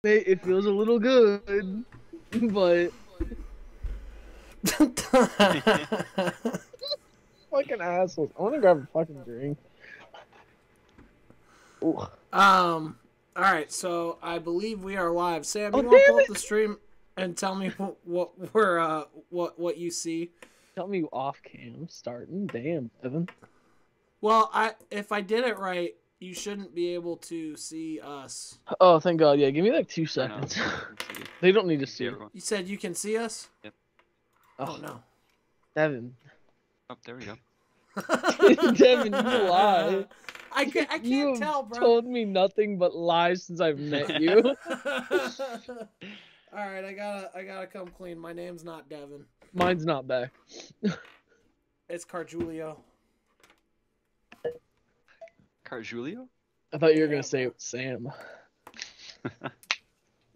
It feels a little good, but fucking assholes. I want to grab a fucking drink. Ooh. All right, so I believe we are live. Sam, you Oh, want to damn pull up it! the stream and tell me what you see? Tell me off cam starting. Damn, Evan. Well, if I did it right, you shouldn't be able to see us. Oh, thank God. Yeah, give me like 2 I know. seconds. I can see it. They don't need to See see it. everyone. You said you can see us? Yep. Oh, no. Devin. Oh, there we go. Devin, you lie. I can't You have tell, bro. told me nothing but lies since I've met you. All right, I gotta come clean. My name's not Devin. Mine's not back. It's Carjulio. Carjulio? I thought you were Yeah, gonna say bro. it was Sam.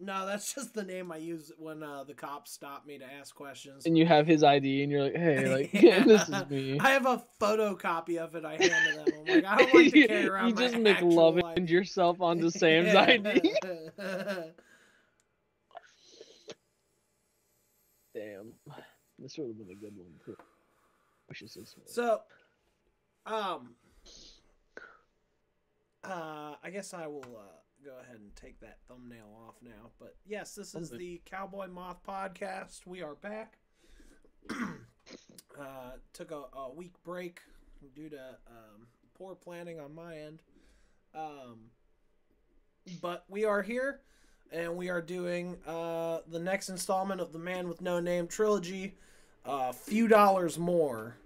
No, that's just the name I use when the cops stop me to ask questions. And you have his ID, and you're like, "Hey, like, Yeah. this is me." I have a photocopy of it. I handed them. I'm like, I don't like to carry around You just my make actual love ID. and yourself onto Sam's ID. Damn, this would have been a good one too. Wish it was So, I guess I will go ahead and take that thumbnail off now. But yes, this is the Cowboy Moth Podcast. We are back. Took a week break due to poor planning on my end. But we are here, and we are doing the next installment of the Man with No Name trilogy, Few Dollars More.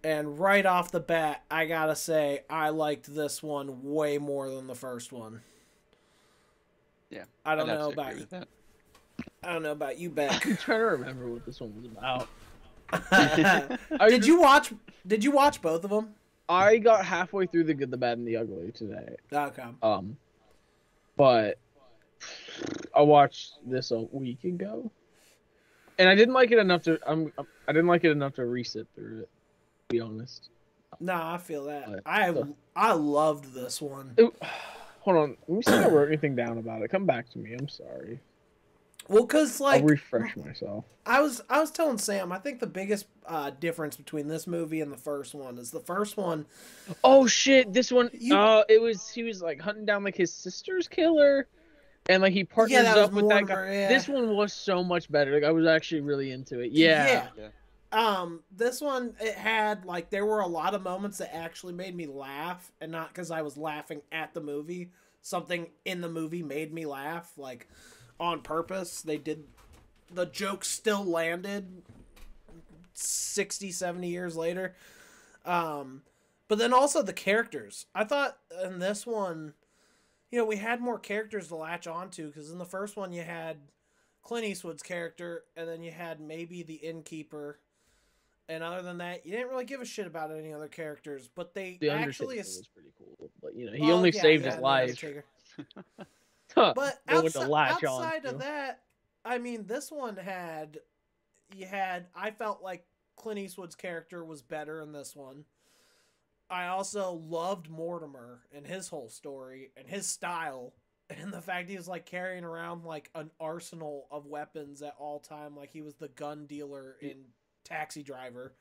And right off the bat, I gotta say, I liked this one way more than the first one. Yeah. I don't I'd know absolutely about agree you. with that. I don't know about you, Beck. I'm trying to remember what this one was about. Did you watch both of them? I got halfway through The Good, the Bad, and the Ugly today. Okay. But I watched this a week ago, and I didn't like it enough to. I didn't like it enough to resit through it. To be honest. No, I feel that. But, I loved this one. Hold on, let me see if I wrote anything down about it. Come back to me. I'm sorry. Well, cause like I'll refresh myself. I was telling Sam, I think the biggest difference between this movie and the first one is the first one. Oh shit! This one. He was like hunting down like his sister's killer, and like he partners that was up with that guy. Mortimer, yeah. This one was so much better. Like I was actually really into it. Yeah. This one, it had like there were a lot of moments that actually made me laugh, and not because I was laughing at the movie. Something in the movie made me laugh, like on purpose. They did. The joke still landed 60, 70 years later. But then also the characters. I thought in this one, we had more characters to latch onto, because in the first one you had Clint Eastwood's character, and then you had maybe the innkeeper. And other than that, you didn't really give a shit about any other characters. But they The actually... Undertaker was pretty cool, but he only saved his life. But Know what to latch outside on of to. that, I mean, this one had... I felt like Clint Eastwood's character was better in this one. I also loved Mortimer and his whole story and his style. And the fact he was like carrying around like an arsenal of weapons at all time. Like he was the gun dealer in Taxi Driver.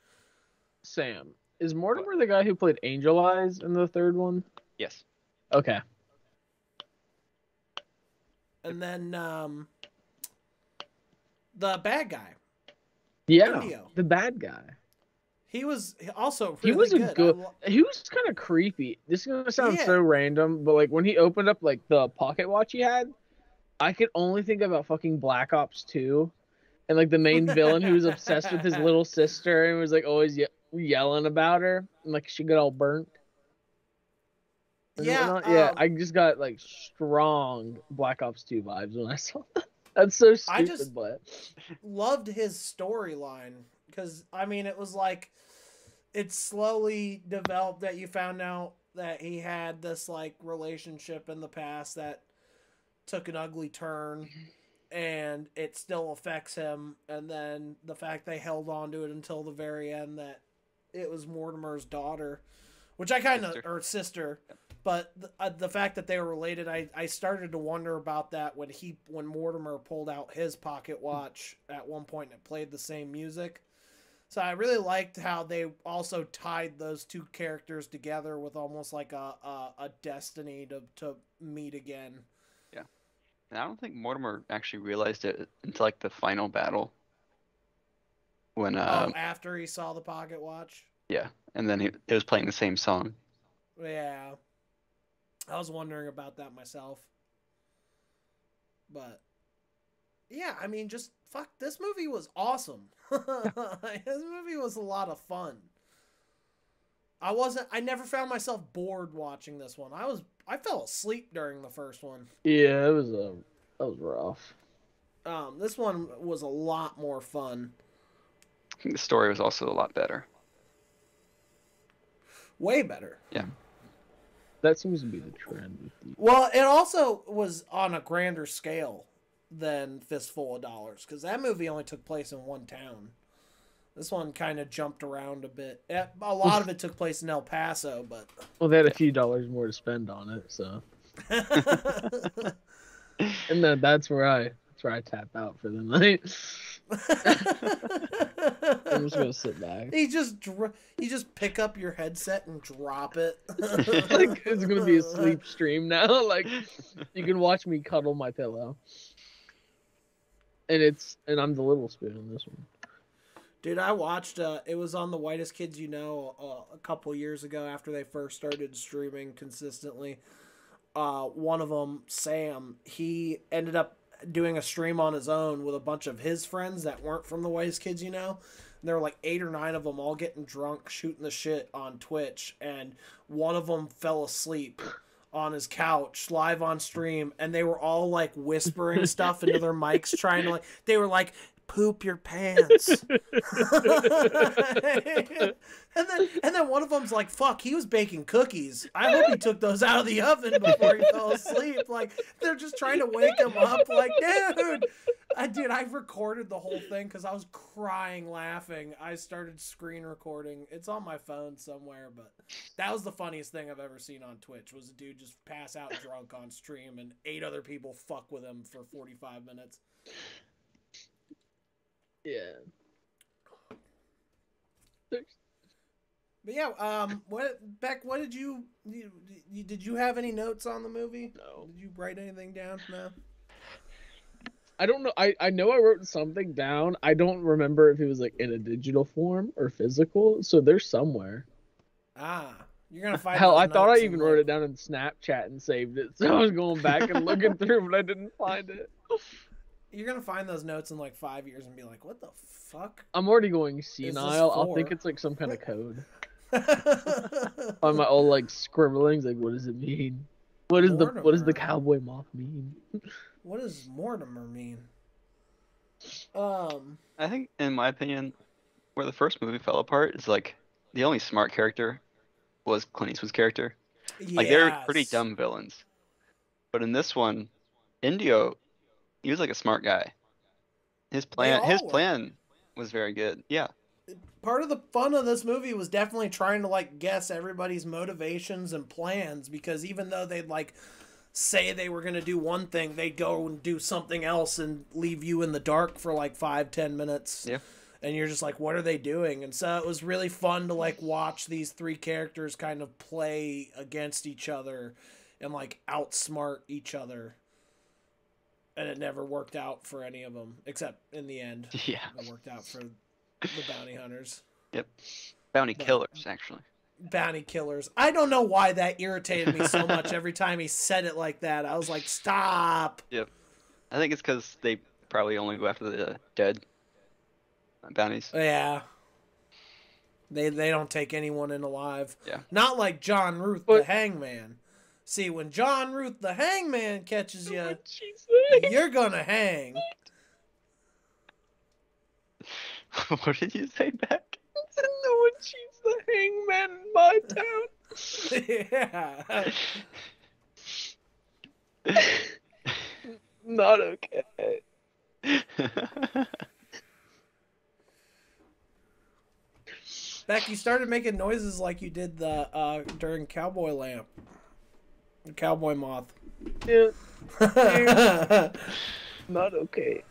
Sam, is Mortimer the guy who played Angel Eyes in the third one? Yes. Okay. And then the bad guy. Yeah, Indio. the bad guy. He was also He really was a good. good. He was kind of creepy. This is gonna sound Yeah. so random, but like when he opened up like the pocket watch he had, I could only think about fucking Black Ops 2, and like the main villain who was obsessed with his little sister and was like always yelling about her, and like she got all burnt. And whatnot. Yeah, I just got like strong Black Ops 2 vibes when I saw that. That's so stupid, but loved his storyline, because I mean it was like it slowly developed that you found out that he had this like relationship in the past that took an ugly turn, and it still affects him. And then the fact they held on to it until the very end, that it was Mortimer's daughter, which I kind of, or sister, But the fact that they were related, I started to wonder about that when Mortimer pulled out his pocket watch at one point and it played the same music. So I really liked how they also tied those two characters together with almost like a destiny to meet again. Yeah. And I don't think Mortimer actually realized it until like the final battle. When After he saw the pocket watch? Yeah. And then it was playing the same song. Yeah. I was wondering about that myself. But yeah, I mean, just fuck, this movie was awesome. This movie was a lot of fun. I never found myself bored watching this one. I fell asleep during the first one. Yeah, that was rough. This one was a lot more fun. I think the story was also a lot better. Way better. Yeah. That seems to be the trend. Well, it also was on a grander scale than Fistful of Dollars, because that movie only took place in one town. This one kind of jumped around a bit. A lot of it took place in El Paso, but... Well, they had a few dollars more to spend on it, so... And then that's where I tap out for the night. I'm just gonna sit back. You just pick up your headset and drop it. Like, it's gonna be a sleep stream now. Like, you can watch me cuddle my pillow. And I'm the little spoon in this one. Dude, I watched, it was on The Whitest Kids You Know a couple years ago after they first started streaming consistently. One of them, Sam, he ended up doing a stream on his own with a bunch of his friends that weren't from The Whitest Kids You Know. And there were like 8 or 9 of them all getting drunk, shooting the shit on Twitch. And one of them fell asleep on his couch live on stream, and they were all like whispering stuff into their mics, trying to they were like, poop your pants. and then one of them's like, fuck, he was baking cookies. I hope he took those out of the oven before he fell asleep. Like, they're just trying to wake him up. Like, dude. I recorded the whole thing because I was crying laughing. I started screen recording. It's on my phone somewhere, but that was the funniest thing I've ever seen on Twitch, was a dude just pass out drunk on stream and 8 other people fuck with him for 45 minutes. Yeah. But yeah, Beck, what did you have any notes on the movie? No. Did you write anything down? No. I don't know. I know I wrote something down. I don't remember if it was like in a digital form or physical. So they're somewhere. You're gonna find. Hell, I thought I even wrote it down in Snapchat and saved it. So I was going back and looking through, but I didn't find it. You're gonna find those notes in like 5 years and be like, "What the fuck?" I'm already going senile. I'll think it's like some kind of code. On my old like scribblings, like, what does it mean? What does the cowboy moth mean? What does Mortimer mean? I think, in my opinion, where the first movie fell apart is like the only smart character was Clint Eastwood's character. Like, they're pretty dumb villains, but in this one, Indio, he was like a smart guy. His plan was very good. Yeah. Part of the fun of this movie was definitely trying to like guess everybody's motivations and plans, because even though they'd like say they were going to do one thing, they'd go and do something else and leave you in the dark for like 5-10 minutes. Yeah. And you're just like, what are they doing? And so it was really fun to like watch these 3 characters kind of play against each other and like outsmart each other. And it never worked out for any of them, except in the end. Yeah. It worked out for the bounty hunters. Yep. Bounty killers, actually. Bounty killers. I don't know why that irritated me so much every time he said it like that. I was like, stop. Yep. I think it's because they probably only go after the dead bounties. Yeah. They don't take anyone in alive. Yeah. Not like John Ruth the Hangman. See, when John Ruth the Hangman catches you, you're gonna hang. What did you say back? No one cheats the hangman in my town. Yeah. Not okay. Beck, you started making noises like you did the during Cowboy Lamp. Cowboy Moth. Yeah. Not okay.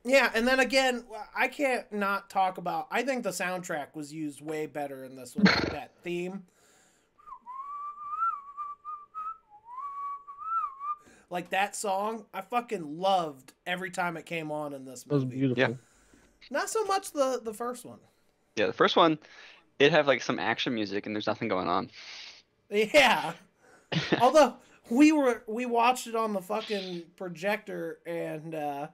Yeah, and then again, I can't not talk about. I think the soundtrack was used way better in this one. That theme, like that song, I fucking loved every time it came on in this That was movie. beautiful. Yeah. Not so much the first one. Yeah, the first one, it had like some action music and there's nothing going on. Yeah. Although we watched it on the fucking projector and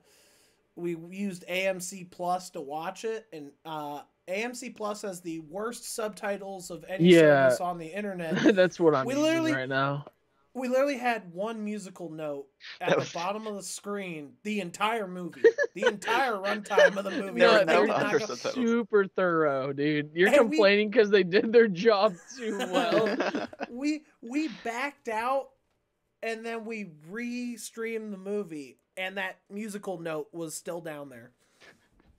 we used AMC Plus to watch it, and AMC Plus has the worst subtitles of any service on the internet. That's what I'm using right now. We literally had one musical note at the bottom of the screen the entire movie. The entire runtime of the movie. No, they're super thorough, dude. You're complaining because they did their job too well. We backed out, and then we re-streamed the movie, and that musical note was still down there.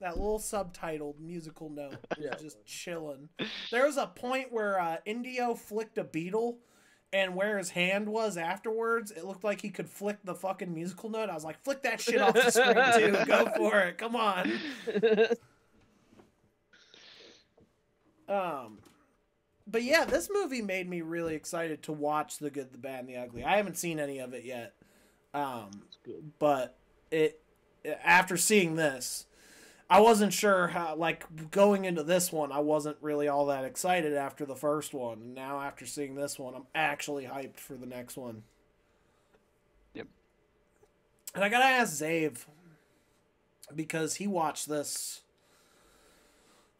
That little subtitled musical note was just chilling. There was a point where Indio flicked a beetle, and where his hand was afterwards, it looked like he could flick the fucking musical note. I was like, flick that shit off the screen too. Go for it. Come on. But yeah, this movie made me really excited to watch The Good, the Bad, and the Ugly. I haven't seen any of it yet. But after seeing this, I wasn't sure how, like, going into this one, I wasn't really all that excited after the first one. And now after seeing this one, I'm actually hyped for the next one. Yep. And I gotta ask Zave, because he watched this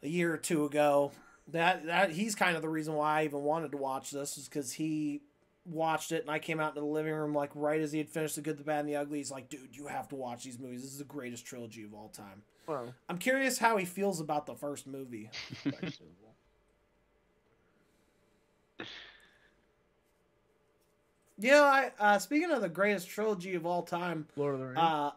a year or two ago. That he's kind of the reason why I even wanted to watch this, is because he watched it and I came out into the living room like right as he had finished The Good, the Bad, and the Ugly. He's like, dude, you have to watch these movies. This is the greatest trilogy of all time. Wow. I'm curious how he feels about the first movie. You know, speaking of the greatest trilogy of all time, Lord of the Rings.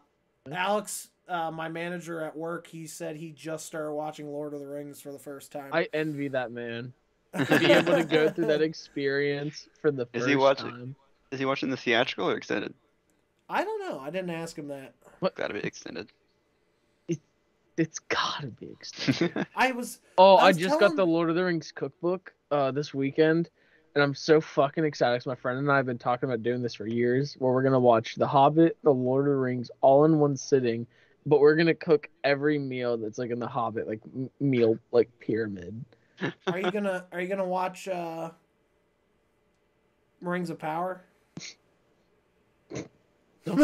Alex, my manager at work, he said he just started watching Lord of the Rings for the first time. I envy that man. To be able to go through that experience for the first time. Is he watching the theatrical or extended? I don't know. I didn't ask him that. What? Gotta be extended. It's gotta be extended. I just got the Lord of the Rings cookbook this weekend, and I'm so fucking excited because my friend and I have been talking about doing this for years, where we're gonna watch The Hobbit, The Lord of the Rings, all in one sitting, but we're gonna cook every meal that's like in The Hobbit, like meal like pyramid. Are you gonna watch Rings of Power? Why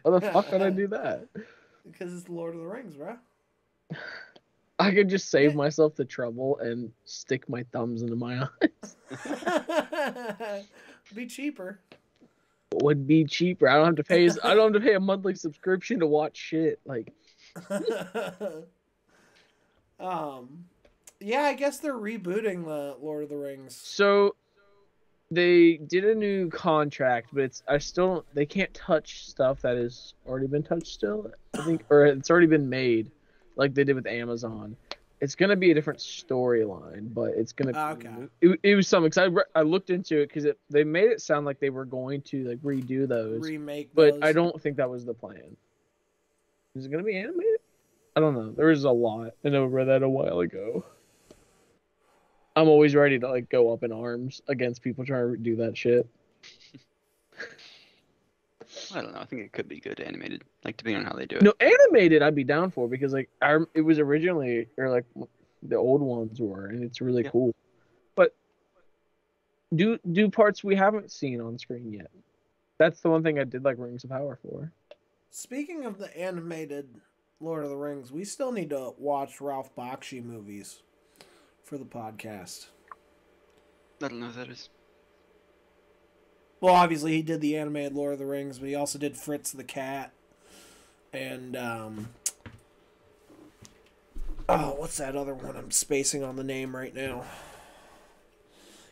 the fuck would I do that? Because it's the Lord of the Rings, bro. I could just save myself the trouble and stick my thumbs into my eyes. Be cheaper. Would be cheaper. I don't have to pay a monthly subscription to watch shit. Like yeah, I guess they're rebooting the Lord of the Rings. So they did a new contract, but they can't touch stuff that has already been touched still, I think, or it's already been made, like they did with Amazon. It's gonna be a different storyline, but it's gonna. It was something. Cause I looked into it because they made it sound like they were going to like redo those, remake, but I don't think that was the plan. Is it gonna be animated? I don't know. There was a lot, and I read that a while ago. I'm always ready to like go up in arms against people trying to do that shit. I don't know. I think it could be good animated, like depending on how they do it. No, animated I'd be down for because like it was originally, or like the old ones were, and it's really cool. But do parts we haven't seen on screen yet. That's the one thing I did like Rings of Power for. Speaking of the animated Lord of the Rings, we still need to watch Ralph Bakshi movies for the podcast. I don't know what that is. Well, obviously he did the animated Lord of the Rings, but he also did Fritz the Cat. And, what's that other one? I'm spacing on the name right now.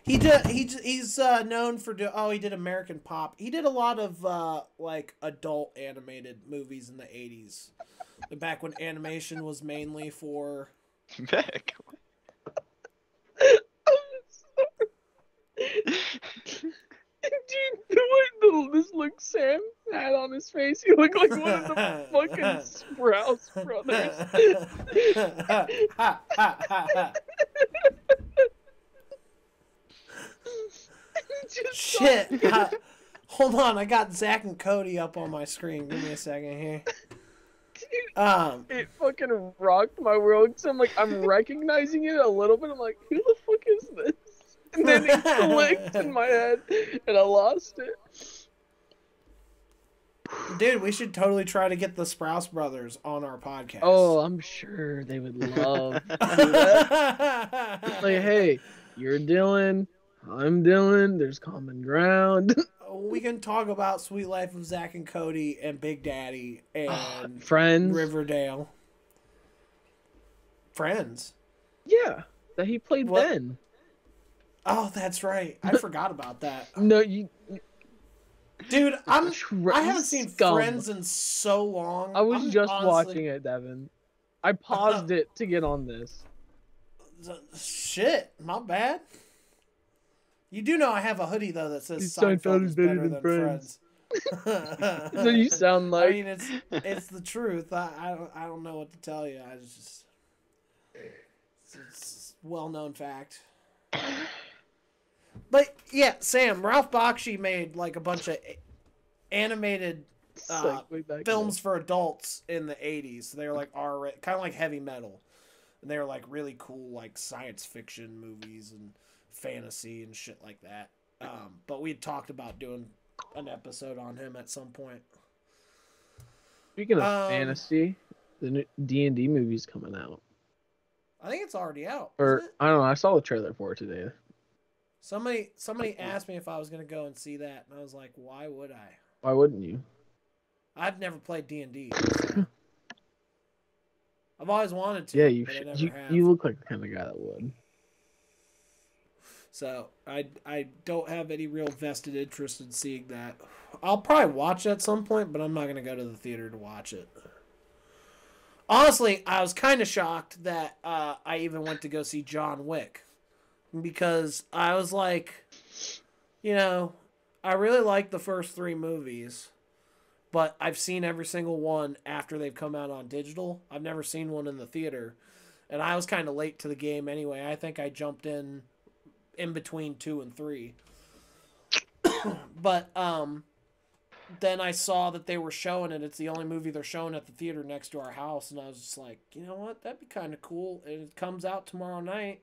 He's known for he did American Pop. He did a lot of like adult animated movies in the 80s, back when animation was mainly for. Back. Dude, the way this look Sam had on his face, he looked like one of the fucking Sprouse brothers. Shit. Hold on, I got Zach and Cody up on my screen. Give me a second here. Dude, it fucking rocked my world. So I'm recognizing it a little bit. I'm like, who the fuck is this? And then it clicked in my head, and I lost it. Dude, we should totally try to get the Sprouse brothers on our podcast. Oh, I'm sure they would love to do that. Like, hey, you're Dylan, I'm Dylan, there's common ground. We can talk about Sweet Life of Zach and Cody and Big Daddy and Friends. Riverdale. Friends? Yeah, that he played Ben. Oh, that's right. I forgot about that. No, you... Dude, I haven't seen Friends in so long. I was just watching it, Devin. I paused it to get on this. Shit, not bad. You do know I have a hoodie though that says Seinfeld is better than Friends. So you sound like. I mean, it's the truth. I don't know what to tell you. It's a well-known fact. But yeah, Sam, Ralph Bakshi made like a bunch of animated films for adults in the 80s. So they were like R-rated, kind of like heavy metal. And they were like really cool like science fiction movies and fantasy and shit like that. But we had talked about doing an episode on him at some point. Speaking of fantasy, the new D&D movie's coming out. I think it's already out. Or I don't know, I saw the trailer for it today. Somebody asked me if I was going to go and see that, and I was like, why would I? Why wouldn't you? I've never played D&D. So. I've always wanted to. Yeah, you should. You look like the kind of guy that would. So I don't have any real vested interest in seeing that. I'll probably watch it at some point, but I'm not going to go to the theater to watch it. Honestly, I was kind of shocked that I even went to go see John Wick. Because I was like, I really like the first 3 movies, but I've seen every single one after they've come out on digital. I've never seen one in the theater, and I was kind of late to the game anyway. I think I jumped in between 2 and 3. But then I saw that they were showing it. It's the only movie they're showing at the theater next to our house, and I was just like, you know what? That'd be kind of cool. And it comes out tomorrow night.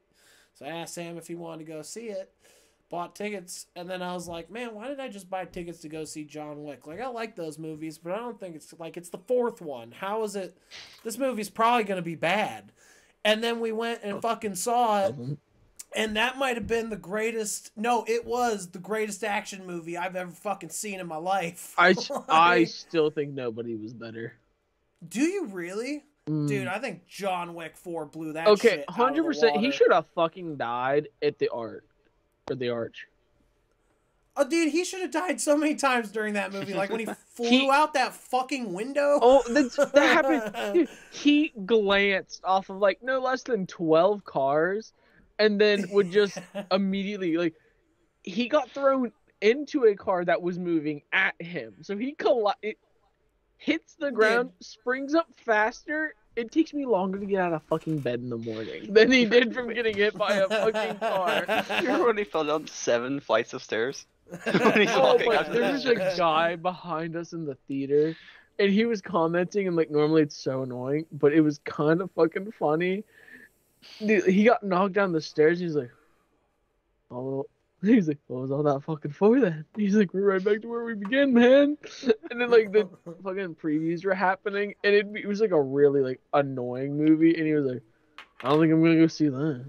So I asked Sam if he wanted to go see it, bought tickets, and then I was like, man, why did I just buy tickets to go see John Wick? Like, I like those movies, but I don't think it's the 4th one. How is it? This movie's probably going to be bad. And then we went and fucking saw it, and that might have been it was the greatest action movie I've ever fucking seen in my life. I still think nobody was better. Do you really? Dude, I think John Wick 4 blew that Okay, shit 100%. He should have fucking died at the Arch. Oh, dude, he should have died so many times during that movie. Like when he flew out that fucking window. Oh, that happened. Dude, he glanced off of like no less than 12 cars, and then would just immediately he got thrown into a car that was moving at him. So it hits the ground, springs up faster. It takes me longer to get out of fucking bed in the morning than he did from getting hit by a fucking car. Remember when he fell down 7 flights of stairs? There's a guy behind us in the theater, and he was commenting, and normally it's so annoying, but it was kind of fucking funny. Dude, he got knocked down the stairs. He's like, "Oh." He's like, what was all that fucking for then? He's like, we're right back to where we began, man. And then the fucking previews were happening, and it was a really annoying movie, and he was like, I don't think I'm gonna go see that.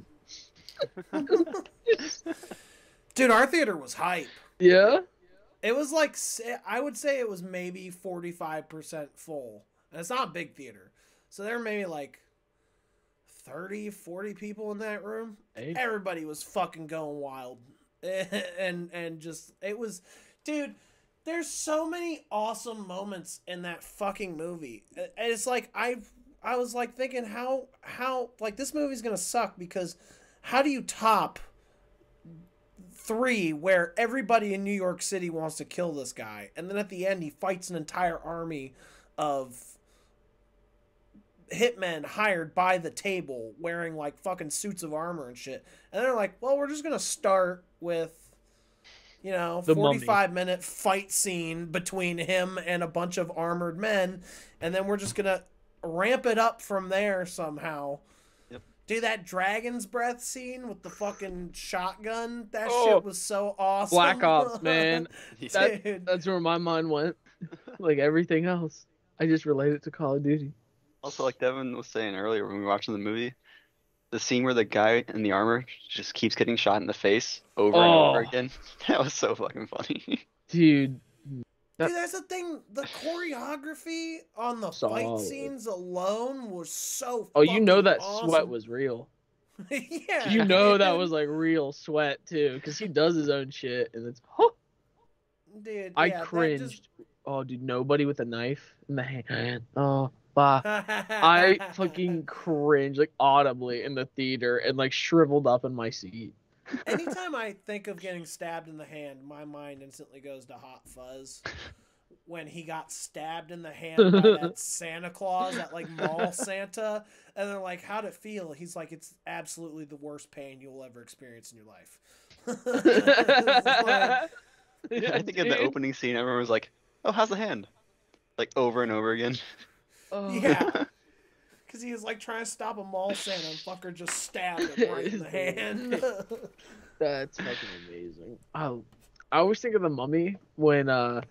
Dude, our theater was hype. Yeah? It was I would say it was maybe 45% full. And it's not a big theater. So there were maybe 30, 40 people in that room. Hey. Everybody was fucking going wild. and just it was, dude. There's so many awesome moments in that fucking movie. And it's like I was like thinking how like this movie's gonna suck because how do you top 3 where everybody in New York City wants to kill this guy, and then at the end he fights an entire army of hitmen hired by the table wearing like fucking suits of armor and shit, and they're like, well, we're just gonna start with 45-minute fight scene between him and a bunch of armored men, and then we're just gonna ramp it up from there somehow. Yep. Dude, that dragon's breath scene with the fucking shotgun, that shit was so awesome. Black Ops, man. That's where my mind went. Like everything else, I just relate it to Call of Duty. Also, like Devin was saying earlier when we were watching the movie, the scene where the guy in the armor just keeps getting shot in the face over and over again. That was so fucking funny. Dude, that's the thing. The choreography on the fight scenes alone was so fucking that awesome. Sweat was real. Yeah. That was like real sweat too, because he does his own shit, and it's dude. I cringed. Oh, dude, nobody with a knife in the hand. Oh. I fucking cringed like audibly in the theater and like shriveled up in my seat. Anytime I think of getting stabbed in the hand, my mind instantly goes to Hot Fuzz. When he got stabbed in the hand by that Santa Claus, that like mall Santa, and they're like, how'd it feel? He's like, it's absolutely the worst pain you'll ever experience in your life. I think in the opening scene, everyone was like, oh, how's the hand? Like over and over again. Yeah, because he was like trying to stop a mall Santa, and fucker just stabbed him right in the hand. That's fucking amazing. I always think of The Mummy when the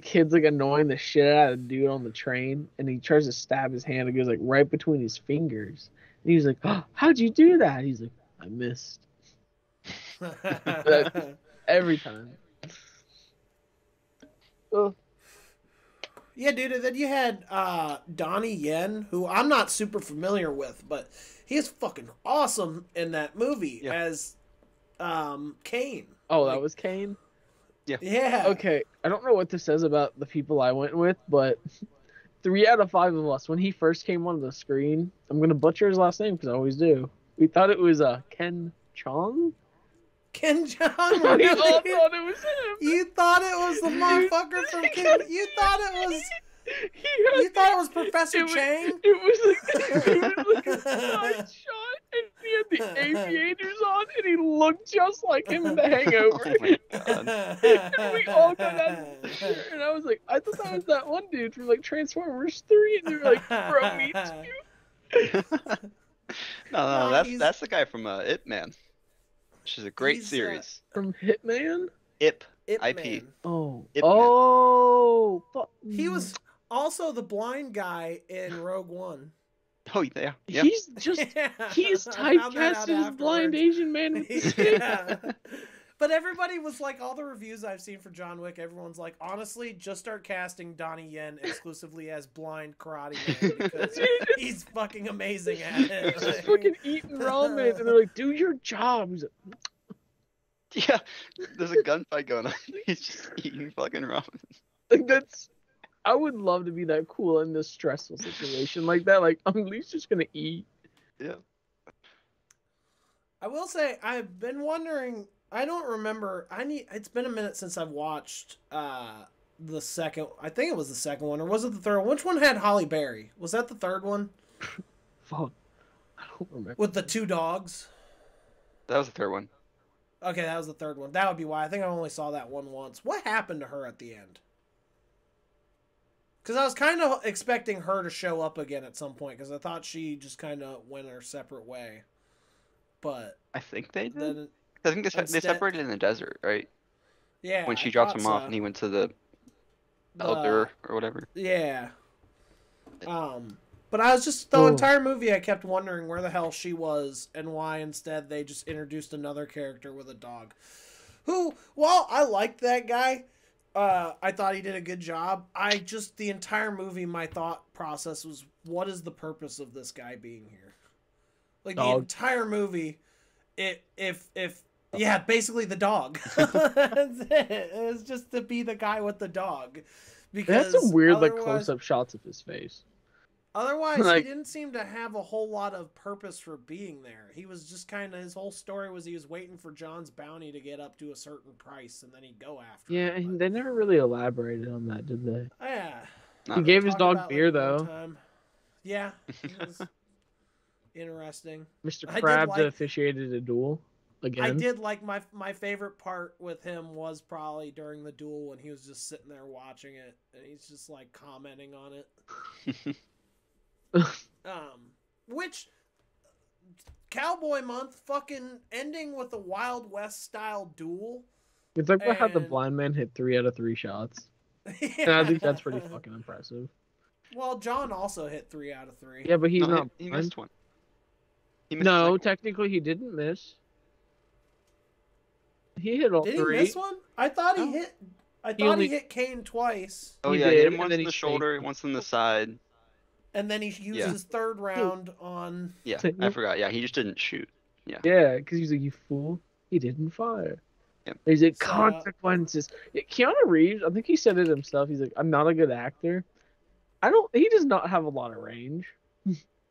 kid's like annoying the shit out of the dude on the train, and he tries to stab his hand. It goes like right between his fingers, and he's like, "Oh, how'd you do that?" He's like, "I missed." Every time. Oh. Yeah, dude, and then you had Donnie Yen, who I'm not super familiar with, but he is fucking awesome in that movie as Kane. Oh, that was Kane? Yeah. Okay, I don't know what this says about the people I went with, but 3 out of 5 of us, when he first came on the screen, I'm going to butcher his last name because I always do. We thought it was Ken Chong? Ken Chong? We all thought it was him. You thought it was the motherfucker from Ken. You thought it was. You thought it was Professor Chang? It was like a side shot, and he had the aviators on, and he looked just like him in The Hangover. Oh my God. And we all got out of the shirt, and I was like, I thought that was that one dude from like Transformers 3, and they were like, bro, me too. No, that's the guy from Ip Man. Which is a great series. From Hitman? Ip IP. Man. Oh. Ip Man. Oh. He was also the blind guy in Rogue One. Oh, yeah. He's just, he's typecast as blind Asian man with the stick. But everybody was like, all the reviews I've seen for John Wick, everyone's like, honestly, just start casting Donnie Yen exclusively as blind karate man because he's fucking amazing at it. He's just fucking eating ramen, and they're like, do your job. He's like, yeah, there's a gunfight going on. He's just eating fucking ramen. Like, I would love to be that cool in this stressful situation like that. Like, I'm at least just gonna eat. Yeah. I will say, I've been wondering. I don't remember. It's been a minute since I've watched the second. I think it was the second one, or was it the third one? Which one had Halle Berry? Was that the third one? Fuck, I don't remember. With the 2 dogs. That was the third one. Okay, that was the third one. That would be why. I think I only saw that one once. What happened to her at the end? Because I was kind of expecting her to show up again at some point, because I thought she just kind of went her separate way. But I think they did. Then, I think they separated in the desert, right? Yeah. When she dropped him off and he went to the elder or whatever. Yeah. But I was just, the entire movie, I kept wondering where the hell she was and why instead they just introduced another character with a dog. Who, well, I liked that guy. I thought he did a good job. The entire movie, my thought process was, what is the purpose of this guy being here? Like, the entire movie, if Yeah, basically the dog. That's it. It was just to be the guy with the dog. Because That's some weird like close-up shots of his face. Otherwise, Like- he didn't seem to have a whole lot of purpose for being there. He was just kind of, his whole story was he was waiting for John's bounty to get up to a certain price, and then he'd go after Yeah, him. and they never really elaborated on that, did they? Yeah. He gave his Talk dog about, beer, one though. time. Yeah. It was interesting. Mr. I did Krabs like- officiated a duel again. I did like my favorite part with him was probably during the duel when he was just sitting there watching it, and he's just like commenting on it. Which Cowboy Month fucking ending with a Wild West style duel. We talked about how the and- blind man hit 3 out of 3 shots. Yeah. And I think that's pretty fucking impressive. Well, John also hit 3 out of 3. Yeah, but he's not he blind. missed one. He missed No, the second technically he didn't miss. He hit all Did he 3. miss one? I thought he No. hit. I He thought only- he hit Kane twice, one. Oh He yeah, he did, hit him and once then in he the shoulder, faked. once in the side. and then he used Yeah. his third round on. Yeah, Take I me- forgot. Yeah, he just didn't shoot. Yeah, because he's like, you fool. He didn't fire. Yep. There's like So- consequences. Yeah, Keanu Reeves, I think he said it himself. He's like, I'm not a good actor. He does not have a lot of range.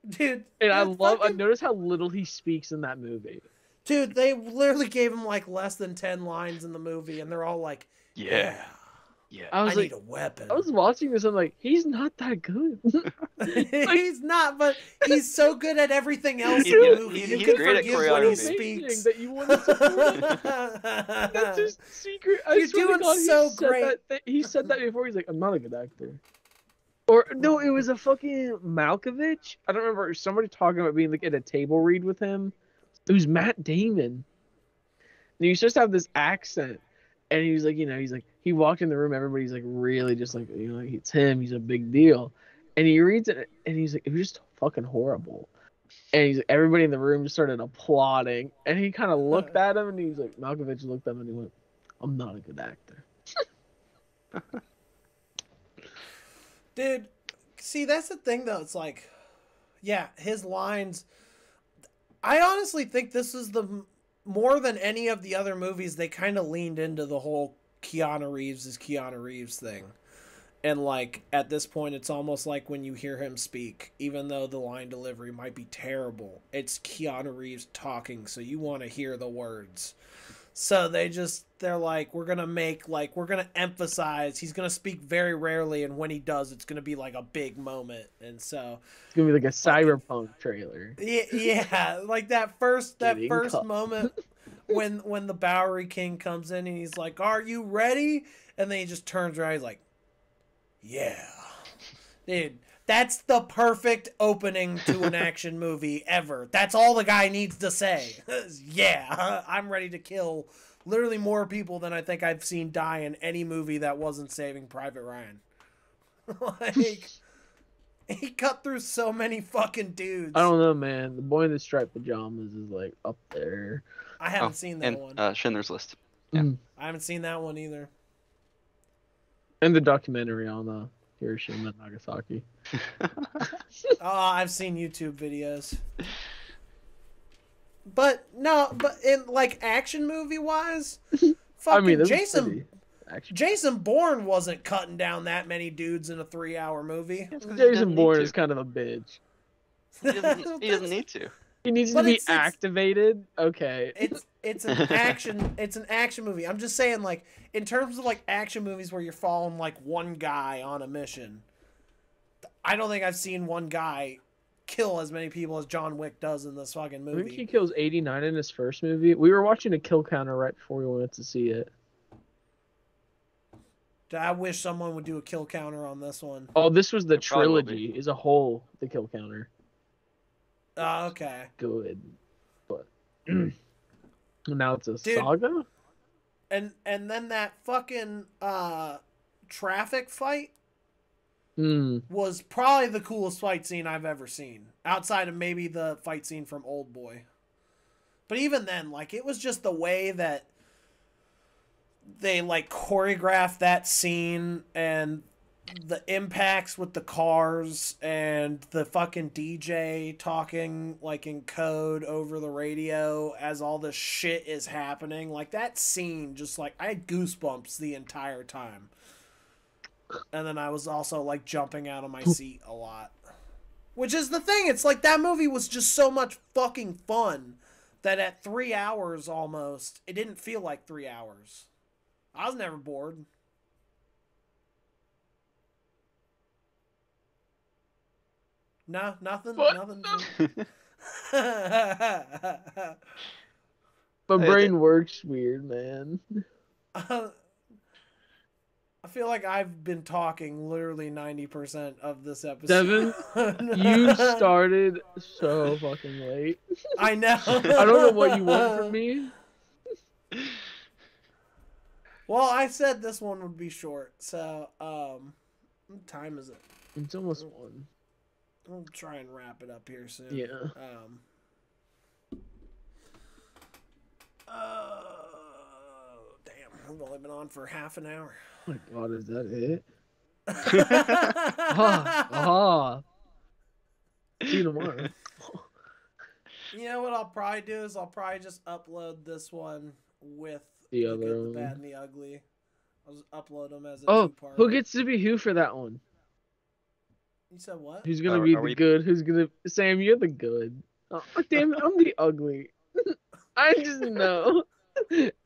Dude, And I that love, I fucking- noticed how little he speaks in that movie. Dude, they literally gave him like less than 10 lines in the movie, and they're all like, Yeah. I I was need like, a weapon. I was watching this, I'm like, he's not that good. He's not, but he's so good at everything else He- in the he- movie. he's You can great at forgive when he choreography. speaks. That you want to support him. That's his secret. I You're swear to doing God, he so said great. he said that before. He's like, I'm not a good actor. Or no, it was a fucking Malkovich. I don't remember. Somebody talking about being like at a table read with him. It was Matt Damon. And he was supposed to have this accent. And he was like, he walked in the room. Everybody's like, really just like, it's him. He's a big deal. And he reads it, and he's like, it was just fucking horrible. And he's like, everybody in the room just started applauding. And he kind of looked at him, and he's like, Malkovich looked at him, and he went, I'm not a good actor. Dude, see, that's the thing, though. It's like, yeah, his lines. I honestly think this is more than any of the other movies, they kind of leaned into the whole Keanu Reeves thing. And, like, at this point, it's almost like when you hear him speak, even though the line delivery might be terrible, it's Keanu Reeves talking, so you want to hear the words. So they're like, we're going to emphasize, he's going to speak very rarely, and when he does, it's going to be like a big moment. And so It's gonna be like a cyberpunk trailer. yeah, like that first Getting cut. moment when the Bowery King comes in and he's like, "Are you ready?" And then he just turns around, he's like, "Yeah." Dude, that's the perfect opening to an action movie ever. That's all the guy needs to say. Yeah, I'm ready to kill literally more people than I think I've seen die in any movie that wasn't Saving Private Ryan. Like, he cut through so many fucking dudes. I don't know, man. The Boy in the Striped Pajamas is like up there. I haven't seen that and one. Schindler's List. I haven't seen that one either. And the documentary on Hiroshima and Nagasaki. Oh, I've seen YouTube videos. But in like action movie wise, fucking this is Jason pretty action. Jason Bourne wasn't cutting down that many dudes in a 3-hour movie. Jason Bourne is kind of a bitch. He doesn't need to. He needs to But be it's- activated. Okay. It's an action movie. I'm just saying, like, in terms of like action movies where you're following like one guy on a mission, I don't think I've seen one guy kill as many people as John Wick does in this fucking I think movie. he kills 89 in his first movie. We were watching a kill counter right before we went to see it. I wish someone would do a kill counter on this one. Oh, this was the It probably will trilogy as a whole, the kill counter. Oh, okay. Good. But now it's a Dude. saga? And then that fucking traffic fight was probably the coolest fight scene I've ever seen. Outside of maybe the fight scene from Old Boy. But even then, like, it was just the way that they like choreographed that scene, and the impacts with the cars and the fucking DJ talking like in code over the radio as all this shit is happening. Like that scene, just like I had goosebumps the entire time. And then I was also like jumping out of my seat a lot. Which is the thing, it's like that movie was just so much fucking fun that at 3 hours almost, it didn't feel like 3 hours. I was never bored. No, nothing. Nothing. My brain works weird, man. I feel like I've been talking literally 90% of this episode. Devin, you started so fucking late. I know. I don't know what you want from me. Well, I said this one would be short, so what time is it? It's almost 1. I'll try and wrap it up here soon. Yeah. Damn, we've only been on for half an hour. Oh my god, is that it? See you tomorrow. You know what I'll probably do is I'll probably just upload this one with the good, other the bad, and the ugly. I'll just upload them as a two-part. Who gets to be who for that one? You said what? Who's gonna be the good? Who's gonna... Sam, you're the good. Oh, damn it, I'm the ugly. I just know.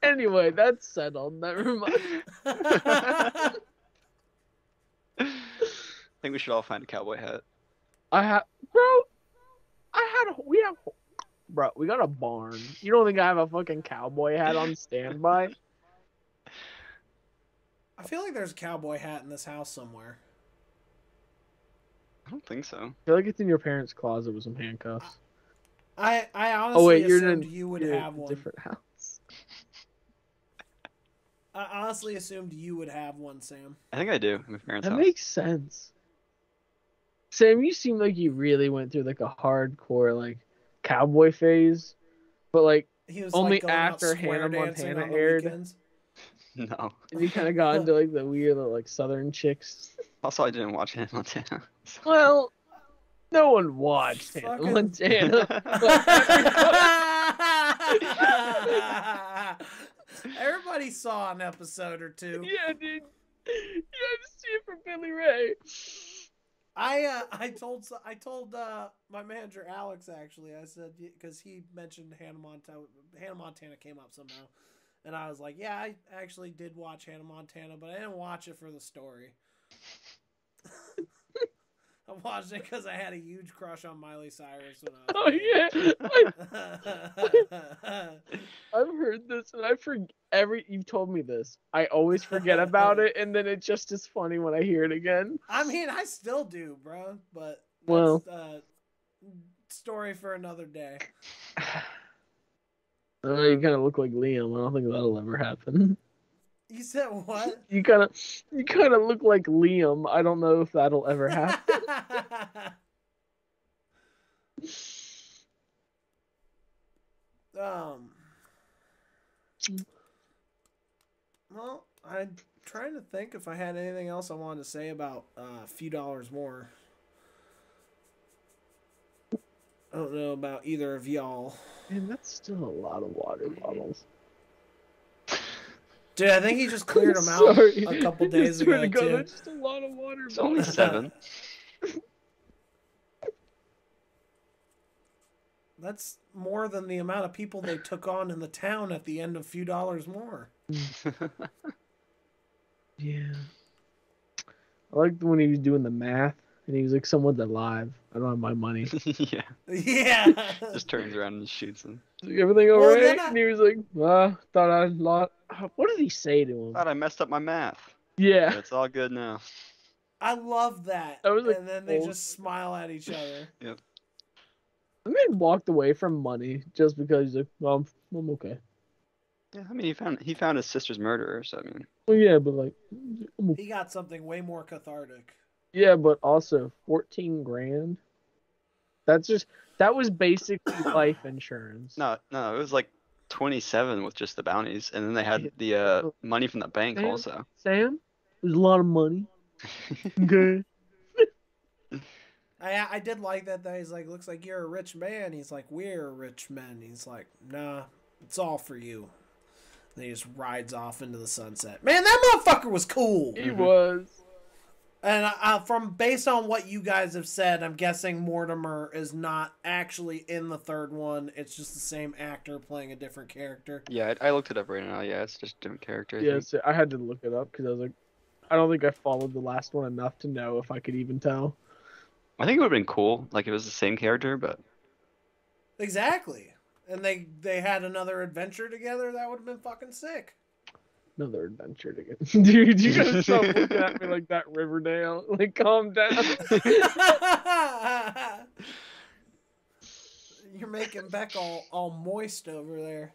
Anyway, that's settled. Never mind. I think we should all find a cowboy hat. We got a barn. You don't think I have a fucking cowboy hat on standby? I feel like there's a cowboy hat in this house somewhere. I don't think so. I feel like it's in your parents' closet with some handcuffs. I honestly assumed you would have one. Different house. I honestly assumed you would have one, Sam. I think I do. In my parents' house. That makes sense. Sam, you seem like you really went through like a hardcore like cowboy phase, but like he was only like after Hannah Montana aired. Weekends. No. And you kind of got into like the weird like southern chicks. Also, I didn't watch Hannah Montana. So. Well, no one watched Hannah Montana. Everybody saw an episode or two. Yeah, dude. You had to see it from Billy Ray. I told my manager Alex, actually. I said, because he mentioned Hannah Montana came up somehow, and I was like, yeah, I actually did watch Hannah Montana, but I didn't watch it for the story. I watched it because I had a huge crush on Miley Cyrus when I was I've heard this, and I forget you've told me this. I always forget about it, and then it's just as funny when I hear it again. I mean, I still do, bro, but story for another day. You kind of look like Liam. I don't think that'll ever happen. You said what? You kind of look like Liam. I don't know if that'll ever happen. Well, I'm trying to think if I had anything else I wanted to say about a few dollars more. I don't know about either of y'all. Man, that's still a lot of water bottles. Dude, I think he just cleared them out a couple days ago, too. That's just a lot of water bottles. It's only 7. That's more than the amount of people they took on in the town at the end of Few Dollars More. Yeah. I liked when he was doing the math, and he was like, someone's alive. I don't have my money. Yeah. Yeah. Just turns around and shoots him. Like, everything all right? And he was like, thought I lost. What did he say to him? Thought I messed up my math. Yeah. But it's all good now. I love that. Like, and then they just smile at each other. Yep. The man walked away from money just because he's like, well, I'm okay. Yeah, I mean, he found his sister's murderer, so I mean. Well, yeah, but like, he got something way more cathartic. Yeah, but also $14,000. That was basically life insurance. No, it was like 27 with just the bounties, and then they had the money from the bank also. Sam, it was a lot of money. Okay. I did like that though. He's like, looks like you're a rich man. He's like, we're rich men. He's like, nah, it's all for you. And he just rides off into the sunset. Man, that motherfucker was cool. He was. And from based on what you guys have said, I'm guessing Mortimer is not actually in the third one. It's just the same actor playing a different character. Yeah, I looked it up right now. Yeah, it's just a different character. Yes, I had to look it up because I was like, I don't think I followed the last one enough to know if I could even tell. I think it would have been cool, like, if it was the same character, but... Exactly. And they had another adventure together. That would have been fucking sick. Another adventure together. Dude, you gotta stop looking at me like that, Riverdale. Like, calm down. You're making Beck all moist over there.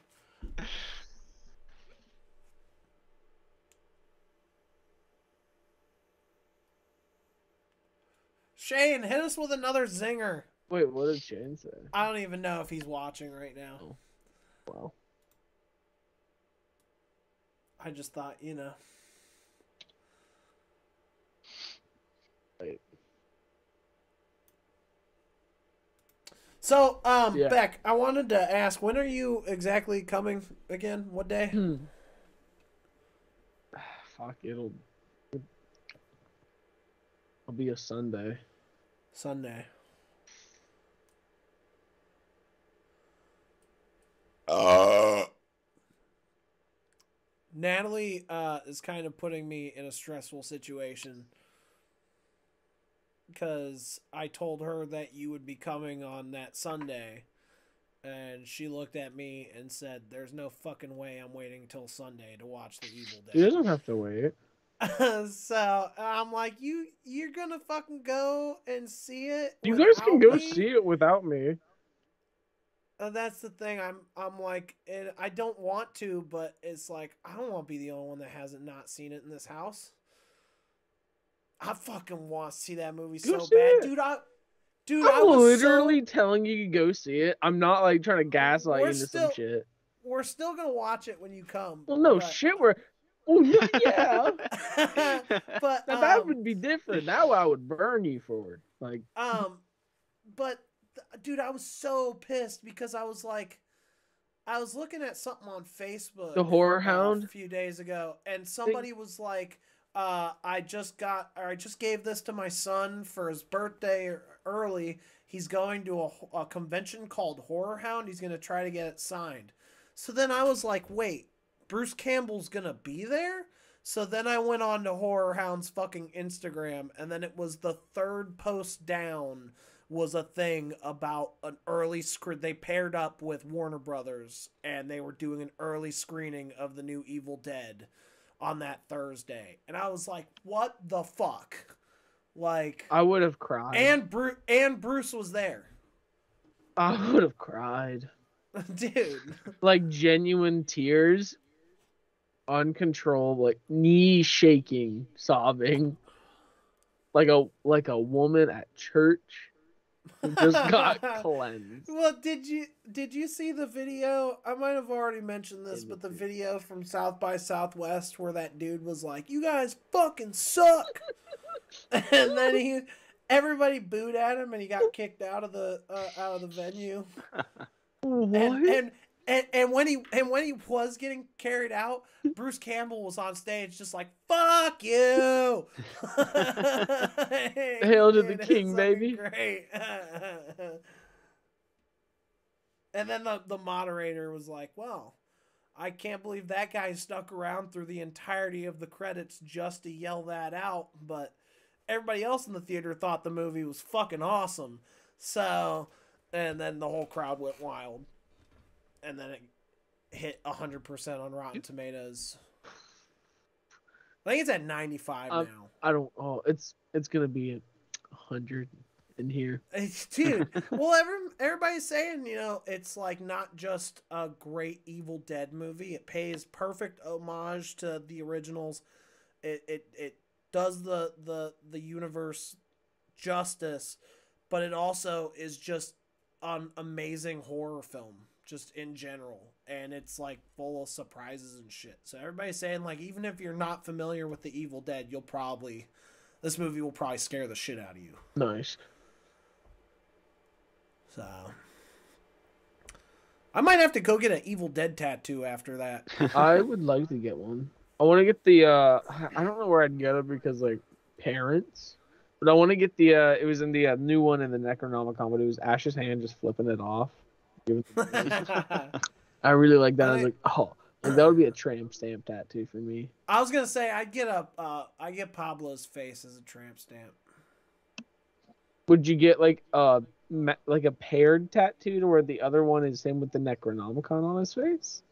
Shane, hit us with another zinger. Wait, what did Shane say? I don't even know if he's watching right now. Oh. Wow. I just thought, you know. Wait. So, yeah. Beck, I wanted to ask, when are you exactly coming again? What day? Fuck, it'll be a Sunday. Sunday. Natalie is kind of putting me in a stressful situation because I told her that you would be coming on that Sunday, and she looked at me and said, "There's no fucking way I'm waiting till Sunday to watch The Evil Dead." He doesn't have to wait. So I'm like, you're gonna fucking go and see it. You guys can go see it without me. That's the thing. I'm like, and I don't want to, but it's like I don't want to be the only one that hasn't not seen it in this house. I fucking want to see that movie so bad, dude. I'm literally telling you to go see it. I'm not like trying to gaslight you into some shit. We're still gonna watch it when you come. Well, no shit. Yeah. But that would be different. Now I would burn you for it. Like. But. Dude, I was so pissed because I was looking at something on Facebook. The Horror Hound? A few days ago, and somebody was like, I just gave this to my son for his birthday early. He's going to a convention called Horror Hound. He's going to try to get it signed. So then I was like, wait, Bruce Campbell's going to be there? So then I went on to Horror Hound's fucking Instagram, and then it was the third post down was a thing about an early screen. They paired up with Warner Brothers, and they were doing an early screening of the new Evil Dead on that Thursday. And I was like, what the fuck? Like, I would have cried. And Bruce was there. I would have cried. Dude. Like, genuine tears. Uncontrolled, like, knee shaking, sobbing. Like a woman at church. Just got cleansed. Well, did you see the video? I might have already mentioned this, but the video from South by Southwest where that dude was like, "You guys fucking suck," and then everybody booed at him, and he got kicked out of the venue. What? And when he was getting carried out, Bruce Campbell was on stage just like, "Fuck you!" Hail to the king, baby! Great. And then the moderator was like, "Well, I can't believe that guy stuck around through the entirety of the credits just to yell that out." But everybody else in the theater thought the movie was fucking awesome. So, and then the whole crowd went wild. And then it hit 100% on Rotten Tomatoes. I think it's at 95 now. I don't. Oh, it's gonna be at 100 in here, dude. Well, everybody's saying, it's like not just a great Evil Dead movie. It pays perfect homage to the originals. It does the universe justice, but it also is just an amazing horror film. Just in general, and it's like full of surprises and shit. So everybody's saying, like, even if you're not familiar with the Evil Dead, you'll probably this movie will probably scare the shit out of you. Nice. So I might have to go get an Evil Dead tattoo after that. I would like to get one. I want to get the I don't know where I'd get it because like parents, but I want to get the it was in the new one in the Necronomicon, but it was Ash's hand just flipping it off. I really like that. I was like, oh, like that would be a tramp stamp tattoo for me. I was gonna say I get Pablo's face as a tramp stamp. Would you get like a paired tattoo to where the other one is same with the Necronomicon on his face?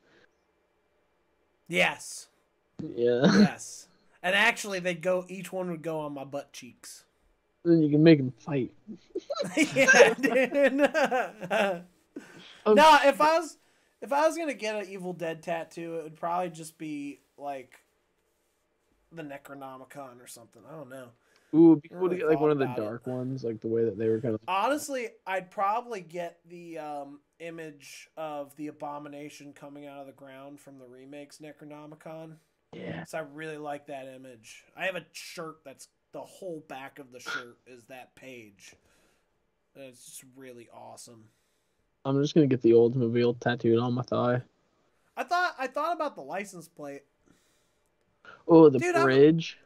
Yes. Yeah. Yes. And actually, each one would go on my butt cheeks. Then you can make them fight. Yeah, dude. No, if I was gonna get an Evil Dead tattoo, it would probably just be like the Necronomicon or something. I don't know. Ooh, it'd be cool to get like one of the dark ones, like the way that they were kind of. Honestly, I'd probably get the image of the abomination coming out of the ground from the remakes Necronomicon. Yeah. So I really like that image. I have a shirt that's the whole back of the shirt is that page. And it's just really awesome. I'm just gonna get the Oldsmobile tattooed on my thigh. I thought about the license plate. Oh, the bridge.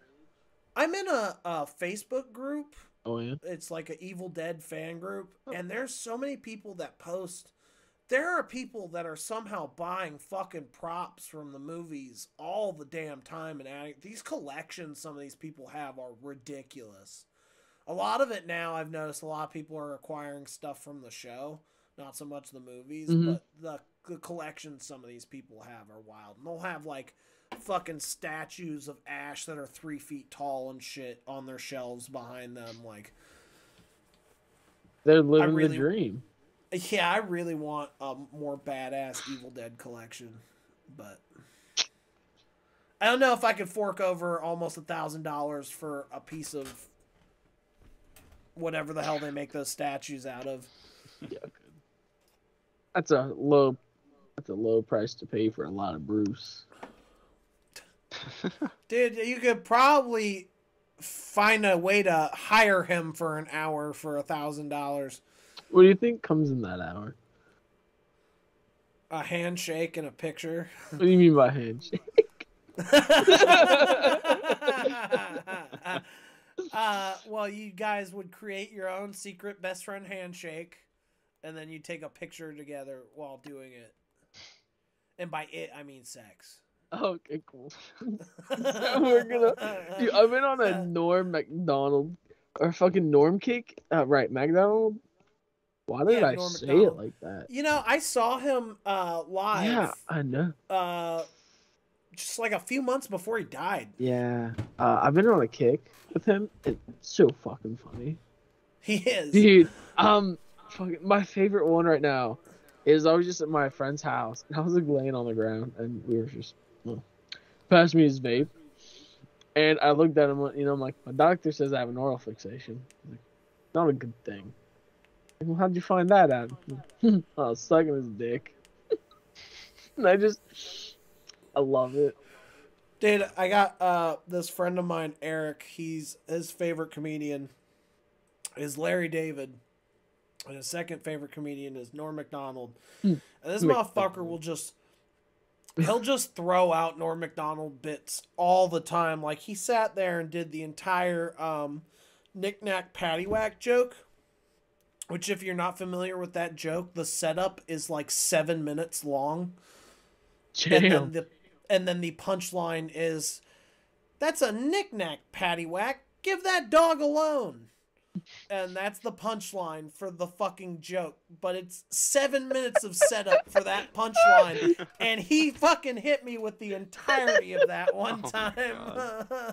I'm in a Facebook group. Oh yeah. It's like an Evil Dead fan group, and there's so many people that post. There are people that are somehow buying fucking props from the movies all the damn time and adding these collections. Some of these people have are ridiculous. A lot of it now, I've noticed a lot of people are acquiring stuff from the show, not so much the movies, but the collections some of these people have are wild. And they'll have like fucking statues of Ash that are 3 feet tall and shit on their shelves behind them. Like, they're living the dream. Yeah, I really want a more badass Evil Dead collection, but I don't know if I could fork over almost $1,000 for a piece of whatever the hell they make those statues out of. Yeah, that's a low price to pay for a lot of Bruce. Dude, you could probably find a way to hire him for an hour for $1,000. What do you think comes in that hour? A handshake and a picture. What do you mean by handshake? Well, you guys would create your own secret best friend handshake, and then you take a picture together while doing it. And by it, I mean sex. Okay, cool. We're gonna. Dude, I've been on a Norm Macdonald or fucking Norm kick. Right, McDonald. Why did I say it like that? You know, I saw him live. Yeah, I know. Just like a few months before he died. Yeah. I've been on a kick with him. It's so fucking funny. He is. Dude, fucking my favorite one right now is I was just at my friend's house and I was like laying on the ground and we were just passed me his vape. And I looked at him, you know, I'm like, my doctor says I have an oral fixation. Like, not a good thing. Well, how'd you find that out? I was sucking his dick. And I love it. Dude, I got this friend of mine, Eric. His favorite comedian is Larry David. And his second favorite comedian is Norm Macdonald. And this motherfucker he'll just throw out Norm Macdonald bits all the time. Like, he sat there and did the entire knick-knack paddywhack joke. Which, if you're not familiar with that joke, the setup is like 7 minutes long. Damn. And then the punchline is, "That's a knick-knack, paddywhack. Give that dog alone." And that's the punchline for the fucking joke. But it's 7 minutes of setup for that punchline. And he fucking hit me with the entirety of that one time.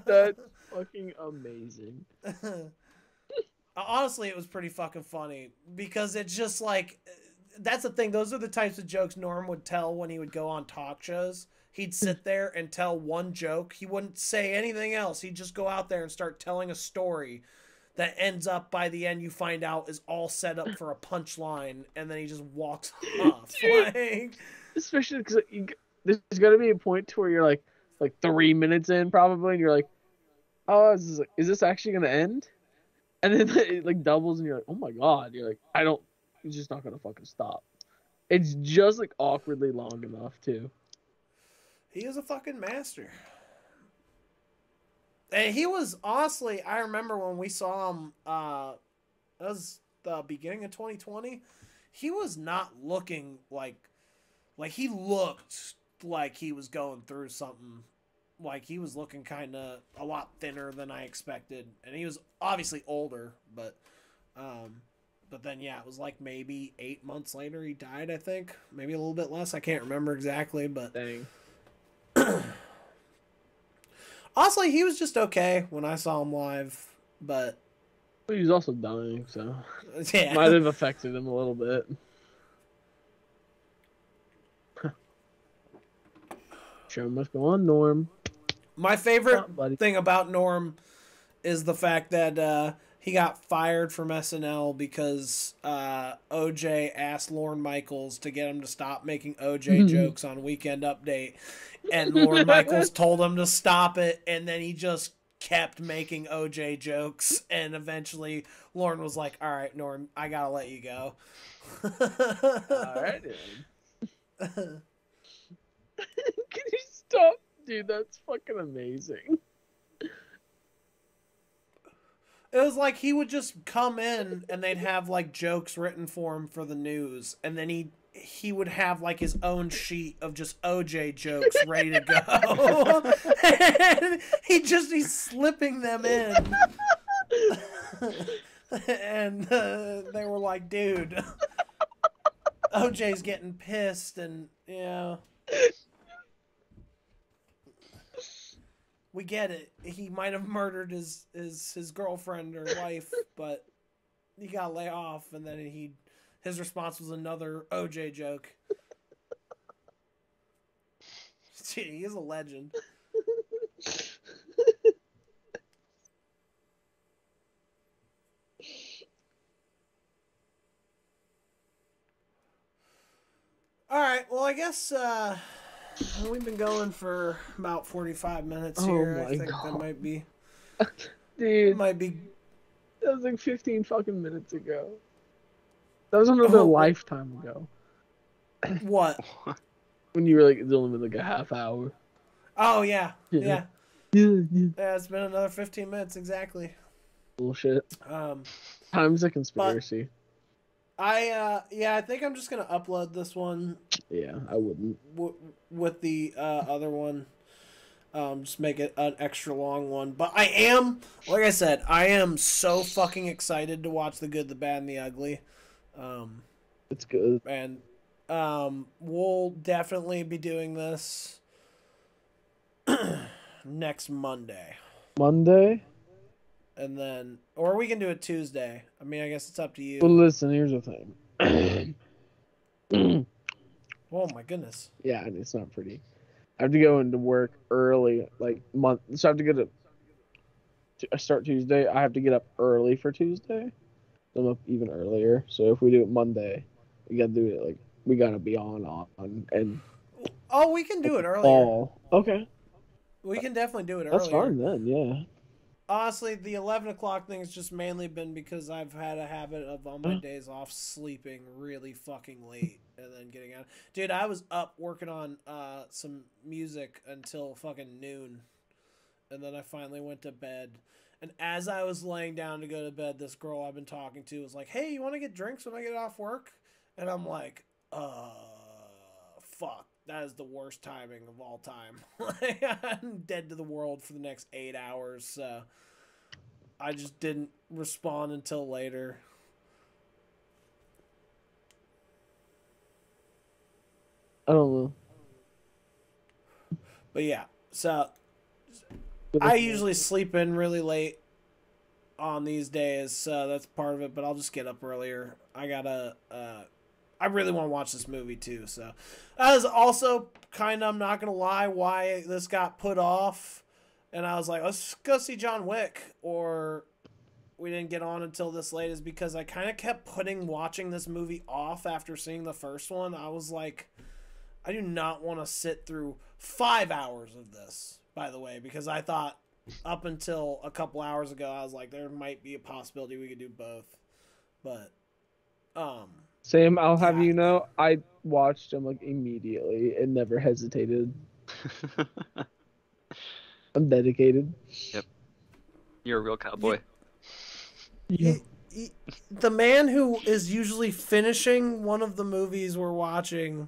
That's fucking amazing. Honestly, it was pretty fucking funny because it's just like, that's the thing. Those are the types of jokes Norm would tell when he would go on talk shows. He'd sit there and tell one joke. He wouldn't say anything else. He'd just go out there and start telling a story that ends up by the end you find out is all set up for a punchline, and then he just walks off. Like, especially because there's got to be a point to where you're like 3 minutes in probably, and you're like, oh, is this actually gonna end? And then it like doubles, and you're like, oh my god. You're like, it's just not gonna fucking stop. It's just like awkwardly long enough too. He is a fucking master. And he was, honestly, I remember when we saw him, that was the beginning of 2020. He was not looking like he looked like he was going through something. Like, he was looking kind of a lot thinner than I expected. And he was obviously older, but then, yeah, it was like maybe 8 months later he died, I think. Maybe a little bit less. I can't remember exactly, but... Dang. Honestly, he was just okay when I saw him live, but... He was also dying, so... Yeah. Might have affected him a little bit. Show must go on, Norm. My favorite thing about Norm is the fact that he got fired from SNL because OJ asked Lorne Michaels to get him to stop making OJ jokes on Weekend Update. And Lorne Michaels told him to stop it, and then he just kept making OJ jokes. And eventually Lorne was like, all right, Norm, I gotta let you go. All right, dude. Can you stop? Dude, that's fucking amazing. It was like he would just come in and they'd have like jokes written for him for the news, and then he would have like his own sheet of just OJ jokes ready to go. And he's slipping them in. And they were like, dude, OJ's getting pissed, and yeah. We get it. He might have murdered his girlfriend or wife, but he got laid off, and then his response was another OJ joke. Gee, he is a legend. All right. Well, I guess we've been going for about 45 minutes here. I think God. that might be. Dude. Might be. That was like 15 fucking minutes ago. That was another lifetime ago. What? When you were like, it's only been like a half hour. Oh, yeah. Yeah. Yeah, it's been another 15 minutes, exactly. Bullshit. Time's a conspiracy. I think I'm just gonna upload this one. Yeah, I wouldn't. With the other one, just make it an extra long one. But I am, like I said, I am so fucking excited to watch The Good, the Bad, and the Ugly. It's good. And we'll definitely be doing this next Monday. Monday? And then, or we can do it Tuesday. I mean, I guess it's up to you. Well, listen, here's the thing. Oh my goodness. Yeah, and it's not pretty. I have to go into work early, so I have to get I start Tuesday. I have to get up early for Tuesday. So I'm up even earlier. So if we do it Monday, we gotta do it we gotta be on and. Oh, we can do it earlier. Okay. We can definitely do it earlier. That's fine then, yeah. Honestly, the 11 o'clock thing has just mainly been because I've had a habit of on my days off sleeping really fucking late and then getting out. Dude, I was up working on some music until fucking noon. And then I finally went to bed. And as I was laying down to go to bed, this girl I've been talking to was like, hey, you want to get drinks when I get off work? And I'm like, fuck. That is the worst timing of all time. I'm dead to the world for the next 8 hours, so I just didn't respond until later. I don't know. But yeah, so I usually sleep in really late on these days, so that's part of it, but I'll just get up earlier. I really want to watch this movie too, so that is also kind of, I'm not going to lie, why this got put off. And I was like, let's go see John Wick, or we didn't get on until this late, is because I kind of kept watching this movie off after seeing the first one. I was like, I do not want to sit through 5 hours of this, by the way, because I thought up until a couple hours ago, I was like, there might be a possibility we could do both. But, Sam, I'll have you know, I watched them like immediately and never hesitated. I'm dedicated. Yep. You're a real cowboy. The man who is usually finishing one of the movies we're watching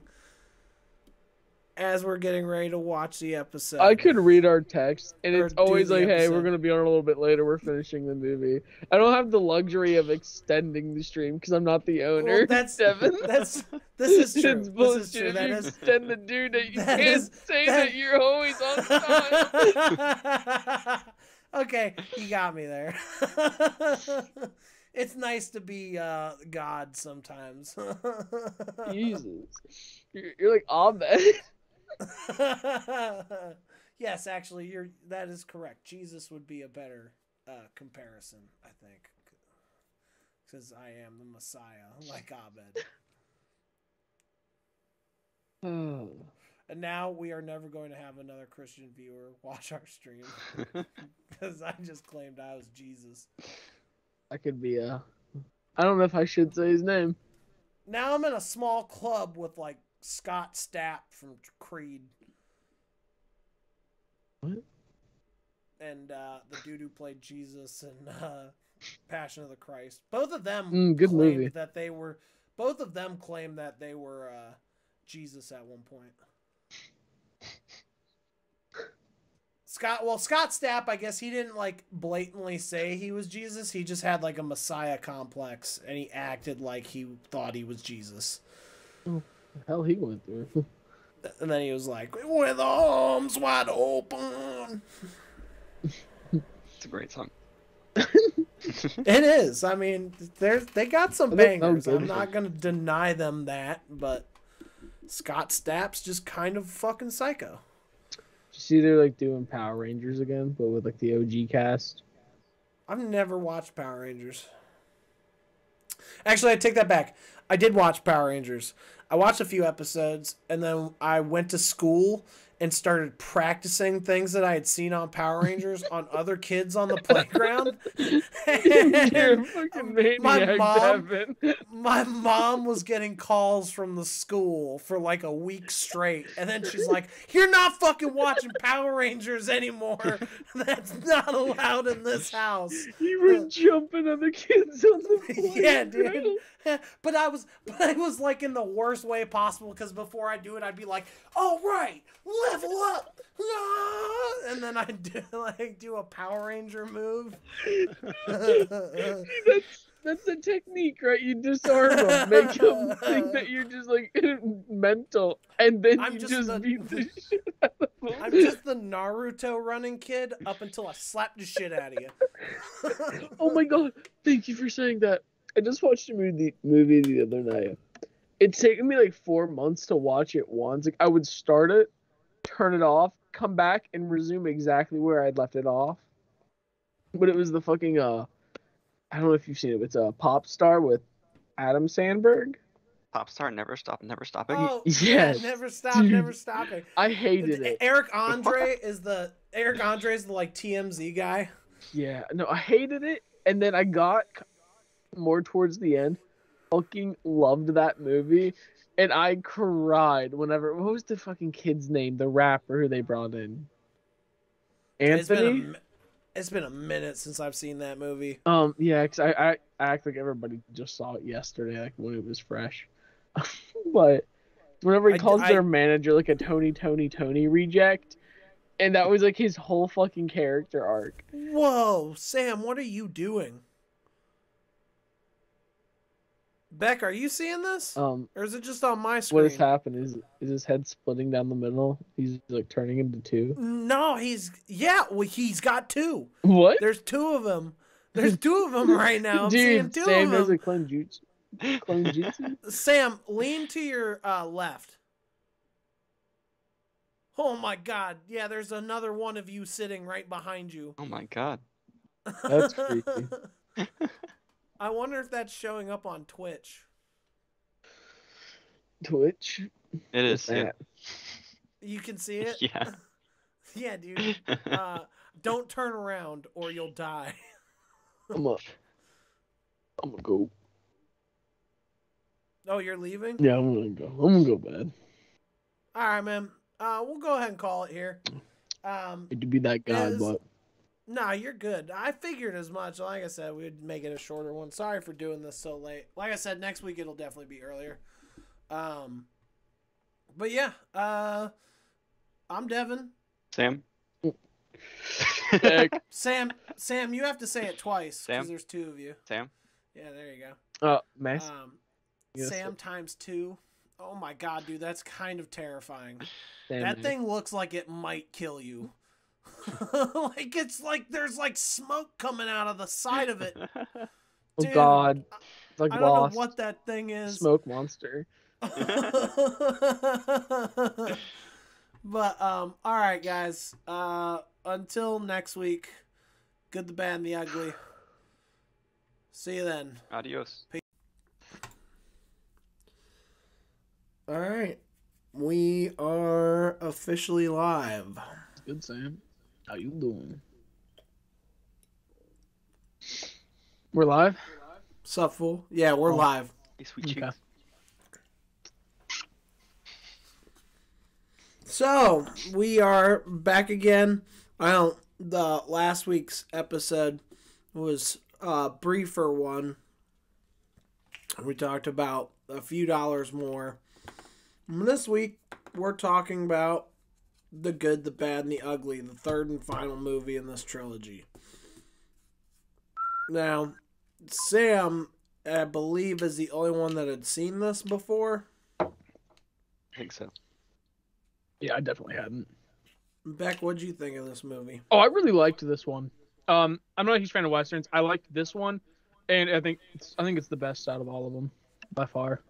as we're getting ready to watch the episode. I could read our text, and it's always like, hey, we're going to be on a little bit later. We're finishing the movie. I don't have the luxury of extending the stream because I'm not the owner. Well, that's Devin. This is true. It's This is true. bullshit. That You is extend the dude that you can't say that you're always on time. Okay, you got me there. It's nice to be God sometimes. Jesus. You're like Abed. Yes, actually, that is correct. Jesus would be a better comparison, I think, because I am the Messiah, like Abed. And now we are never going to have another Christian viewer watch our stream because I just claimed I was Jesus. I could be I don't know if I should say his name. Now I'm in a small club with like Scott Stapp from Creed. What? And the dude who played Jesus in Passion of the Christ. Both of them good claimed movie. that they were. Both of them claimed that they were Jesus at one point. Scott Stapp, I guess he didn't like blatantly say he was Jesus. He just had like a Messiah complex, and he acted like he thought he was Jesus. Oh, the hell he went through. And then he was like, "With arms wide open." It's a great song. It is. I mean, they got some bangers. I'm not gonna deny them that, but Scott Stapp's just kind of fucking psycho. Did you see they're like doing Power Rangers again, but with like the OG cast? I've never watched Power Rangers. Actually, I take that back. I did watch Power Rangers. I watched a few episodes, and then I went to school and started practicing things that I had seen on Power Rangers on other kids on the playground. You're a fucking maniac, Devin. My mom was getting calls from the school for like a week straight, and then she's like, "You're not fucking watching Power Rangers anymore. That's not allowed in this house." You were jumping on the kids on the playground. Yeah, dude. But I was like in the worst way possible, because before I do it, I'd be like, "All right, level up," and then I'd do a Power Ranger move. That's the technique, right? You disarm them, make them think that you're just like mental, and then you just beat the shit out of them. I'm just the Naruto running kid up until I slap the shit out of you. Oh my god! Thank you for saying that. I just watched a movie the other night. It's taken me like 4 months to watch it once. Like I would start it, turn it off, come back, and resume exactly where I'd left it off. But it was the fucking I don't know if you've seen it. It's a Pop Star with Adam Sandberg. Pop Star, Never Stop, Never Stopping. Oh, yes, Never Stop, dude. Never Stopping. I hated it. Eric Andre is the like TMZ guy. Yeah, no, I hated it, and then I got more towards the end. Fucking loved that movie, and I cried whenever. What was the fucking kid's name? The rapper who they brought in. Anthony. It's been a minute since I've seen that movie. Yeah, cause I act like everybody just saw it yesterday, like when it was fresh. But whenever he calls their manager like a Tony reject, and that was like his whole fucking character arc. Whoa, Sam, what are you doing? Beck, are you seeing this? Or is it just on my screen? What has happened is his head splitting down the middle. He's like turning into two. No, he's got two. What? There's two of them. There's two of them right now. I'm seeing two Sam of them. knows a clone jutsu. Sam, lean to your left. Oh my god. Yeah, there's another one of you sitting right behind you. Oh my god. That's creepy. I wonder if that's showing up on Twitch. Twitch? It is. Yeah. You can see it? Yeah. Yeah, dude. Don't turn around or you'll die. I'm gonna go. Oh, you're leaving? Yeah, I'm gonna go. I'm gonna go bed. All right, man. We'll go ahead and call it here. Hate to be that guy, but Nah, you're good. I figured as much. Like I said, we'd make it a shorter one. Sorry for doing this so late. Like I said, next week it'll definitely be earlier. But yeah, I'm Devin. Sam. Sam, you have to say it twice because Sam? there's two of you. Sam. Yeah, there you go. Max. Yes, Sam times 2. Oh my god, dude, that's kind of terrifying. Sam, That thing looks like it might kill you. Like it's like there's like smoke coming out of the side of it. Oh Dude, God, it's like I don't Lost. know what that thing is. Smoke monster. But all right, guys. Until next week. Good, the bad, and the ugly. See you then. Adios. Peace. All right, we are officially live. Good, Sam. How you doing? We're live? Sup, fool? Yeah, we're live. Hey, sweet cheeks. So, we are back again. The last week's episode was a briefer one. We talked about a few dollars more. This week, we're talking about The Good, the Bad, and the Ugly, the third and final movie in this trilogy. Now, Sam, I believe, is the only one that had seen this before. I think so. Yeah, I definitely hadn't. Beck, what'd you think of this movie? Oh, I really liked this one. I'm not a huge fan of westerns. I liked this one, and I think it's the best out of all of them by far.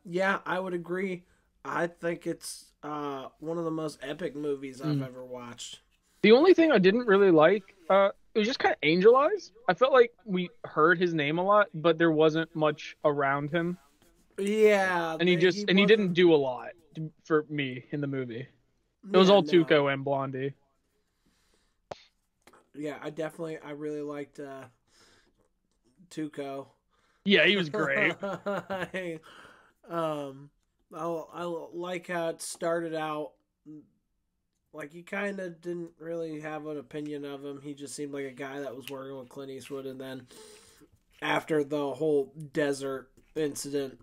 Yeah, I would agree. I think it's one of the most epic movies I've ever watched. The only thing I didn't really like, it was just kind of Angel Eyes. I felt like we heard his name a lot, but there wasn't much around him. Yeah, and he didn't do a lot for me in the movie. It was all Tuco and Blondie. Yeah, I really liked Tuco. Yeah, he was great. I like how it started out. Like, you kind of didn't really have an opinion of him. He just seemed like a guy that was working with Clint Eastwood. And then after the whole desert incident,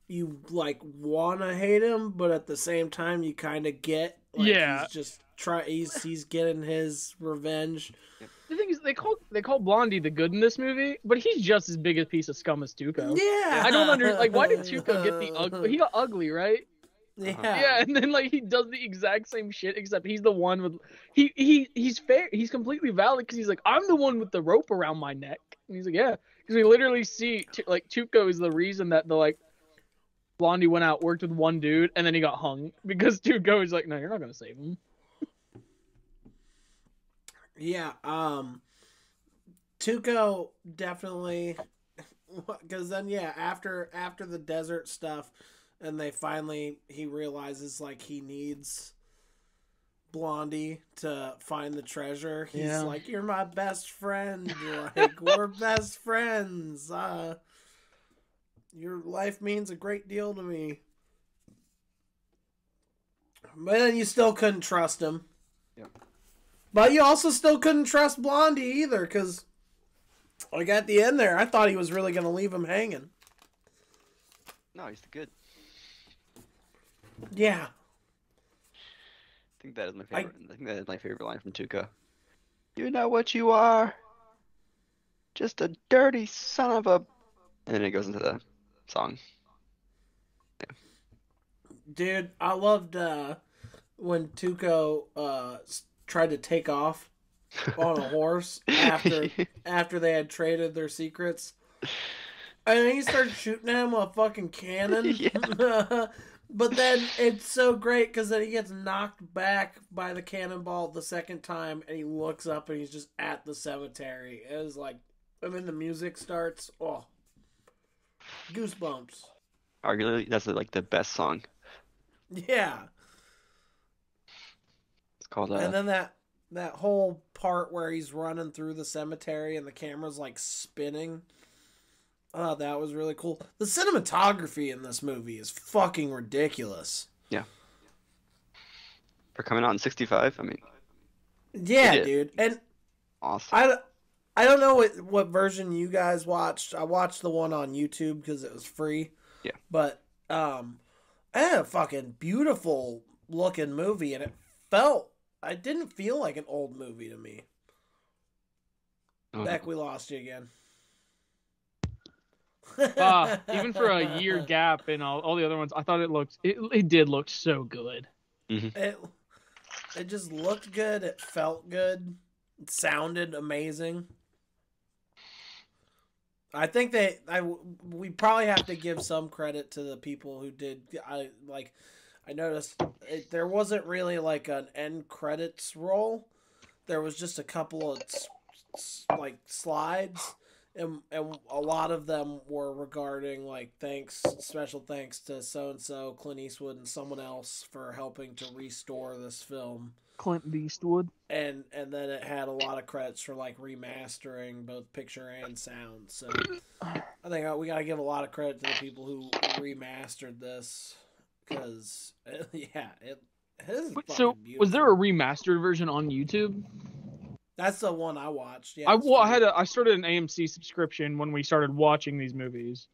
you, like, want to hate him, but at the same time, you kind of get, like, yeah, he's getting his revenge. The thing is, they call Blondie the good in this movie, but he's just as big a piece of scum as Tuco. Yeah, I don't like, why did Tuco get the ugly? He got ugly, right? Yeah. Yeah, and then like he does the exact same shit, except he's the one with he's fair. He's completely valid because he's like, I'm the one with the rope around my neck, and he's like, yeah, because we literally see like Tuco is the reason that the Blondie went out, worked with one dude, and then he got hung because Tuco is like, no, you're not gonna save him. Yeah, Tuco definitely, because then after the desert stuff, and he realizes like he needs Blondie to find the treasure. He's like, you're my best friend. Like, we're best friends. Your life means a great deal to me. But then you still couldn't trust him. Yeah. But you also still couldn't trust Blondie either, because like at the end there, I thought he was really going to leave him hanging. No, he's the good. Yeah. I think that is my favorite. I think that is my favorite line from Tuco. You know what you are? Just a dirty son of a... And then it goes into the song. Yeah. Dude, I loved when Tuco tried to take off on a horse after they had traded their secrets. And then he started shooting at him with a fucking cannon. Yeah. But then it's so great because then he gets knocked back by the cannonball the second time, and he looks up and he's just at the cemetery. It was like, and then the music starts. Oh, goosebumps. Arguably, that's like the best song. Yeah. called. And then that whole part where he's running through the cemetery and the camera's like spinning. Oh, that was really cool. The cinematography in this movie is fucking ridiculous. Yeah. For coming out in '65, I mean. Yeah, dude. And awesome. I don't know what version you guys watched. I watched the one on YouTube because it was free. Yeah. But I had a fucking beautiful looking movie, and it didn't feel like an old movie to me. Beck, we lost you again. Even for a year gap and all the other ones, I thought it did look so good. Mm-hmm. It just looked good. It felt good. It sounded amazing. I think we probably have to give some credit to the people who did. I noticed there wasn't really like an end credits roll. There was just a couple of like slides, and a lot of them were regarding like special thanks to so and so, Clint Eastwood, and someone else for helping to restore this film. Clint Eastwood. And then it had a lot of credits for like remastering both picture and sound. So I think we gotta give a lot of credit to the people who remastered this, because it is. So was there a remastered version on YouTube? That's the one I watched. Yeah. I started an AMC subscription when we started watching these movies,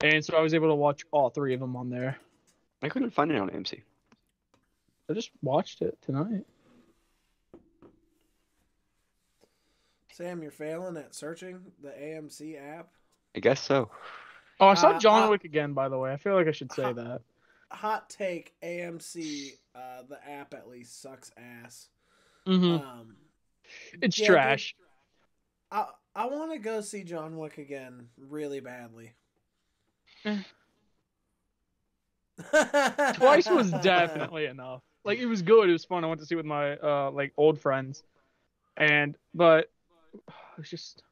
and so I was able to watch all three of them on there. I couldn't find it on AMC. I just watched it tonight. Sam, you're failing at searching the AMC app? I guess so. Oh, I saw John Wick again, by the way. I feel like I should say that. Hot take, AMC, the app at least sucks ass. Mm-hmm. It's trash. Dude, I want to go see John Wick again really badly. Twice was definitely enough. Like, it was good. It was fun. I went to see it with my old friends, but it was just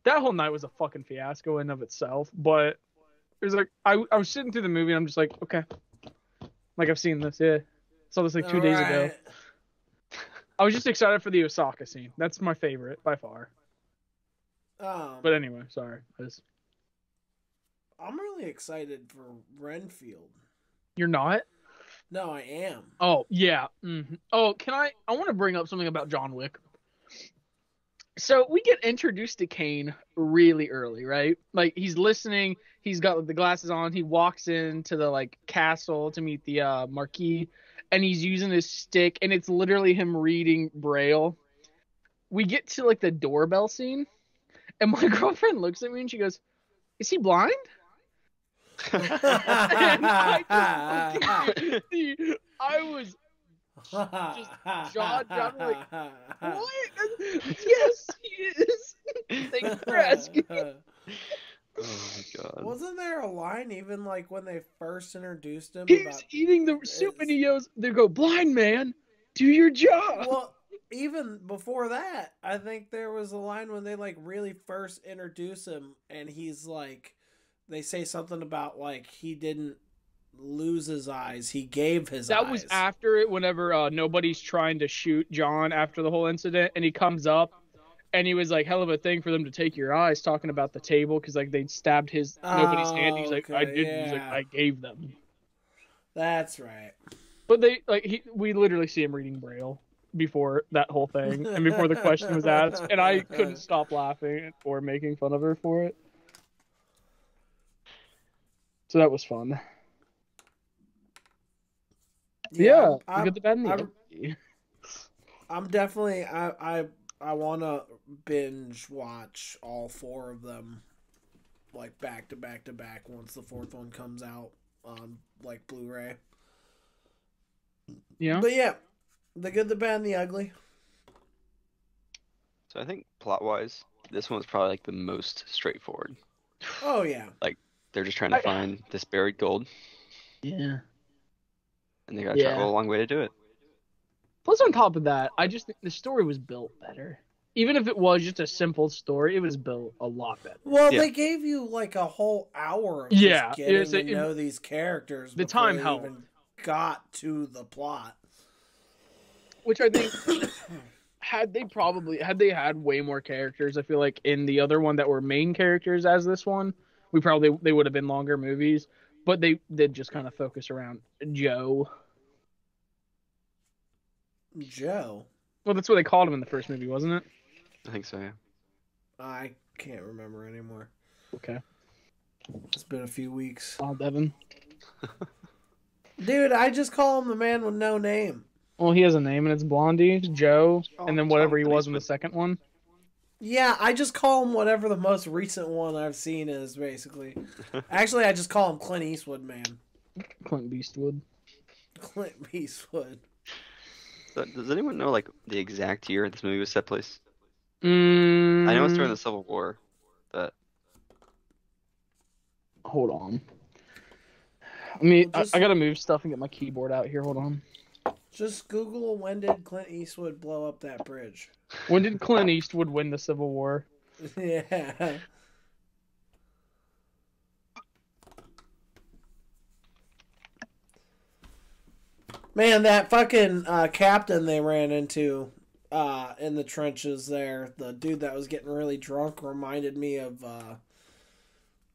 that whole night was a fucking fiasco in of itself. But it was like I was sitting through the movie and I'm just like, okay, like I've seen this. Yeah, saw this like 2 days ago. I was just excited for the Osaka scene. That's my favorite by far. But anyway, sorry. I'm really excited for Renfield. You're not? No, I am. Oh, yeah. Mm-hmm. Oh, I want to bring up something about John Wick. So we get introduced to Kane really early, right? Like, he's listening. He's got the glasses on. He walks into the like castle to meet the Marquis, and he's using his stick, and it's literally him reading Braille. We get to like the doorbell scene, and my girlfriend looks at me and she goes, "Is he blind?" And I was just jaw like, what? Yes, he is. Thanks for asking. Oh my god. Wasn't there a line even like when they first introduced him? He's eating the soup and he yells, they go, "Blind man, do your job." Well, even before that, I think there was a line when they like really first introduce him and he's like, they say something about like he didn't lose his eyes, he gave his eyes. That was after it, whenever nobody's trying to shoot John after the whole incident, and he comes up and he was like, hell of a thing for them to take your eyes, talking about the table because like they stabbed nobody's hand. He's like, I didn't. Yeah. He's like, I gave them. That's right. But we literally see him reading Braille before that whole thing and before the question was asked, and I couldn't stop laughing or making fun of her for it. So that was fun. Yeah, you get the bad and the ugly. I'm definitely I want to binge watch all four of them, like back to back to back once the fourth one comes out on like Blu-ray. Yeah. But yeah, the good, the bad, and the ugly. So I think plot-wise, this one was probably like the most straightforward. Oh yeah. Like they're just trying to find this buried gold. Yeah. And they gotta travel a long way to do it. Plus, on top of that, I just think the story was built better. Even if it was just a simple story, it was built a lot better. Well, they gave you like a whole hour of just getting to know these characters. The time helped. Even got to the plot. Which I think had they had way more characters, I feel like in the other one that were main characters as this one, they would have been longer movies. But they did just kind of focus around Joe. Joe. Well, that's what they called him in the first movie, wasn't it? I think so, yeah. I can't remember anymore. Okay. It's been a few weeks. Oh, Devin. Dude, I just call him the man with no name. Well, he has a name, and it's Blondie, Joe, Oh, and then whatever he Tom was in the Eastwood. second one. Yeah, I just call him whatever the most recent one I've seen is, basically. Actually, I just call him Clint Eastwood, man. Clint Eastwood. Clint Eastwood. So, does anyone know like the exact year this movie was set place? I Mm, know it's during the Civil War, but Hold on. I mean, Well, just- I gotta move stuff and get my keyboard out here. Hold on. Just Google when did Clint Eastwood blow up that bridge. When did Clint Eastwood win the Civil War? Yeah. Man, that fucking captain they ran into in the trenches there, the dude that was getting really drunk, reminded me of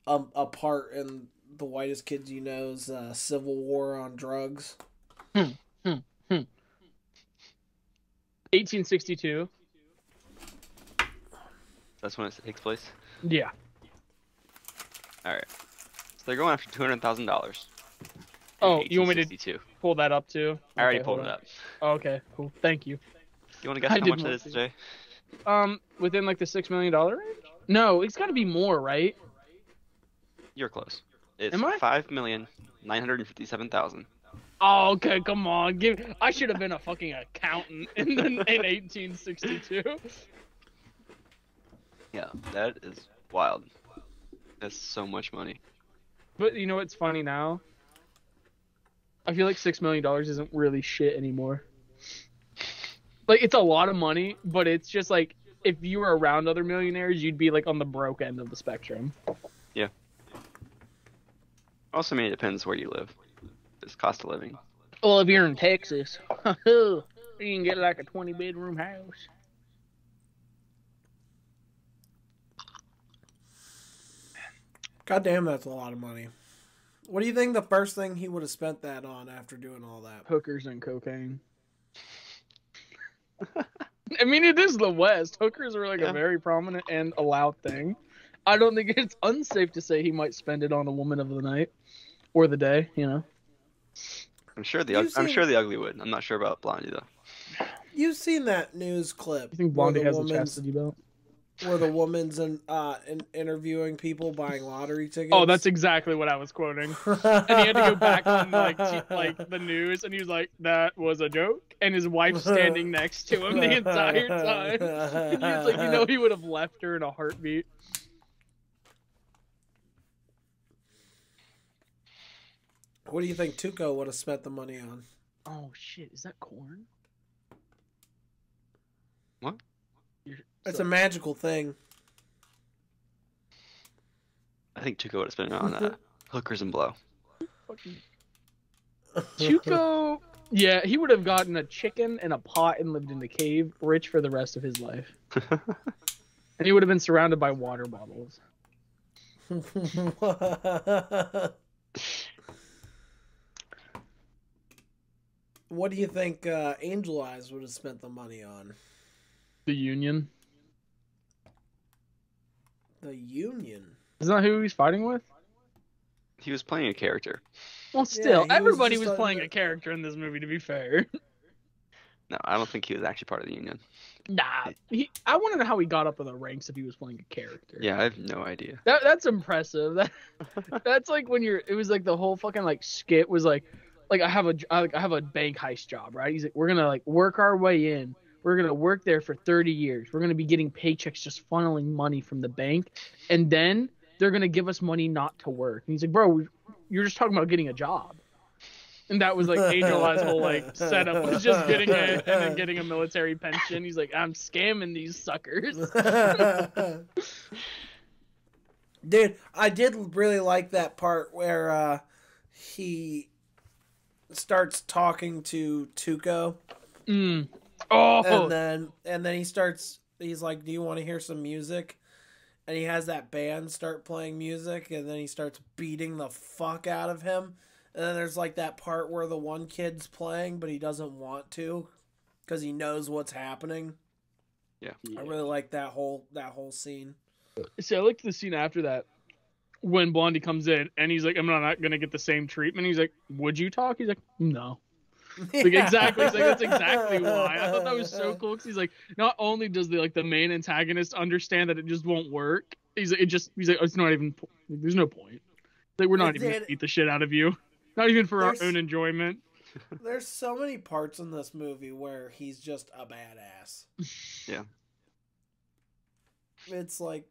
a part in The Whitest Kids You Know's Civil War on Drugs. 1862. that's when it takes place. Yeah. All right. So they're going after $200,000. Oh, you want me to 1862. pull that up too? I already Okay, pulled hold it on. up. Oh, okay, cool. Thank you. You want to guess I how did much it want is, to. Jay? Within like the $6 million range? No, it's got to be more, right? You're close. It's Am I? 5,957,000. Oh, okay, come on. I should have been a fucking accountant in 1862. Yeah, that is wild. That's so much money. But you know what's funny now? I feel like $6 million isn't really shit anymore. Like, it's a lot of money, but it's just like, if you were around other millionaires, you'd be like on the broke end of the spectrum. Yeah. Also, I mean, it depends where you live. It's cost of living. Well, if you're in Texas, you can get like a 20-bedroom house. God damn, that's a lot of money. What do you think the first thing he would have spent that on after doing all that? Hookers and cocaine. I mean, it is the West. Hookers are like Yeah. a very prominent and allowed thing. I don't think it's unsafe to say he might spend it on a woman of the night or the day, you know. I'm sure You've I'm seen- sure the ugly would. I'm not sure about Blondie though. You've seen that news clip. You think where Blondie the has a woman's- chastity belt? Where the woman's interviewing people buying lottery tickets. Oh, that's exactly what I was quoting. And he had to go back on like the news, and he was like, "That was a joke." And his wife's standing next to him the entire time. And he was like, he would have left her in a heartbeat. What do you think Tuco would have spent the money on? Oh shit! Is that corn? What? It's a magical thing. I think Tuco would have spent it on hookers and blow. Tuco, yeah, he would have gotten a chicken and a pot and lived in the cave, rich for the rest of his life. And he would have been surrounded by water bottles. What do you think Angel Eyes would have spent the money on? The Union. The Union. Isn't that who he's fighting with? He was playing a character. Well, still, he was everybody just was a- playing a character in this movie, to be fair. No, I don't think he was actually part of the Union. Nah, I want to know how he got up in the ranks if he was playing a character. Yeah, I have no idea. That's impressive. That's like when it was like the whole fucking like skit was like I have a bank heist job, right? He's like, we're gonna like work our way in. We're gonna work there for 30 years. We're gonna be getting paychecks, just funneling money from the bank, and then they're gonna give us money not to work. And he's like, bro, you're just talking about getting a job. And that was like Angel Eye's whole like setup was just getting it and then getting a military pension. He's like, I'm scamming these suckers. Dude, I did really like that part where he starts talking to Tuco Oh. And then he's like, "Do you want to hear some music?" And he has that band start playing music, and then he starts beating the fuck out of him. And then there's like that part where the one kid's playing, but he doesn't want to because he knows what's happening. Yeah. I really like that whole scene. See, I liked the scene after that when Blondie comes in and he's like, "I'm not gonna get the same treatment." He's like, "Would you talk?" He's like, "No." Like, exactly. He's like, "That's exactly why." I thought that was so cool because he's like, not only does the main antagonist understand that it just won't work. He's like, it's not even. There's no point. Like, we're not even gonna beat the shit out of you. Not even for our own enjoyment. There's so many parts in this movie where he's just a badass. Yeah. It's like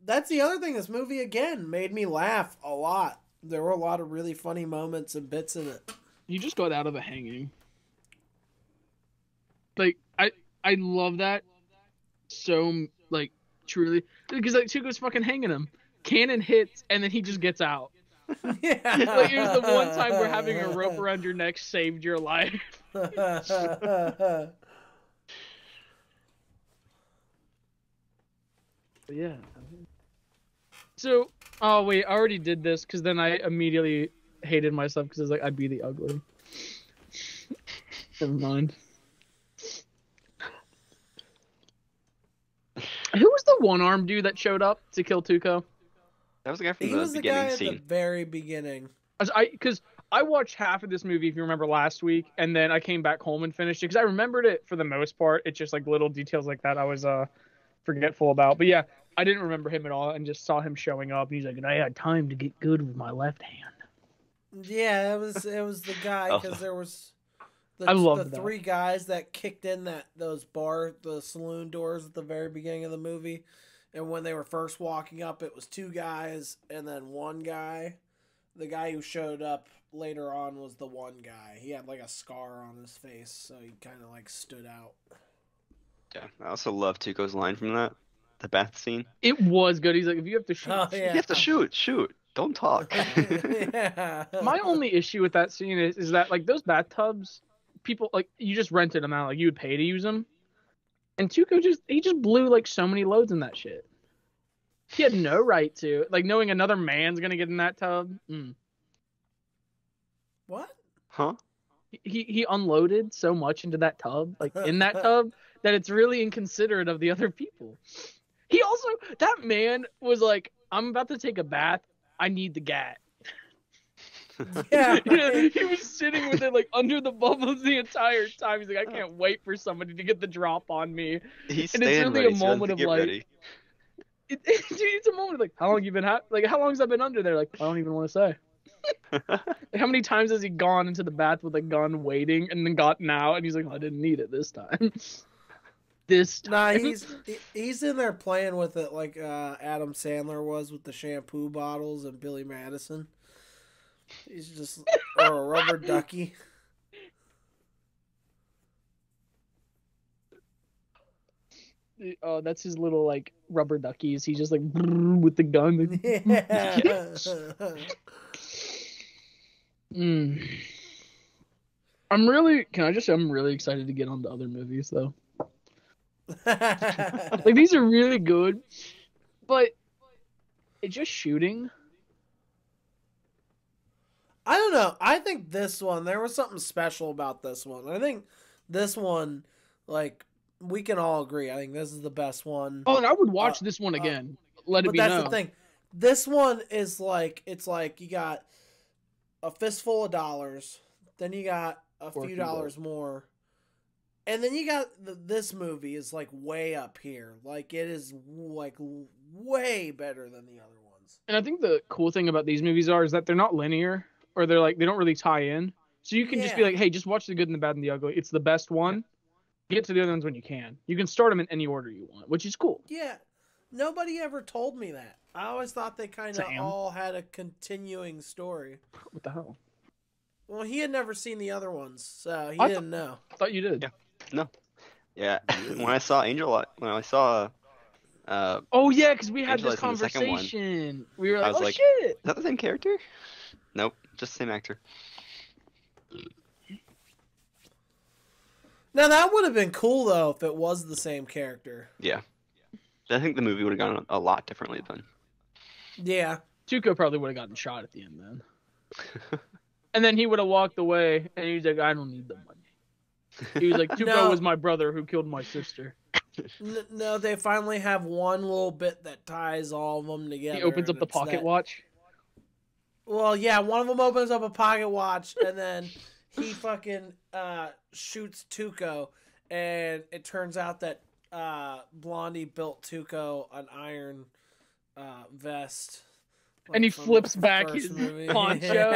that's the other thing. This movie again made me laugh a lot. There were a lot of really funny moments and bits in it. You just got out of a hanging. Like, I love that so, like, truly, because like Tuco's fucking hanging him. Cannon hits and then he just gets out. Yeah. Like, it was the one time where having a rope around your neck saved your life. Yeah. So, oh wait, I already did this because then I immediately hated myself because I was like, I'd be the ugly. Never mind. Who was the one-armed dude that showed up to kill Tuco? That was the guy from He the was the beginning guy scene. at the very beginning. Because I watched half of this movie, if you remember, last week, and then I came back home and finished it because I remembered it for the most part. It's just like little details like that I was forgetful about. But yeah, I didn't remember him at all and just saw him showing up. And he's like, and I had time to get good with my left hand. Yeah, it was the guy because there was the three guys that kicked in the saloon doors at the very beginning of the movie, and when they were first walking up, it was two guys and then one guy. The guy who showed up later on was the one guy. He had like a scar on his face, so he kind of like stood out. Yeah, I also love Tuco's line from the bath scene. It was good. He's like, if you have to shoot, Oh, yeah. You have to shoot. Don't talk. Yeah. My only issue with that scene is that, like, those bathtubs, people, like, you just rented them out. Like, you would pay to use them. And Tuco just blew, like, so many loads in that shit. He had no right to. Like, knowing another man's going to get in that tub. What? Huh? He unloaded so much into that tub, like, in that tub, that it's really inconsiderate of the other people. He also, that man was like, I'm about to take a bath. I need the gat. Yeah. He was sitting with it like under the bubbles the entire time. He's like, I can't wait for somebody to get the drop on me. He's And it's staying really ready. a moment of like, ready. Dude, it's a moment of like, how long you been like, how long has that been under there? Like, I don't even want to say. Like, how many times has he gone into the bath with a gun waiting and then gotten out and he's like, I didn't need it this time. Nah, he's in there playing with it like Adam Sandler was with the shampoo bottles and Billy Madison. He's just or a rubber ducky. Oh, that's his little like rubber duckies. He's just like with the gun. Yeah. I'm really excited to get on to other movies though. Like, these are really good, but it's just shooting. I don't know. I think this one, there was something special about this one. I think this one, like, we can all agree. I think this is the best one. Oh, and I would watch this one again. Let it be known. But that's the thing. This one is like, it's like you got a fistful of dollars, then you got a few dollars more. And then you got this movie is like way up here. Like, it is like way better than the other ones. And I think the cool thing about these movies is that they're not linear, or they're like, they don't really tie in. So you can just be like, hey, just watch the good and the bad and the ugly. It's the best one. Get to the other ones when you can. You can start them in any order you want, which is cool. Yeah. Nobody ever told me that. I always thought they kind of all had a continuing story. What the hell? Well, he had never seen the other ones, so he didn't know. I thought you did. Yeah. No. Yeah. When I saw oh yeah, because we had Angela this in the second one, conversation. We were like, I was oh like, shit. Is that the same character? Nope. Just the same actor. Now that would have been cool though if it was the same character. Yeah. I think the movie would have gone a lot differently then. Yeah. Tuco probably would have gotten shot at the end then. And then he would have walked away, and he was like, I don't need the money. He was like, Tuco was my brother who killed my sister. No, they finally have one little bit that ties all of them together. He opens up the pocket watch. Well, yeah, one of them opens up a pocket watch, and then he fucking shoots Tuco, and it turns out that Blondie built Tuco an iron vest. Like, and he flips back his poncho.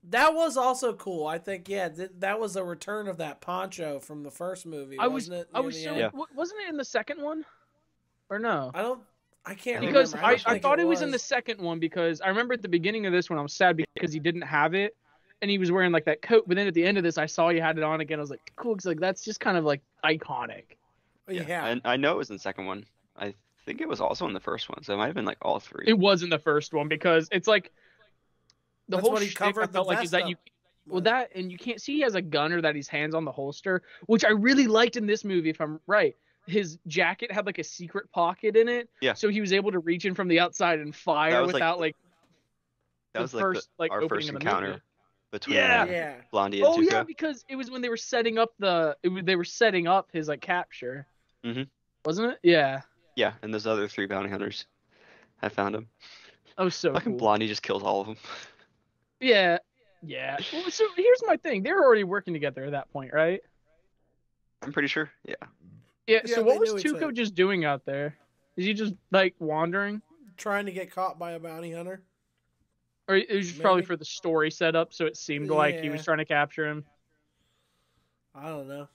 That was also cool. I think, yeah, that was a return of that poncho from the first movie, wasn't it? Wasn't it in the second one? Or no? I can't because remember. I thought it was in the second one because I remember at the beginning of this one I was sad because he didn't have it and he was wearing like that coat, but then at the end of this I saw he had it on again. I was like, cool, because like that's just kind of like iconic. Yeah. And I know it was in the second one. I think it was also in the first one, so it might have been like all three. It was in the first one because it's like that's whole shtick I felt like is that and you can't see he has a gun or that he's hands on the holster, which I really liked in this movie if I'm right. His jacket had like a secret pocket in it, so he was able to reach in from the outside and fire without that was our first encounter between Blondie and Tuco. Oh yeah, because it was when they were setting up his like capture. Mm-hmm. Wasn't it? Yeah. Yeah, and those other 3 bounty hunters, I found him. Oh, so fucking cool. Blondie just kills all of them. Yeah. Well, so here's my thing: they were already working together at that point, right? I'm pretty sure. Yeah. Yeah, so what was Tuco just doing out there? Is he just, like, wandering? Trying to get caught by a bounty hunter. Or it was probably for the story setup, so it seemed like he was trying to capture him. I don't know.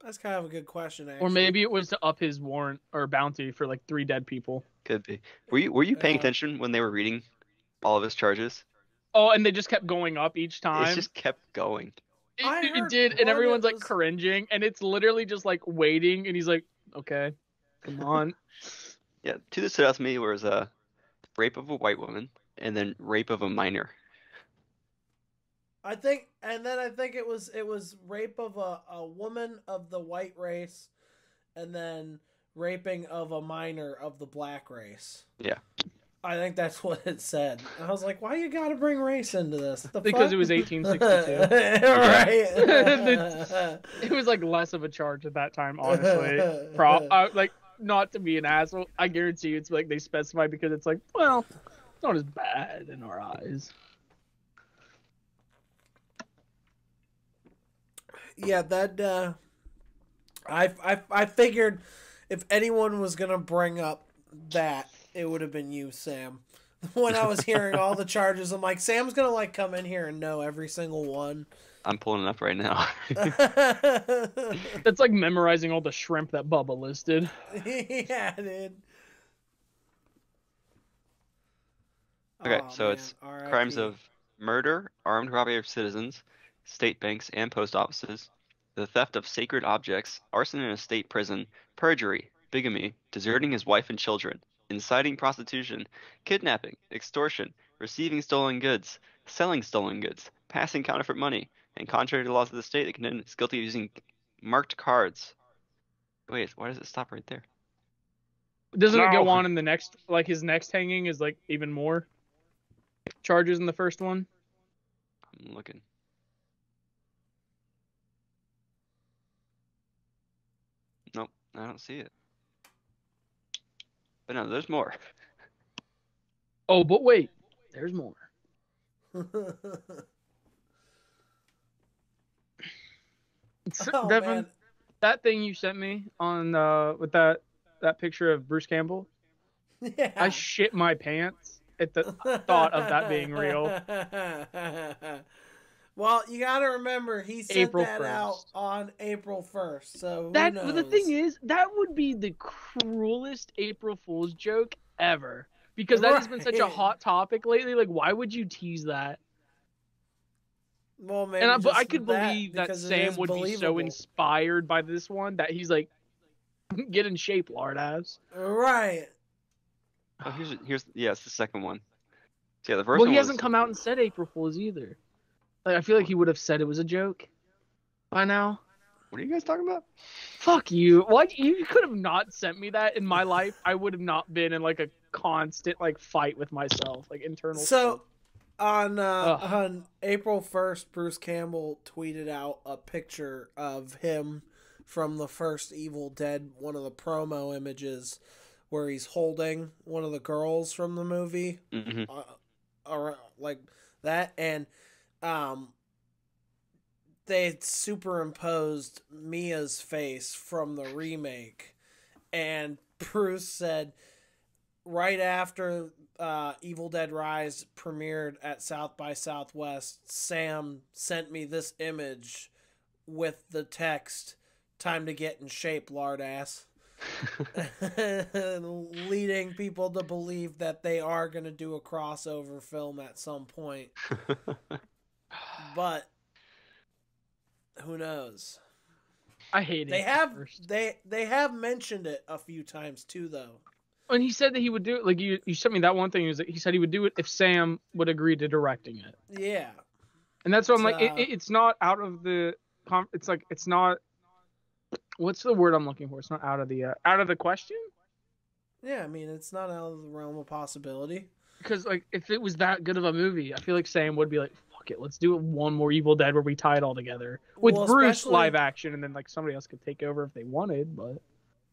That's kind of a good question, actually. Or maybe it was to up his warrant or bounty for, like, 3 dead people. Could be. Were you paying attention when they were reading all of his charges? Oh, and they just kept going up each time? It just kept going. It did, and everyone's like cringing, and it's literally just like waiting, and he's like, okay, come on. Yeah, 2 that stood out to me was rape of a white woman, and then rape of a minor. I think it was rape of a woman of the white race, and then raping of a minor of the black race. Yeah. I think that's what it said. I was like, why you gotta bring race into this? Because it was 1862. Right. It was like less of a charge at that time, honestly. Like, not to be an asshole, I guarantee you it's like they specify because it's like, well, it's not as bad in our eyes. Yeah, that I figured if anyone was gonna bring up that, it would have been you, Sam. When I was hearing all the charges, I'm like, Sam's gonna like come in here and know every single one. I'm pulling it up right now. That's like memorizing all the shrimp that Bubba listed. Yeah, dude. Okay, so it's crimes of murder, armed robbery of citizens, state banks and post offices, the theft of sacred objects, arson in a state prison, perjury, bigamy, deserting his wife and children, inciting prostitution, kidnapping, extortion, receiving stolen goods, selling stolen goods, passing counterfeit money, and contrary to the laws of the state, the condemned is guilty of using marked cards. Wait, why does it stop right there? Doesn't it go on in the next, like his next hanging is like even more charges in the first one? I'm looking. Nope, I don't see it. But no, there's more. Oh, but wait, there's more. Devin, man. That thing you sent me on with that picture of Bruce Campbell, yeah. I shit my pants at the thought of that being real. Well, you got to remember, he sent that out on April 1st, so who knows? The thing is, that would be the cruelest April Fool's joke ever. Because that has been such a hot topic lately. Like, why would you tease that? Well, maybe but I could believe that Sam would be so inspired by this one that he's like, get in shape, lard ass. Right. Oh, here's it's the second one. Yeah, the first Well, one he hasn't was... come out and said April Fool's either. Like, I feel like he would have said it was a joke by now. What are you guys talking about? Fuck you. What? You could have not sent me that in my life. I would have not been in like a constant like fight with myself, like internal. So on April 1st, Bruce Campbell tweeted out a picture of him from the first Evil Dead, one of the promo images where he's holding one of the girls from the movie. Mm-hmm. Like that, and they superimposed Mia's face from the remake, and Bruce said right after Evil Dead Rise premiered at South by Southwest, Sam sent me this image with the text, "Time to get in shape, lard ass." Leading people to believe that they are going to do a crossover film at some point. But who knows? I hate it. They have mentioned it a few times too, though. And he said that he would do it. Like you sent me that one thing. He said he would do it if Sam would agree to directing it. Yeah. And that's what I'm like. It's not out of the. It's like it's not. What's the word I'm looking for? It's not out of the question. Yeah, I mean it's not out of the realm of possibility. Because like if it was that good of a movie, I feel like Sam would be like, "Fuck it, let's do it one more Evil Dead where we tie it all together with Bruce live action, and then like somebody else could take over if they wanted." But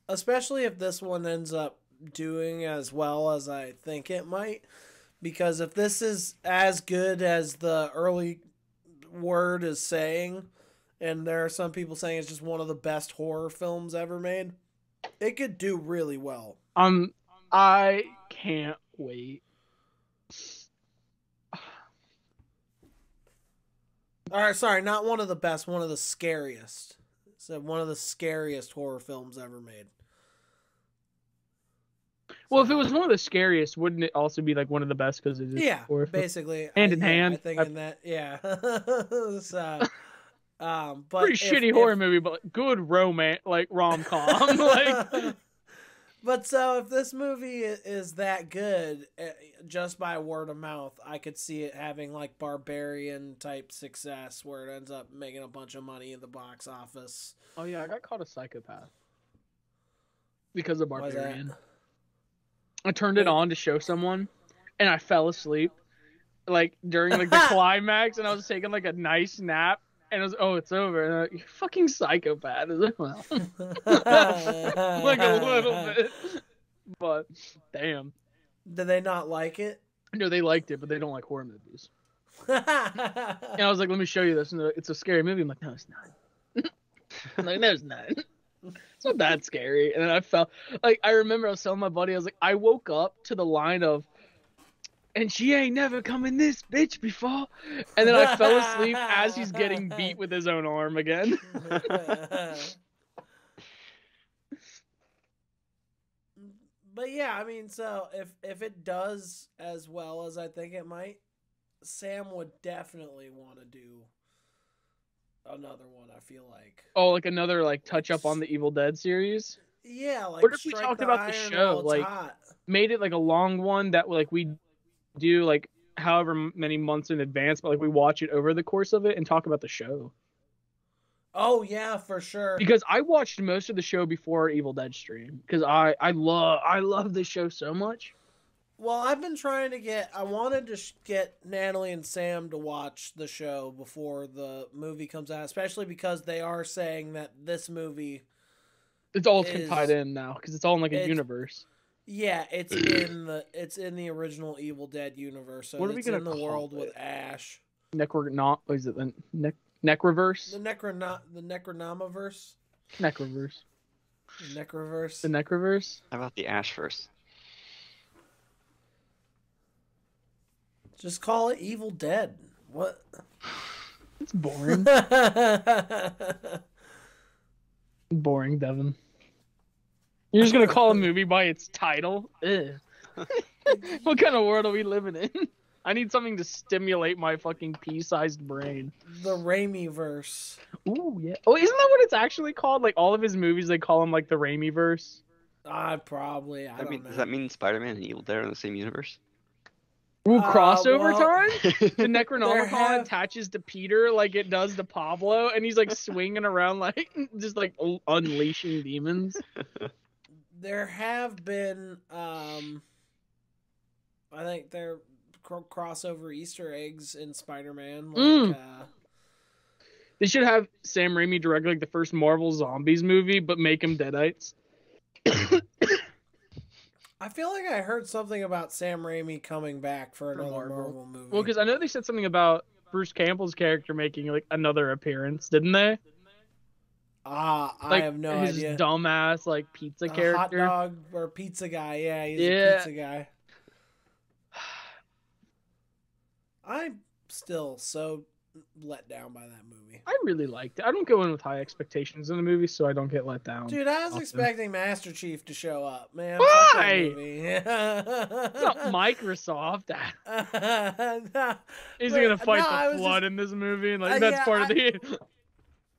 especially if this one ends up doing as well as I think it might, because if this is as good as the early word is saying, and there are some people saying it's just one of the best horror films ever made, it could do really well. I can't wait. All right, sorry, not one of the best, one of the scariest. So one of the scariest horror films ever made. Well, if it was one of the scariest, wouldn't it also be like one of the best because it is horror film? Basically hand in hand. I think in that, yeah. So, but pretty shitty horror movie, but good romance, like rom-com, like. But so if this movie is that good, just by word of mouth, I could see it having like Barbarian type success, where it ends up making a bunch of money in the box office. Oh yeah, I got called a psychopath because of Barbarian. I turned it on to show someone, and I fell asleep, like during like the climax, and I was taking like a nice nap, and I was, it's over. And I'm like, you're a fucking psychopath as well. Like a little bit, but damn. Did they not like it? No, they liked it, but they don't like horror movies. And I was like, let me show you this, and it's a scary movie. I'm like, no, it's not. I'm like, no, it's not. It's not that scary. And then I felt like, I remember I was telling my buddy, I was like, I woke up to the line of, and she ain't never come in this bitch before. And then I fell asleep as he's getting beat with his own arm again. But yeah, I mean, so if it does as well as I think it might, Sam would definitely want to do another one, I feel like. Oh, like another like touch up on the Evil Dead series? Yeah, like what if we talked about the show, like made it like a long one that like we do like however many months in advance, but like we watch it over the course of it and talk about the show. Oh yeah, for sure. Because I watched most of the show before our Evil Dead stream because I love this show so much. Well, I've been trying to I wanted to get Natalie and Sam to watch the show before the movie comes out, especially because they are saying that this movie... It's all tied in now, because it's all in like a universe. Yeah, it's in the original Evil Dead universe, so what are we gonna in the call world it? With Ash. Is it the Necroverse? The Necronomiverse? Necroverse. The Necroverse? The Necroverse? How about the Ashverse? Just call it Evil Dead. What? It's boring. Boring, Devin. You're just gonna call a movie by its title? Ugh. What kind of world are we living in? I need something to stimulate my fucking pea-sized brain. The Raimi-verse. Ooh, yeah. Oh, isn't that what it's actually called? Like, all of his movies, they call him, like, the Raimi-verse? Probably. I don't know. Does that mean Spider-Man and Evil Dead are in the same universe? Ooh, crossover well, time? The there Necronomicon have attaches to Peter like it does to Pablo, and he's like swinging around like just like unleashing demons. there have been I think there crossover Easter eggs in Spider-Man. Like They should have Sam Raimi direct like the first Marvel Zombies movie, but make him Deadites. I feel like I heard something about Sam Raimi coming back for another Marvel movie. Well, because I know they said something about Bruce Campbell's character making like another appearance, didn't they? I Like, have no his idea. dumbass like pizza A character. hot dog or pizza guy. Yeah, he's a pizza guy. I'm still so let down by that movie. I really liked it. I don't go in with high expectations in the movie, so I don't get let down. Dude, I was expecting Master Chief to show up, man. Why? It's not Microsoft. He's gonna fight the flood in this movie, and like that's part of the.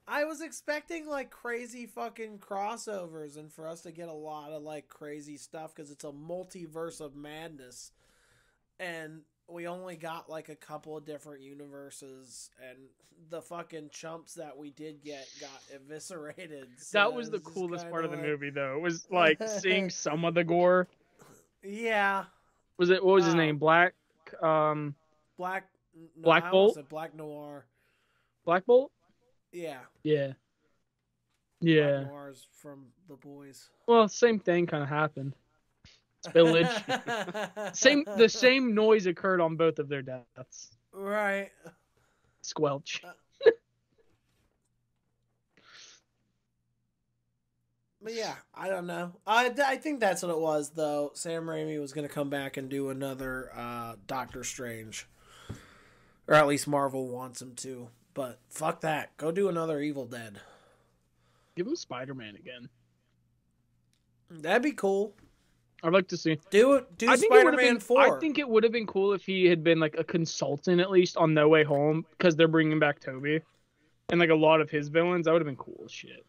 I was expecting like crazy fucking crossovers, and for us to get a lot of like crazy stuff because it's a multiverse of madness, and we only got like a couple of different universes, and the fucking chumps that we did get got eviscerated. So that was the coolest part of the movie, though. It was like seeing some of the gore. Yeah. Was it? What was his name? Black. Black Bolt. Black Noir. Black Bolt. Yeah. Yeah. Yeah. Black Noir's from The Boys. Well, same thing kind of happened. Spillage. The same noise occurred on both of their deaths. Right. Squelch. But yeah, I don't know. I think that's what it was, though. Sam Raimi was going to come back and do another Doctor Strange. Or at least Marvel wants him to. But fuck that. Go do another Evil Dead. Give him Spider-Man again. That'd be cool. I'd like to see. Do Spider-Man 4. I think it would have been cool if he had been like a consultant at least on No Way Home, because they're bringing back Toby. And like a lot of his villains, that would have been cool as shit.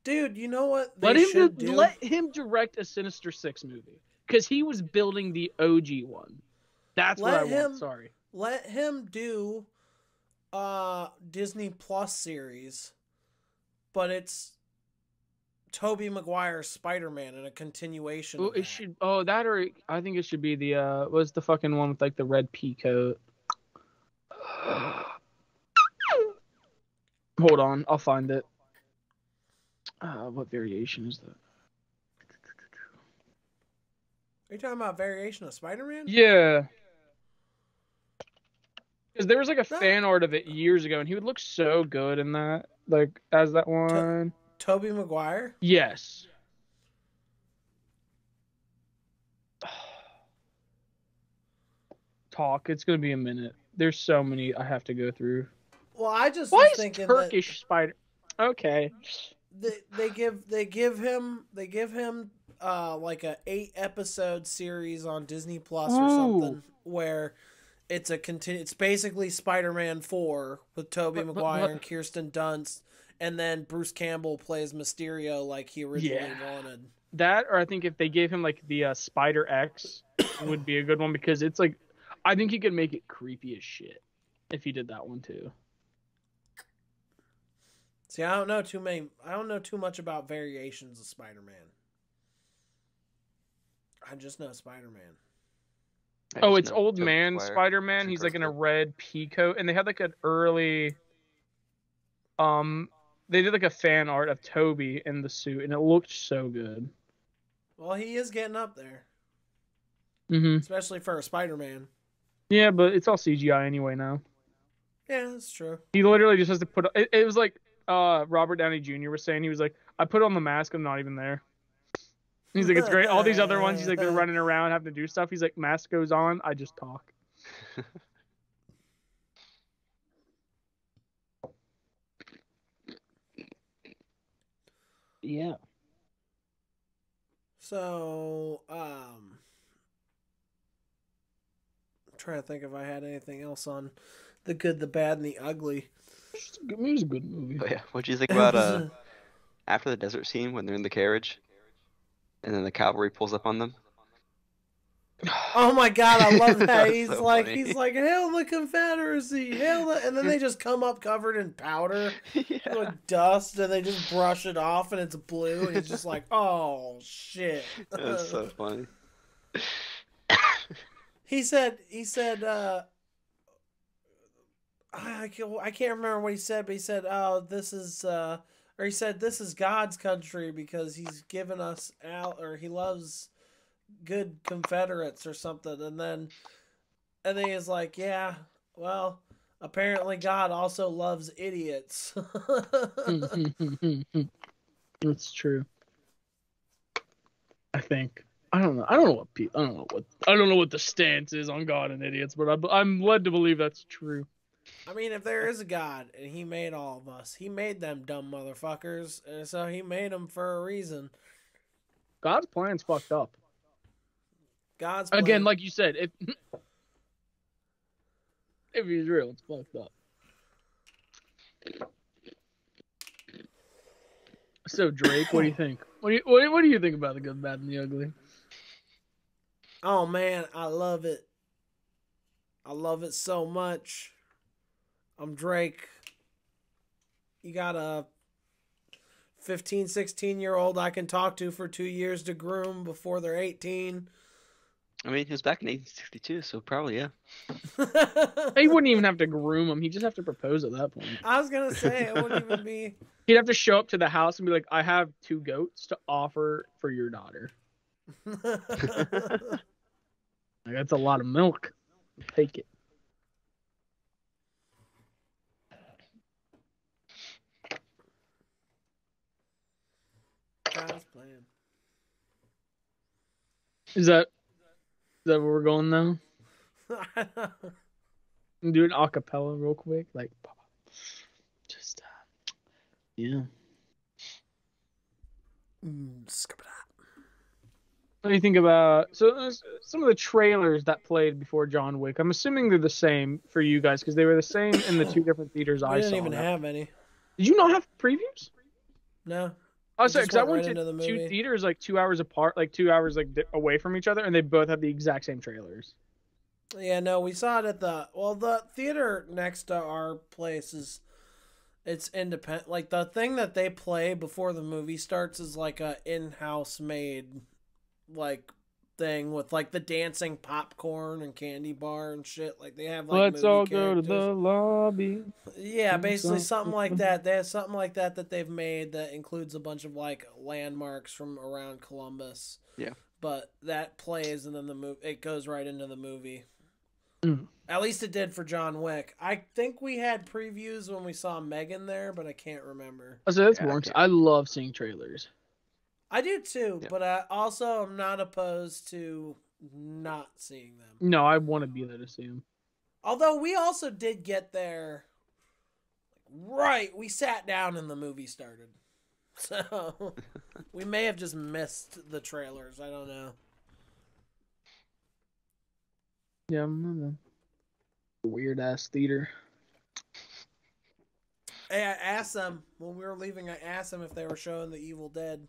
Dude, you know what let him direct a Sinister Six movie, because he was building the OG one. That's what I want. Sorry. Let him do Disney Plus series, but it's Tobey Maguire's Spider-Man and a continuation. Oh, I think it should be the what's the fucking one with like the red pea coat? Hold on, I'll find it. What variation is that? Are you talking about variation of Spider-Man? Yeah. Because there was like a fan art of it years ago, and he would look so good in that, like as that one. Tobey Maguire? Yes. Talk. It's gonna be a minute. There's so many I have to go through. Well, I just was thinking Turkish Spider. Okay. They give him like a 8-episode series on Disney Plus or something where it's it's basically Spider-Man 4 with Tobey Maguire and Kirsten Dunst, and then Bruce Campbell plays Mysterio like he originally wanted. That, or I think if they gave him like the Spider X would be a good one, because it's like I think he could make it creepy as shit if he did that one too. See, I don't know too much about variations of Spider-Man. I just know Spider-Man. It's old man Spider-Man. He's like in a red pea coat, and they had like an early they did like a fan art of Toby in the suit, and it looked so good. Well, he is getting up there. Mm-hmm. Especially for a Spider-Man. Yeah, but it's all CGI anyway now. Yeah, that's true. He literally just has to put it was like Robert Downey Jr. was saying, he was like, I put on the mask, I'm not even there. He's like, it's great. All these other ones, he's like, they're running around having to do stuff. He's like, mask goes on, I just talk. Yeah. So, I'm trying to think if I had anything else on The Good, the Bad, and the Ugly. It was a good movie. Oh, yeah. What do you think about after the desert scene when they're in the carriage, and then the cavalry pulls up on them? Oh my god, I love that. He's so like, funny. hail the Confederacy, hail the, and then they just come up covered in powder, Yeah. like dust, and they just brush it off, and it's blue, and he's just like, oh shit. That's so funny. He said, I can't remember what he said, but he said, oh, this is, or he said, this is God's country because he's given us out, or he loves good Confederates or something. And then he's like, yeah, well, apparently God also loves idiots. That's true. I think. I don't know. I don't know what the stance is on God and idiots, but I'm led to believe that's true. I mean, if there is a God and he made all of us, he made them dumb motherfuckers, and so he made them for a reason. God's plan's fucked up. God's plan. Again, like you said, if he's real, it's fucked up. So Drake, what do you think? What do you think about the good, bad, and the ugly? Oh man, I love it. I love it so much. I'm Drake. You got a 15, 16-year-old I can talk to for 2 years to groom before they're 18. I mean, he was back in 1862, so probably, yeah. He wouldn't even have to groom him. He'd just have to propose at that point. I was going to say, it wouldn't even be... He'd have to show up to the house and be like, I have 2 goats to offer for your daughter. Like, that's a lot of milk. Take it. God's plan. Is that where we're going now? Do an acapella real quick, like just yeah. What do you think about some of the trailers that played before John Wick? I'm assuming they're the same for you guys because they were the same in the 2 different theaters I saw. We didn't even have any. Did you not have previews? No. Oh, sorry, because I went right to into the 2 movie. theaters like 2 hours apart, like 2 hours like away from each other, and they both had the exact same trailers. Yeah, no, we saw it at the theater next to our place it's independent. Like the thing that they play before the movie starts is like a in-house made like thing with like the dancing popcorn and candy bar and shit. Like they have like Let's movie all characters. go to the lobby. Yeah, basically something like that. They have something like that they've made that includes a bunch of like landmarks from around Columbus. Yeah. But that plays and then it goes right into the movie. Mm. At least it did for John Wick. I think we had previews when we saw Megan there, but I can't remember. Oh, so that's Yeah, boring. okay. I love seeing trailers. I do too, Yeah. but I also am not opposed to not seeing them. No, I want to be there to see them. Although we also did get there right. We sat down and the movie started. So we may have just missed the trailers. I don't know. Yeah, weird ass theater. Hey, I asked them when we were leaving. I asked them if they were showing The Evil Dead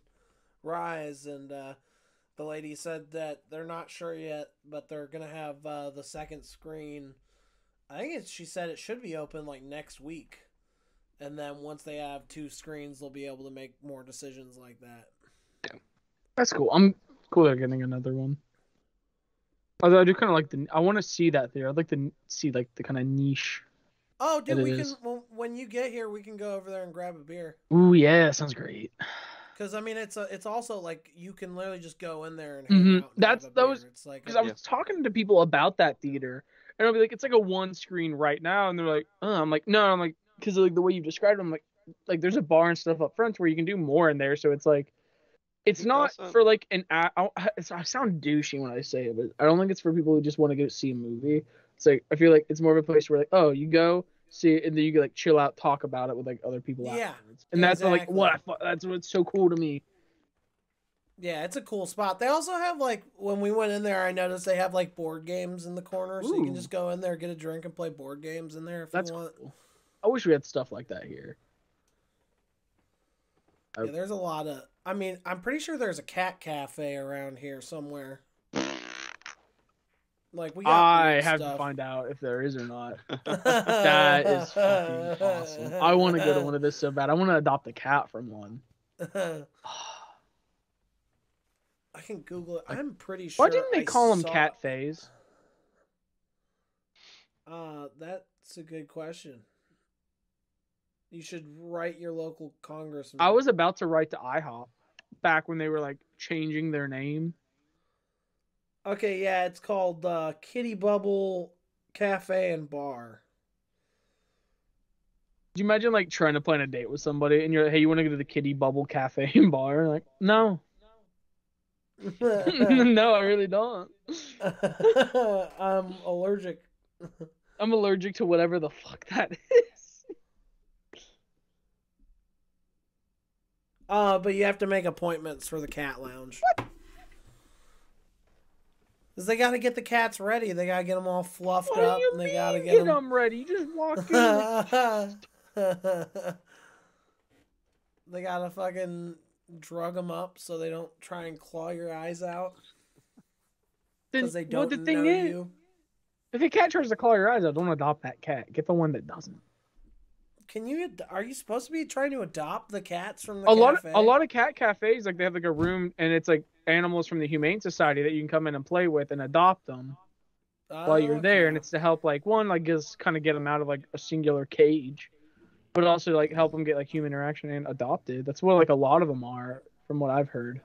Rise, and the lady said that they're not sure yet, but they're gonna have the second screen. I think she said it should be open like next week, and then once they have 2 screens, they'll be able to make more decisions like that. That's cool. I'm cool they're getting another one. Although I do kind of like I want to see that theater. I'd like to see like the kind of niche. Oh, dude, It we is. can when you get here, we can go over there and grab a beer. Ooh, yeah, that sounds great. Because I mean, it's also like you can literally just go in there and hang out. And That have a was beer. It's like because I was talking to people about that theater, and I'll be like, it's like a 1 screen right now, and they're like, I'm like, no, I'm like, because like the way you described it, I'm like there's a bar and stuff up front where you can do more in there, so it's like, it's not for like I sound douchey when I say it, but I don't think it's for people who just want to go see a movie. It's like I feel like it's more of a place where like, oh, you go see it and then you can like chill out, talk about it with like other people afterwards. And that's like that's what's so cool to me. Yeah, it's a cool spot. They also have like when we went in there, I noticed they have like board games in the corner, so you can just go in there, get a drink, and play board games in there if you want. Cool. I wish we had stuff like that here. Yeah, there's a lot of. I mean, I'm pretty sure there's a cat cafe around here somewhere. Like, we got I weird have stuff. to find out if there is or not. That is fucking awesome. I want to go to one of this so bad. I want to adopt a cat from one. I can Google it. I'm pretty sure. Why didn't they call him Cat Phase? That's a good question. You should write your local congressman. I was about to write to IHOP back when they were like changing their name. Okay, yeah, it's called Kitty Bubble Cafe and Bar. Could you imagine like trying to plan a date with somebody and you're like, hey, you want to go to the Kitty Bubble Cafe and Bar? Like, no. No, I really don't. I'm allergic. I'm allergic to whatever the fuck that is. But you have to make appointments for the cat lounge. What? Because they got to get the cats ready. They got to get them all fluffed What up. do you And they mean got to get them ready? You just walk in. They got to fucking drug them up so they don't try and claw your eyes out. Because they don't know you. If a cat tries to claw your eyes out, don't adopt that cat. Get the one that doesn't. Are you supposed to be trying to adopt the cats from the cafe? A lot of cat cafes, like they have like a room and it's like animals from the Humane Society that you can come in and play with and adopt them while you're there. And it's to help like one, like just kind of get them out of like a singular cage, but also like help them get like human interaction and adopted. That's what like a lot of them are from what I've heard.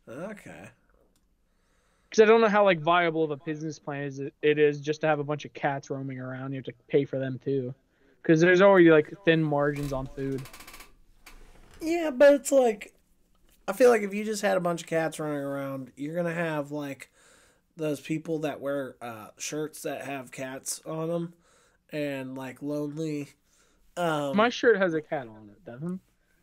Okay. Because I don't know how like viable of a business plan it is just to have a bunch of cats roaming around. You have to pay for them too. Because there's already like thin margins on food. Yeah, but it's like, I feel like if you just had a bunch of cats running around, you're gonna have like those people that wear shirts that have cats on them, and like lonely. My shirt has a cat on it, Devin.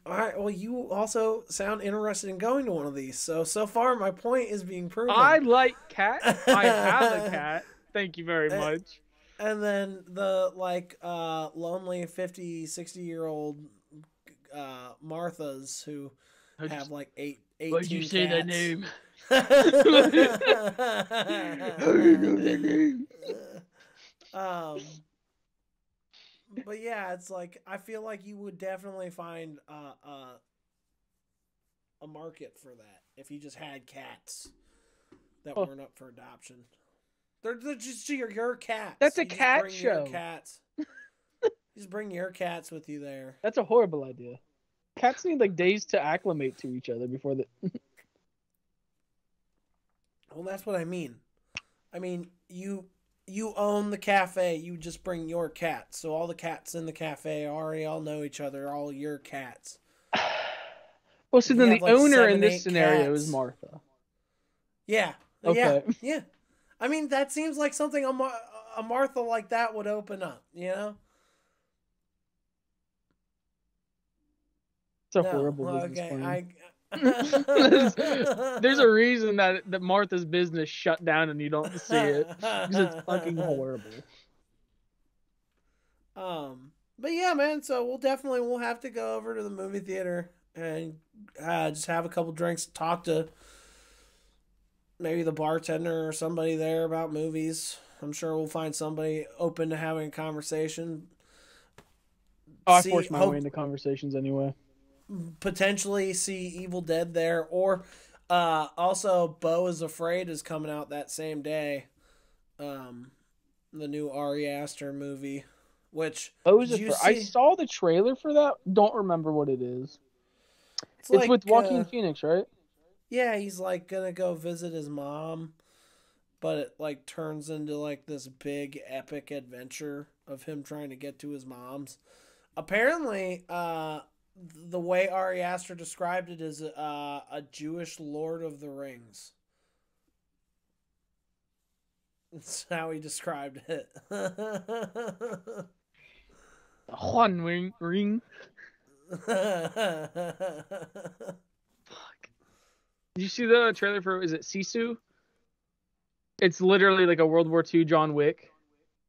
All right. Well, you also sound interested in going to one of these. So far, my point is being proven. I like cats. I have a cat. Thank you very much. And then the like lonely 50, 60-year-old Marthas who have like 18 Why'd you say that name? How do you know that name? But yeah, it's like I feel like you would definitely find a market for that if you just had cats that weren't up for adoption. They're just your cats. That's a you cat bring show. Your cats. Just bring your cats with you there. That's a horrible idea. Cats need like days to acclimate to each other before the. Well, that's what I mean. I mean, you own the cafe. You just bring your cats. So all the cats in the cafe already all know each other. All your cats. Well, so then the like owner 7, in this 8 scenario cats. is Martha. Yeah. Okay. Yeah. I mean, that seems like something a Martha like that would open up, you know? It's a horrible business plan. Okay, There's a reason that Martha's business shut down and you don't see it. Because it's fucking horrible. But yeah, man, so we'll have to go over to the movie theater and just have a couple drinks, talk to maybe the bartender or somebody there about movies. I'm sure we'll find somebody open to having a conversation. Oh, I force my way into conversations anyway. Potentially see Evil Dead there, or also Beau is Afraid is coming out that same day. The new Ari Aster movie, which I saw the trailer for that. Don't remember what it is. It's like, with Joaquin Phoenix, right? Yeah, he's like gonna go visit his mom, but it like turns into like this big epic adventure of him trying to get to his mom's. Apparently, the way Ari Aster described it is a Jewish Lord of the Rings. That's how he described it. One ring. Fuck. Did you see the trailer for, is it Sisu? It's literally like a World War II John Wick.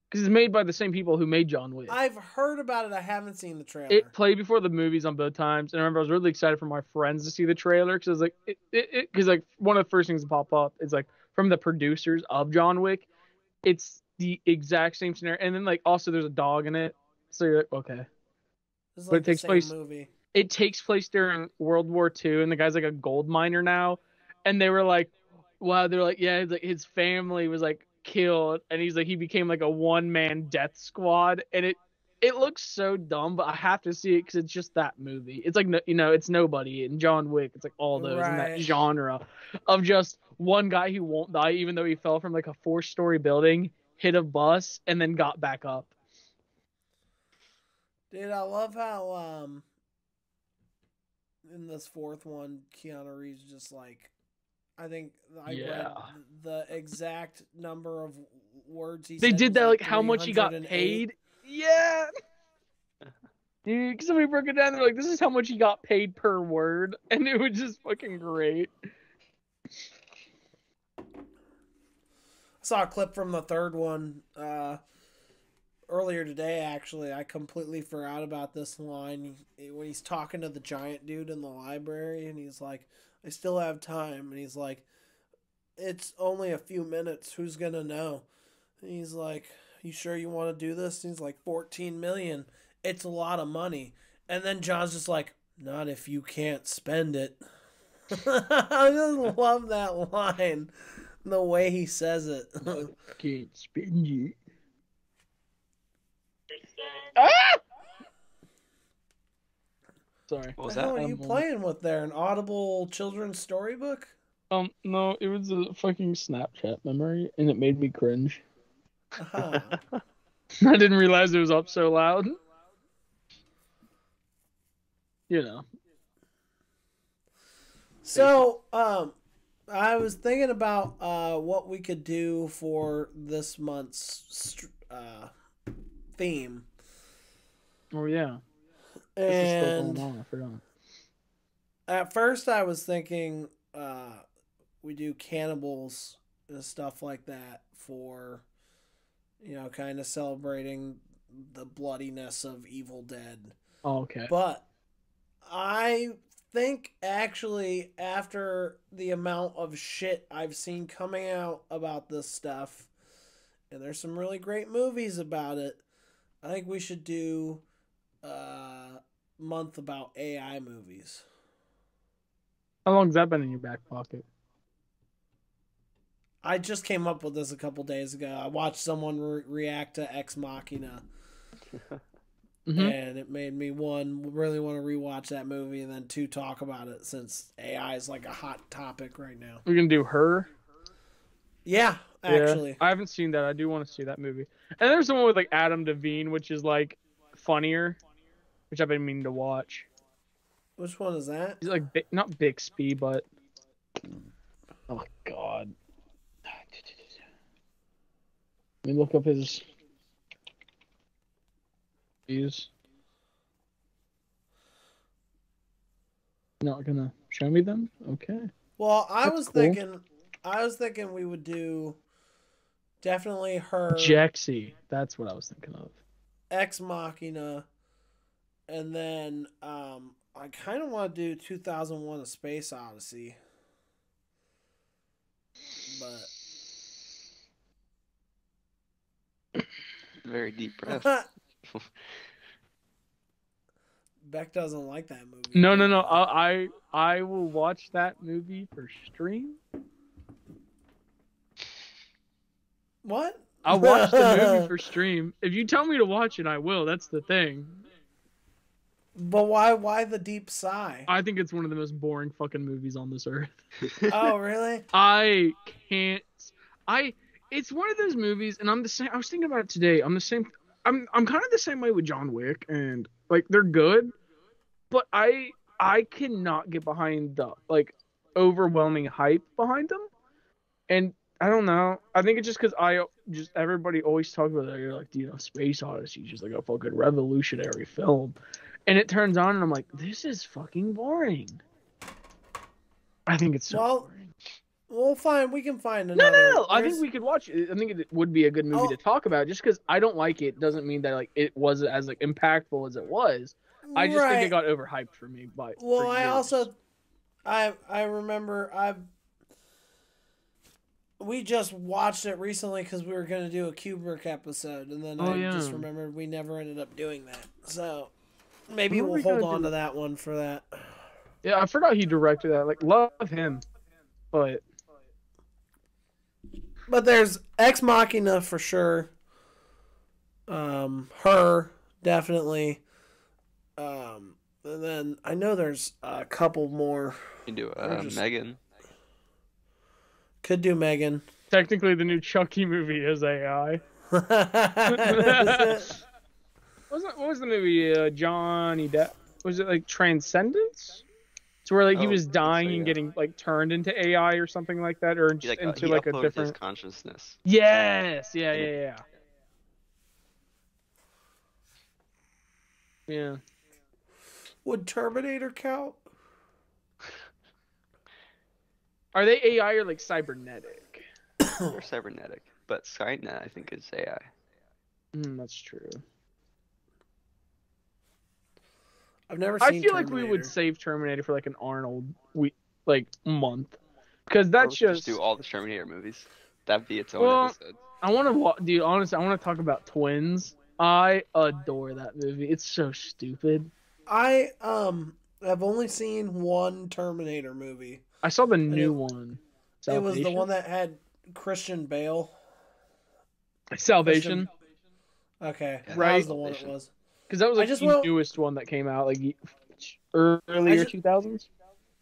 Because it's made by the same people who made John Wick. I've heard about it. I haven't seen the trailer. It played before the movies on both times. And I remember I was really excited for my friends to see the trailer. Because I was like, because like one of the first things to pop up is like, from the producers of John Wick. It's the exact same scenario, and then like also there's a dog in it, so you're like, okay. It's But like it takes place. movie. It takes place during World War II, and the guy's like a gold miner now, and they were like, wow, they're like, yeah, like his family was like killed, and he's like he became like a one-man death squad, and it looks so dumb, but I have to see it because it's just that movie. It's like, it's Nobody and John Wick. It's like all those in that genre of just one guy who won't die even though he fell from like a 4-story building, hit a bus, and then got back up. Dude, I love how in this fourth one, Keanu Reeves just like, I think I read the exact number of words he said. They did that like how much he got paid. Yeah. Dude, somebody broke it down. They're like, this is how much he got paid per word. And it was just fucking great. I saw a clip from the third one earlier today, actually. I completely forgot about this line when he's talking to the giant dude in the library. And he's like, I still have time. And he's like, it's only a few minutes. Who's going to know? And he's like, you sure you want to do this? And he's like, 14 million. It's a lot of money. And then John's just like, not if you can't spend it. I just love that line. The way he says it. Can't spend it. Ah! Sorry. What was that? What are you Um, playing with there? An Audible children's storybook? No, it was a fucking Snapchat memory, and it made me cringe. Uh-huh. I didn't realize it was up so loud. You know. So, I was thinking about what we could do for this month's theme. Oh yeah. And This is still going on, I forgot. at first I was thinking we do cannibals and stuff like that for, kind of celebrating the bloodiness of Evil Dead. Oh, okay. But I think actually after the amount of shit I've seen coming out about this stuff, and there's some really great movies about it, I think we should do a month about AI movies. How long's that been in your back pocket? I just came up with this a couple days ago. I watched someone react to Ex Machina. Mm-hmm. And it made me, one, really want to rewatch that movie, and then two, talk about it since AI is like a hot topic right now. We're gonna do Her. Yeah, actually. Yeah, I haven't seen that. I do want to see that movie. And there's the one with like Adam Devine, which is like funnier, which I've been meaning to watch. Which one is that? He's like not Bixby, but oh god. Let me look up his. He's not gonna show me them. Okay. Well, I That's was cool. thinking we would do definitely Her, Jexy. That's what I was thinking of. Ex Machina, and then I kind of want to do 2001: A Space Odyssey, but Very deep breath. Beck doesn't like that movie. No. I will watch that movie for stream. What? I'll watch the movie for stream. If you tell me to watch it, I will. That's the thing. But why the deep sigh? I think it's one of the most boring fucking movies on this earth. Oh, really? I can't. It's one of those movies, and I'm the same. I was thinking about it today. I'm kind of the same way with John Wick, and like they're good, but I cannot get behind the like overwhelming hype behind them, and I don't know. I think it's just because everybody always talks about that. You're like, Space Odyssey is just like a fucking revolutionary film, and it turns on, and I'm like, this is fucking boring. I think it's so boring. Well, fine. We can find another. No. I think we could watch it. I think it would be a good movie to talk about. Just because I don't like it doesn't mean that like it wasn't as like impactful as it was. I just think it got overhyped for me. I also, I remember We just watched it recently because we were going to do a Kubrick episode, and then I just remembered we never ended up doing that. So maybe we'll hold on to that one for that. Yeah, I forgot he directed that. Like, love him, but there's Ex Machina for sure. Her definitely. And then I know there's a couple more. You can do Megan. Could do Megan. Technically, the new Chucky movie is AI. What was the movie? Johnny Depp. Was it like Transcendence? It's where like he was dying and getting like turned into AI or something like that, or just into like a different his consciousness. Yes. Yeah. Yeah. Would Terminator count? Are they AI or like cybernetic? They're cybernetic, but Skynet I think is AI. That's true. I've never seen I feel Terminator. like we would save Terminator for like an Arnold month, because that's just do all the Terminator movies. That'd be its own episode. I want to, dude. Honestly, I want to talk about Twins. I adore that movie. It's so stupid. I have only seen one Terminator movie. I saw the new one. It was the one that had Christian Bale. Salvation. Okay, right. That was the one it was. Because that was like the newest one that came out, like earlier 2000s.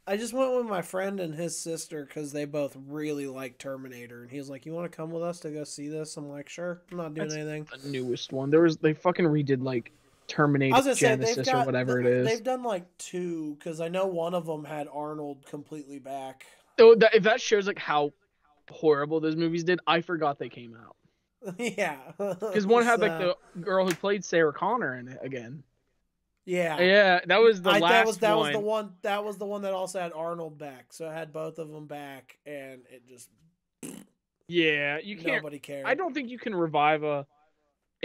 I just went with my friend and his sister because they both really like Terminator, and he was like, "You want to come with us to go see this?" I'm like, "Sure." I'm not doing anything. The newest one. They fucking redid like Terminator Genesis or whatever it is. They've done like two, because I know one of them had Arnold completely back. So if that shows like how horrible those movies did, I forgot they came out. Yeah, because one had like the girl who played Sarah Connor in it again. Yeah, that was the last that one. That was the one that also had Arnold back, so it had both of them back, and it just you can't. Nobody cared. I don't think you can revive a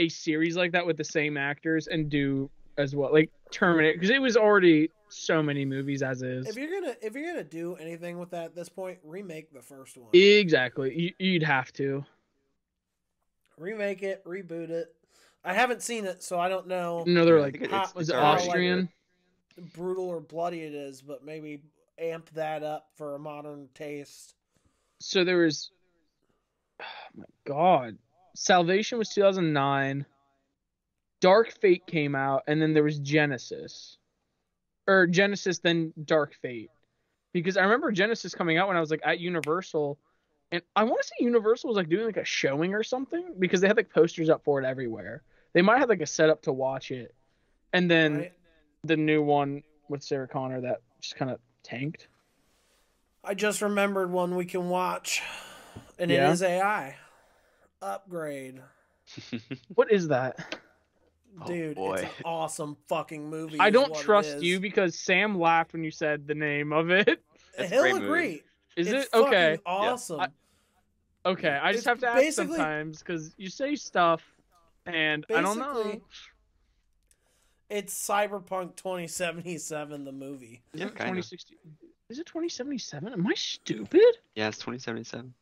series like that with the same actors and do as well, like Terminator, because it was already so many movies as is. If you're gonna do anything with that at this point, remake the first one. Exactly, you'd have to remake it, reboot it. I haven't seen it, so I don't know. No, they're like, was it Austrian? Like brutal or bloody it is, but maybe amp that up for a modern taste. So there was, oh my God, Salvation was 2009. Dark Fate came out, and then there was Genesis, then Dark Fate, because I remember Genesis coming out when I was like at Universal. And I want to say Universal was like doing like a showing or something, because they had like posters up for it everywhere. They might have like a setup to watch it. And then the new one with Sarah Connor that just kind of tanked. I just remembered one we can watch, and it is AI. Upgrade. What is that? Dude, it's an awesome fucking movie. I don't trust you because Sam laughed when you said the name of it. He'll agree. Is it? Okay. Awesome. Yeah. Okay, I just have to ask sometimes because you say stuff and I don't know. It's Cyberpunk 2077, the movie. Yeah, 2060. Is it 2077? Am I stupid? Yeah, it's 2077.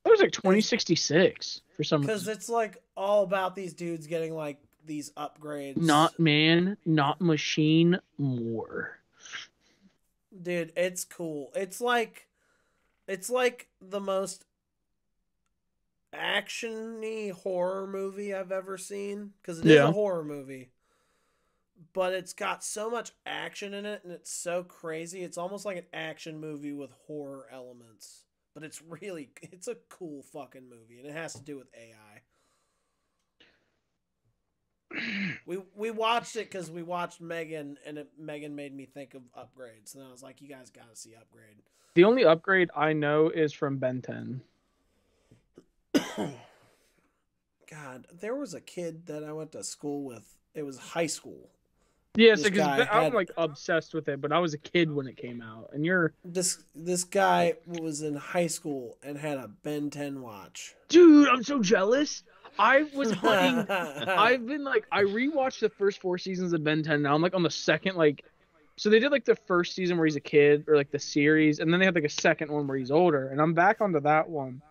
It was like 2066 for some reason. Because it's like all about these dudes getting like these upgrades. Not man, not machine, more. Dude, it's cool. It's like the most action-y horror movie I've ever seen, because it is a horror movie, but it's got so much action in it and it's so crazy. It's almost like an action movie with horror elements, but it's a cool fucking movie, and it has to do with AI. We watched it because we watched Megan, and Megan made me think of Upgrades, and I was like, you guys gotta see Upgrade. The only Upgrade I know is from Ben 10. God, there was a kid that I went to school with. It was high school. Yes, because I'm like obsessed with it, but I was a kid when it came out, and this guy was in high school and had a Ben 10 watch. Dude, I'm so jealous. I was hunting. I rewatched the first 4 seasons of Ben 10. Now I'm like on the second, so they did like the first season where he's a kid, or like the series, and then they had like a second one where he's older, and I'm back onto that one.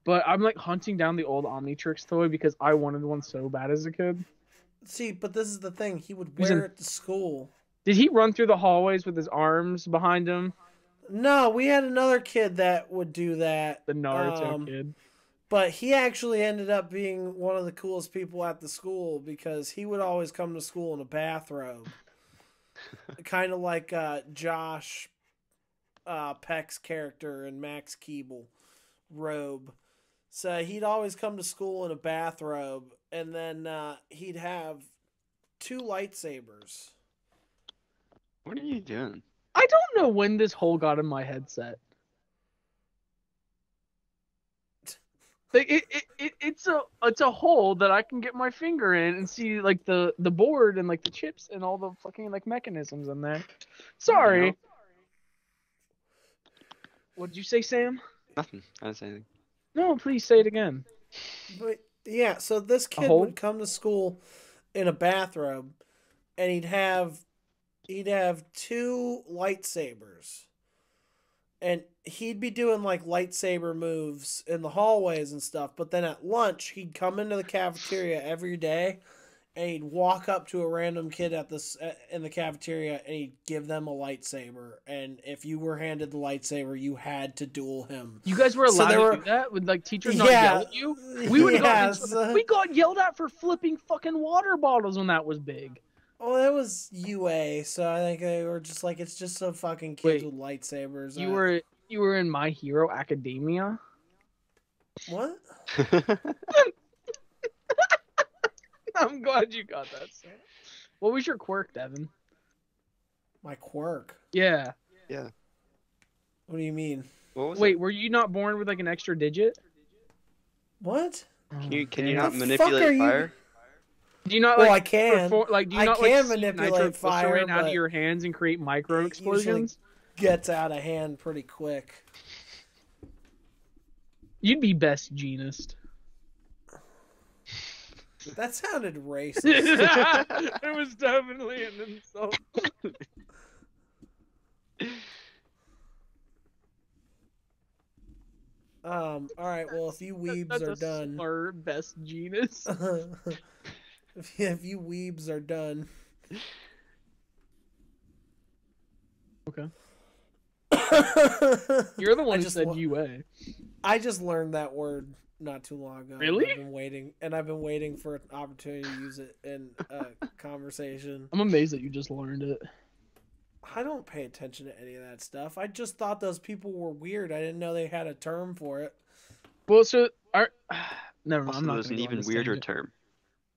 But I'm like hunting down the old Omnitrix toy because I wanted one so bad as a kid. See, but this is the thing. He would wear it to school. Did he run through the hallways with his arms behind him? No, we had another kid that would do that. The Naruto kid. But he actually ended up being one of the coolest people at the school because he would always come to school in a bathrobe. Kind of like Josh Peck's character in Max Keeble robe. So he'd always come to school in a bathrobe, and then he'd have 2 lightsabers. What are you doing? I don't know when this hole got in my headset. Like it's a hole that I can get my finger in and see like the board and like the chips and all the fucking like mechanisms in there. Sorry. What'd you say, Sam? Nothing. I didn't say anything. No, please say it again. But yeah, so this kid would come to school in a bathrobe, and he'd have 2 lightsabers, and he'd be doing like lightsaber moves in the hallways and stuff. But then at lunch, he'd come into the cafeteria every day, and he'd walk up to a random kid in the cafeteria, and he'd give them a lightsaber. And if you were handed the lightsaber, you had to duel him. You guys were allowed to do that? Would like teachers not yell at you? We got yelled at for flipping fucking water bottles when that was big. Oh, that was UA, so I think they were just like, it's just some fucking kids with lightsabers. You were in My Hero Academia? What? I'm glad you got that, Sam. What was your quirk, Devin? My quirk? Yeah. Yeah. What do you mean? Wait, were you not born with like an extra digit? What? Can you not manipulate fire? Do you not like? Well, I can. Do you not can manipulate fire out of your hands and create micro explosions? Gets out of hand pretty quick. You'd be best genist. That sounded racist. It was definitely an insult. All right. Well, if you weebs are done, slur, best genus. if you weebs are done. Okay. You're the one who said UA. I just learned that word not too long ago. Really? I've been waiting for an opportunity to use it in a conversation. I'm amazed that you just learned it. I don't pay attention to any of that stuff. I just thought those people were weird. I didn't know they had a term for it. Well, so never mind. I'm not. There's an even weirder term.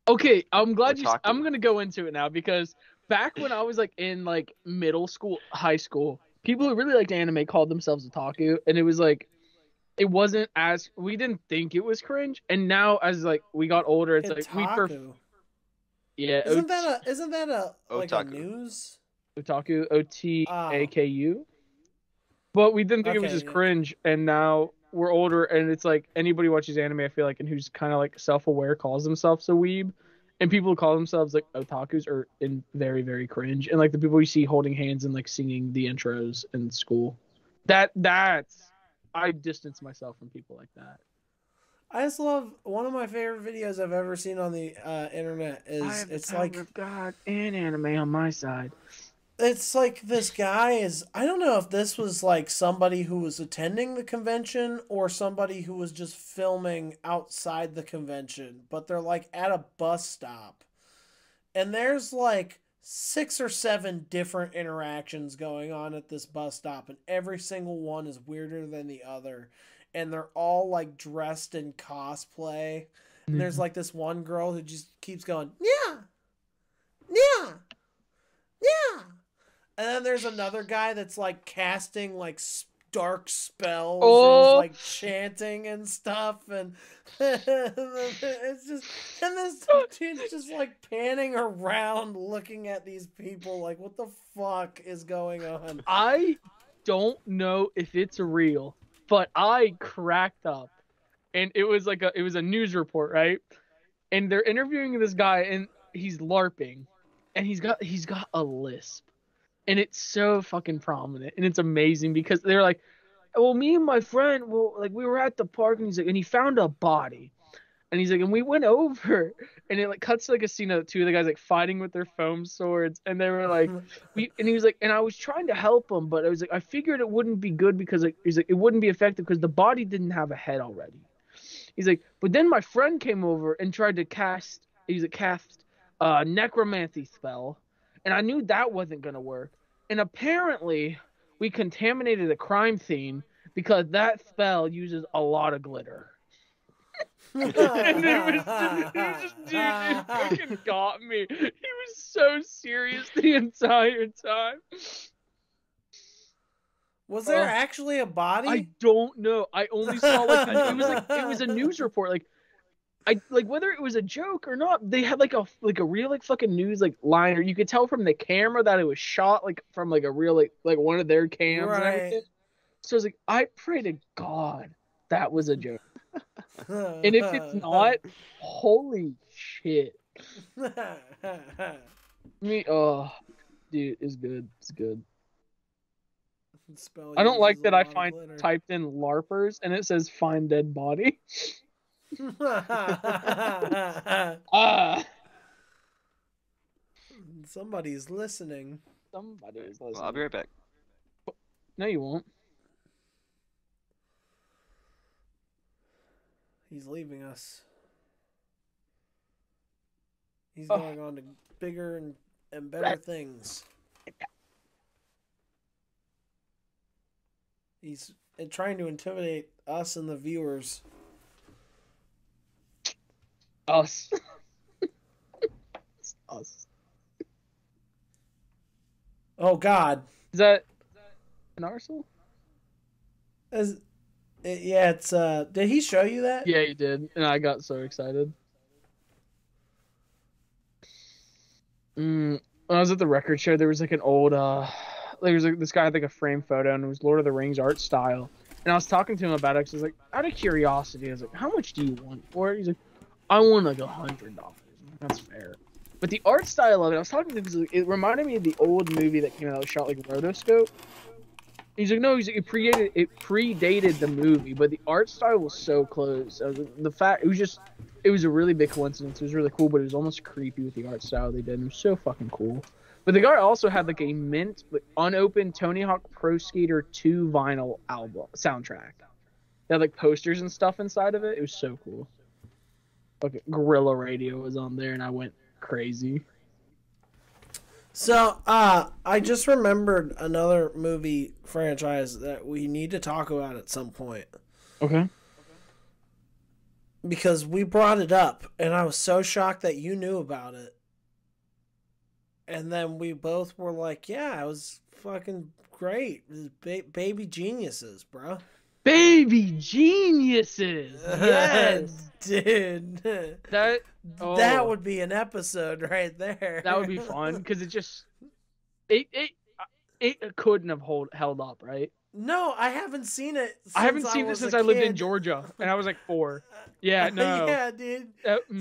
Okay, I'm glad I'm gonna go into it now because back when I was like in like middle school, high school, people who really liked anime called themselves otaku, and it was like. It wasn't as we didn't think it was cringe, and now as like we got older, it's like we yeah. Isn't that a like otaku. a news? Otaku, OTAKU. But we didn't think it was just cringe, and now we're older, and it's like anybody watches anime, I feel like, and who's kind of like self-aware calls themselves a weeb, and people who call themselves like otakus are in very very cringe, and like the people you see holding hands and like singing the intros in school. That's. I distance myself from people like that. I just love one of my favorite videos I've ever seen on the internet is God and anime on my side. It's like this guy I don't know if this was like somebody who was attending the convention or somebody who was just filming outside the convention, but they're like at a bus stop. And there's like 6 or 7 different interactions going on at this bus stop, and every single one is weirder than the other, and they're all like dressed in cosplay. And there's like this one girl who just keeps going, yeah, and then there's another guy that's like casting like dark spells and like chanting and stuff, and it's just, and this dude's just like panning around looking at these people like, what the fuck is going on? I don't know if it's real, but I cracked up, and it was a news report, right? And they're interviewing this guy, and he's LARPing, and he's got a lisp. And it's so fucking prominent, and it's amazing because they're like, well, me and my friend, like we were at the park, and he's like, and he found a body. And he's like, and we went over, and it like cuts to like a scene of two of the guys like fighting with their foam swords, and they were like, and he was like, and I was trying to help him, but I was like, I figured it wouldn't be good because like, he's like, it wouldn't be effective because the body didn't have a head already. He's like, but then my friend came over and tried to cast necromancy spell, and I knew that wasn't gonna work. And apparently, we contaminated a crime scene because that spell uses a lot of glitter. And it just, dude, it fucking got me. He was so serious the entire time. Was there actually a body? I don't know. I only saw it was a news report. Like whether it was a joke or not, they had like a real like fucking news like liner. You could tell from the camera that it was shot like from like a real like one of their cams and everything. So I was like, I pray to God that was a joke. And if it's not, holy shit. Dude, it's good. It's good. I don't like that I typed in LARPers and it says find dead body. Somebody's listening. Somebody's listening. Well, I'll be right back. No, you won't. He's leaving us. He's going on to bigger and better things. He's trying to intimidate us and the viewers. Us. It's us. Oh God. Is that an arsehole? Yeah, it's did he show you that? Yeah, he did. And I got so excited. When I was at the record show, there was like an old there was like this guy had like a frame photo and it was Lord of the Rings art style. And I was talking to him about it because I was like, out of curiosity, I was like, how much do you want for it? He's like, I want like $100. That's fair. But the art style of it, I was talking to him because it reminded me of the old movie that came out that was shot like rotoscope. He's like, no, it predated the movie, but the art style was so close. It was a really big coincidence. It was really cool, but it was almost creepy with the art style they did. It was so fucking cool. But the guy also had like a mint, like, unopened Tony Hawk Pro Skater 2 vinyl album soundtrack. They had like posters and stuff inside of it. It was so cool. Okay, Gorilla Radio was on there, and I went crazy. So, I just remembered another movie franchise that we need to talk about at some point. Okay. Because we brought it up, and I was so shocked that you knew about it. And then we both were like, yeah, it was fucking great. It was Baby Geniuses, bro. Baby Geniuses! Yes! Dude. That would be an episode right there. That would be fun, because it couldn't have held up, right? No, I haven't seen it since I haven't seen it since I lived in Georgia, and I was like 4. Yeah, no. Yeah, dude.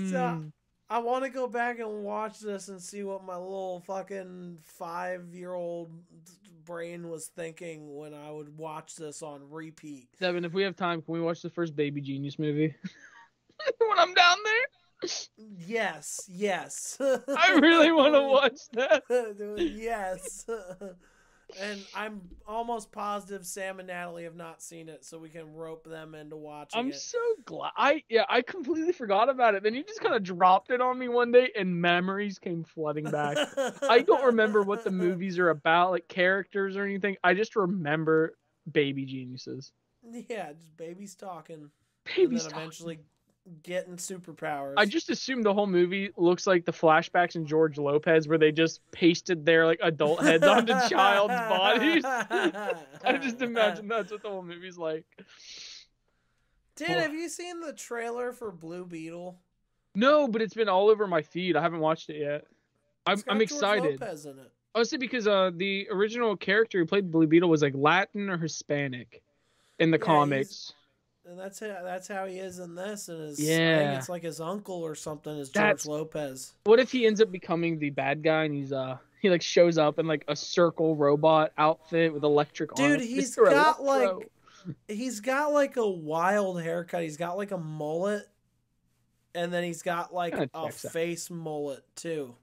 So, I want to go back and watch this and see what my little fucking 5-year-old brain was thinking when I would watch this on repeat. Devin, if we have time, can we watch the first Baby Genius movie? When I'm down there? Yes. I really want to watch that. Yes. And I'm almost positive Sam and Natalie have not seen it, so we can rope them into watching it. I'm so glad. I completely forgot about it. Then you just kind of dropped it on me one day, and memories came flooding back. I don't remember what the movies are about, like characters or anything. I just remember Baby Geniuses. Yeah, just babies talking. Babies and then eventually getting superpowers. I just assumed the whole movie looks like the flashbacks in George Lopez where they just pasted their like adult heads onto child's bodies. I just imagine that's what the whole movie's like. Dude, have you seen the trailer for Blue Beetle? No, but it's been all over my feed. I haven't watched it yet. I'm excited. George Lopez in it. Honestly, because the original character who played Blue Beetle was like Latin or Hispanic in the comics. And that's how he is in this, and I think it's like his uncle or something is George Lopez. What if he ends up becoming the bad guy and he like shows up in like a circle robot outfit with electric arms? Dude, he's got like He's got like a wild haircut. He's got like a mullet, and then he's got like a face mullet too.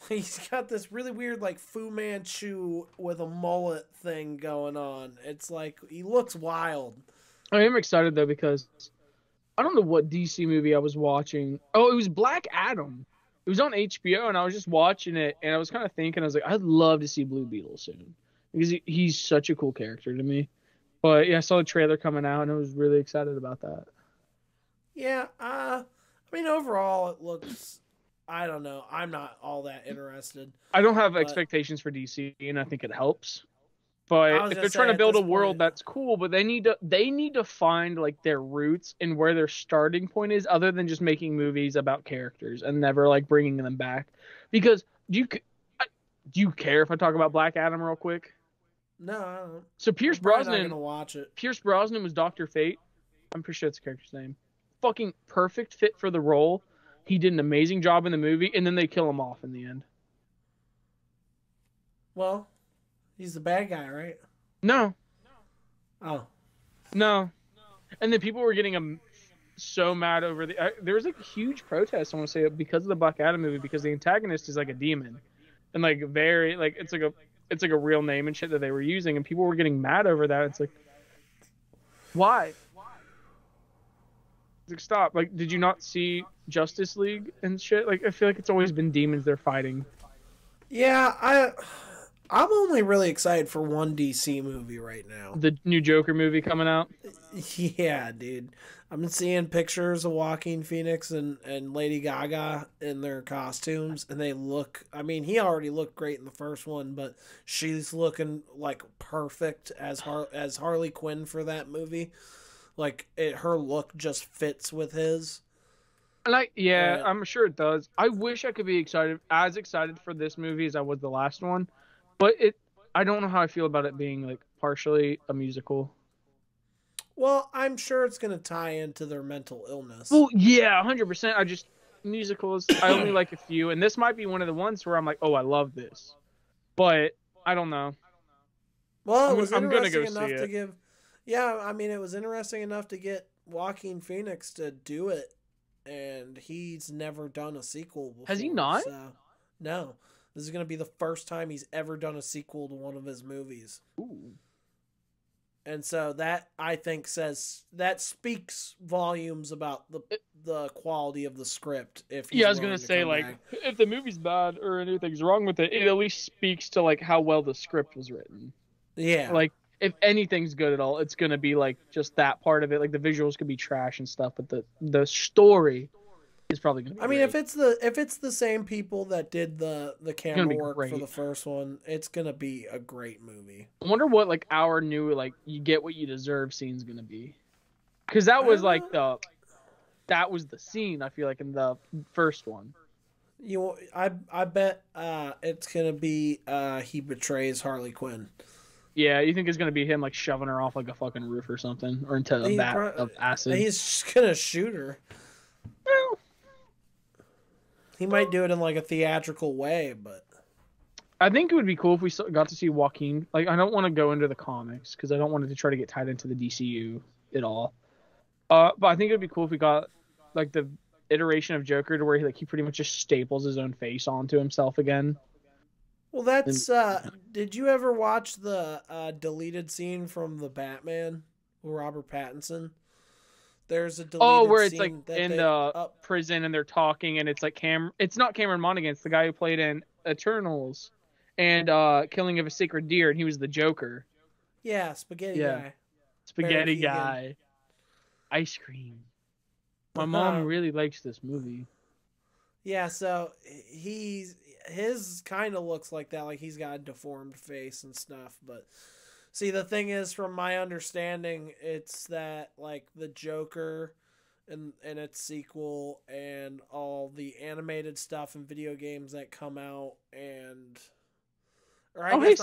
He's got this really weird like Fu Manchu with a mullet thing going on. It's like he looks wild. I am excited though because I don't know what DC movie I was watching. Oh, it was Black Adam. It was on HBO, and I was just watching it, and I was kind of thinking, I was like, I'd love to see Blue Beetle soon because he's such a cool character to me. But yeah, I saw the trailer coming out, and I was really excited about that. Yeah, I mean, overall, it looks. I don't know. I'm not all that interested. I don't have expectations for DC, and I think it helps. But if they're trying to build a world, that's cool. But they need to find like their roots and where their starting point is, other than just making movies about characters and never like bringing them back. Because do you care if I talk about Black Adam real quick? No, I don't. So Pierce Brosnan. I'm not gonna watch it. Pierce Brosnan was Dr. Fate. I'm pretty sure that's the character's name. Fucking perfect fit for the role. He did an amazing job in the movie, and then they kill him off in the end. Well. He's the bad guy, right? No. Oh. No. And then people were getting so mad over there was like a huge protest, I want to say, because of the Black Adam movie, because the antagonist is like a demon. And like very like it's like a real name and shit that they were using, and people were getting mad over that. It's like, why? Like, stop. Like, did you not see Justice League and shit? Like, I feel like it's always been demons they're fighting. Yeah, I'm only really excited for one DC movie right now. The new Joker movie coming out? Yeah, dude. I've been seeing pictures of Joaquin Phoenix and Lady Gaga in their costumes, and they look... I mean, he already looked great in the first one, but she's looking, like, perfect as Harley Quinn for that movie. Like, her look just fits with his. And I'm sure it does. I wish I could be as excited for this movie as I was the last one. But I don't know how I feel about it being like partially a musical. Well, I'm sure it's going to tie into their mental illness. Well, yeah, 100%. Musicals, I only like a few, and this might be one of the ones where I'm like, oh, I love this. But I don't know. Well, it was interesting enough to give. Yeah, I mean, it was interesting enough to get Joaquin Phoenix to do it, and he's never done a sequel before. Has he not? So, no. This is going to be the first time he's ever done a sequel to one of his movies. Ooh. And so that, I think, speaks volumes about the quality of the script. I was going to say, like, if the movie's bad or anything's wrong with it, it at least speaks to, like, how well the script was written. Yeah. Like, if anything's good at all, it's going to be, like, just that part of it. Like, the visuals could be trash and stuff, but the story... is probably gonna be great. If it's the same people that did the camera work for the first one, it's gonna be a great movie. I wonder what like our new like you get what you deserve scene's gonna be, because that was like that was the scene I feel like in the first one. I bet it's gonna be he betrays Harley Quinn. Yeah, you think it's gonna be him like shoving her off like a fucking roof or something, or into a vat of acid? He's just gonna shoot her. Well, he might do it in like a theatrical way, but I think it would be cool if we got to see Joaquin. Like, I don't want to go into the comics because I don't want it to try to get tied into the DCU at all. But I think it would be cool if we got like the iteration of Joker to where he pretty much just staples his own face onto himself again. Well, that's. Did you ever watch the deleted scene from the Batman with Robert Pattinson? There's a deleted where it's scene like in the prison and they're talking and it's like it's not Cameron Monaghan, it's the guy who played in Eternals and Killing of a Sacred Deer, and he was the Joker. Yeah, spaghetti guy. Spaghetti guy. Ice cream. My mom really likes this movie. Yeah, so his kind of looks like that, like he's got a deformed face and stuff, but see, the thing is, from my understanding, it's that like the Joker and its sequel and all the animated stuff and video games that come out guess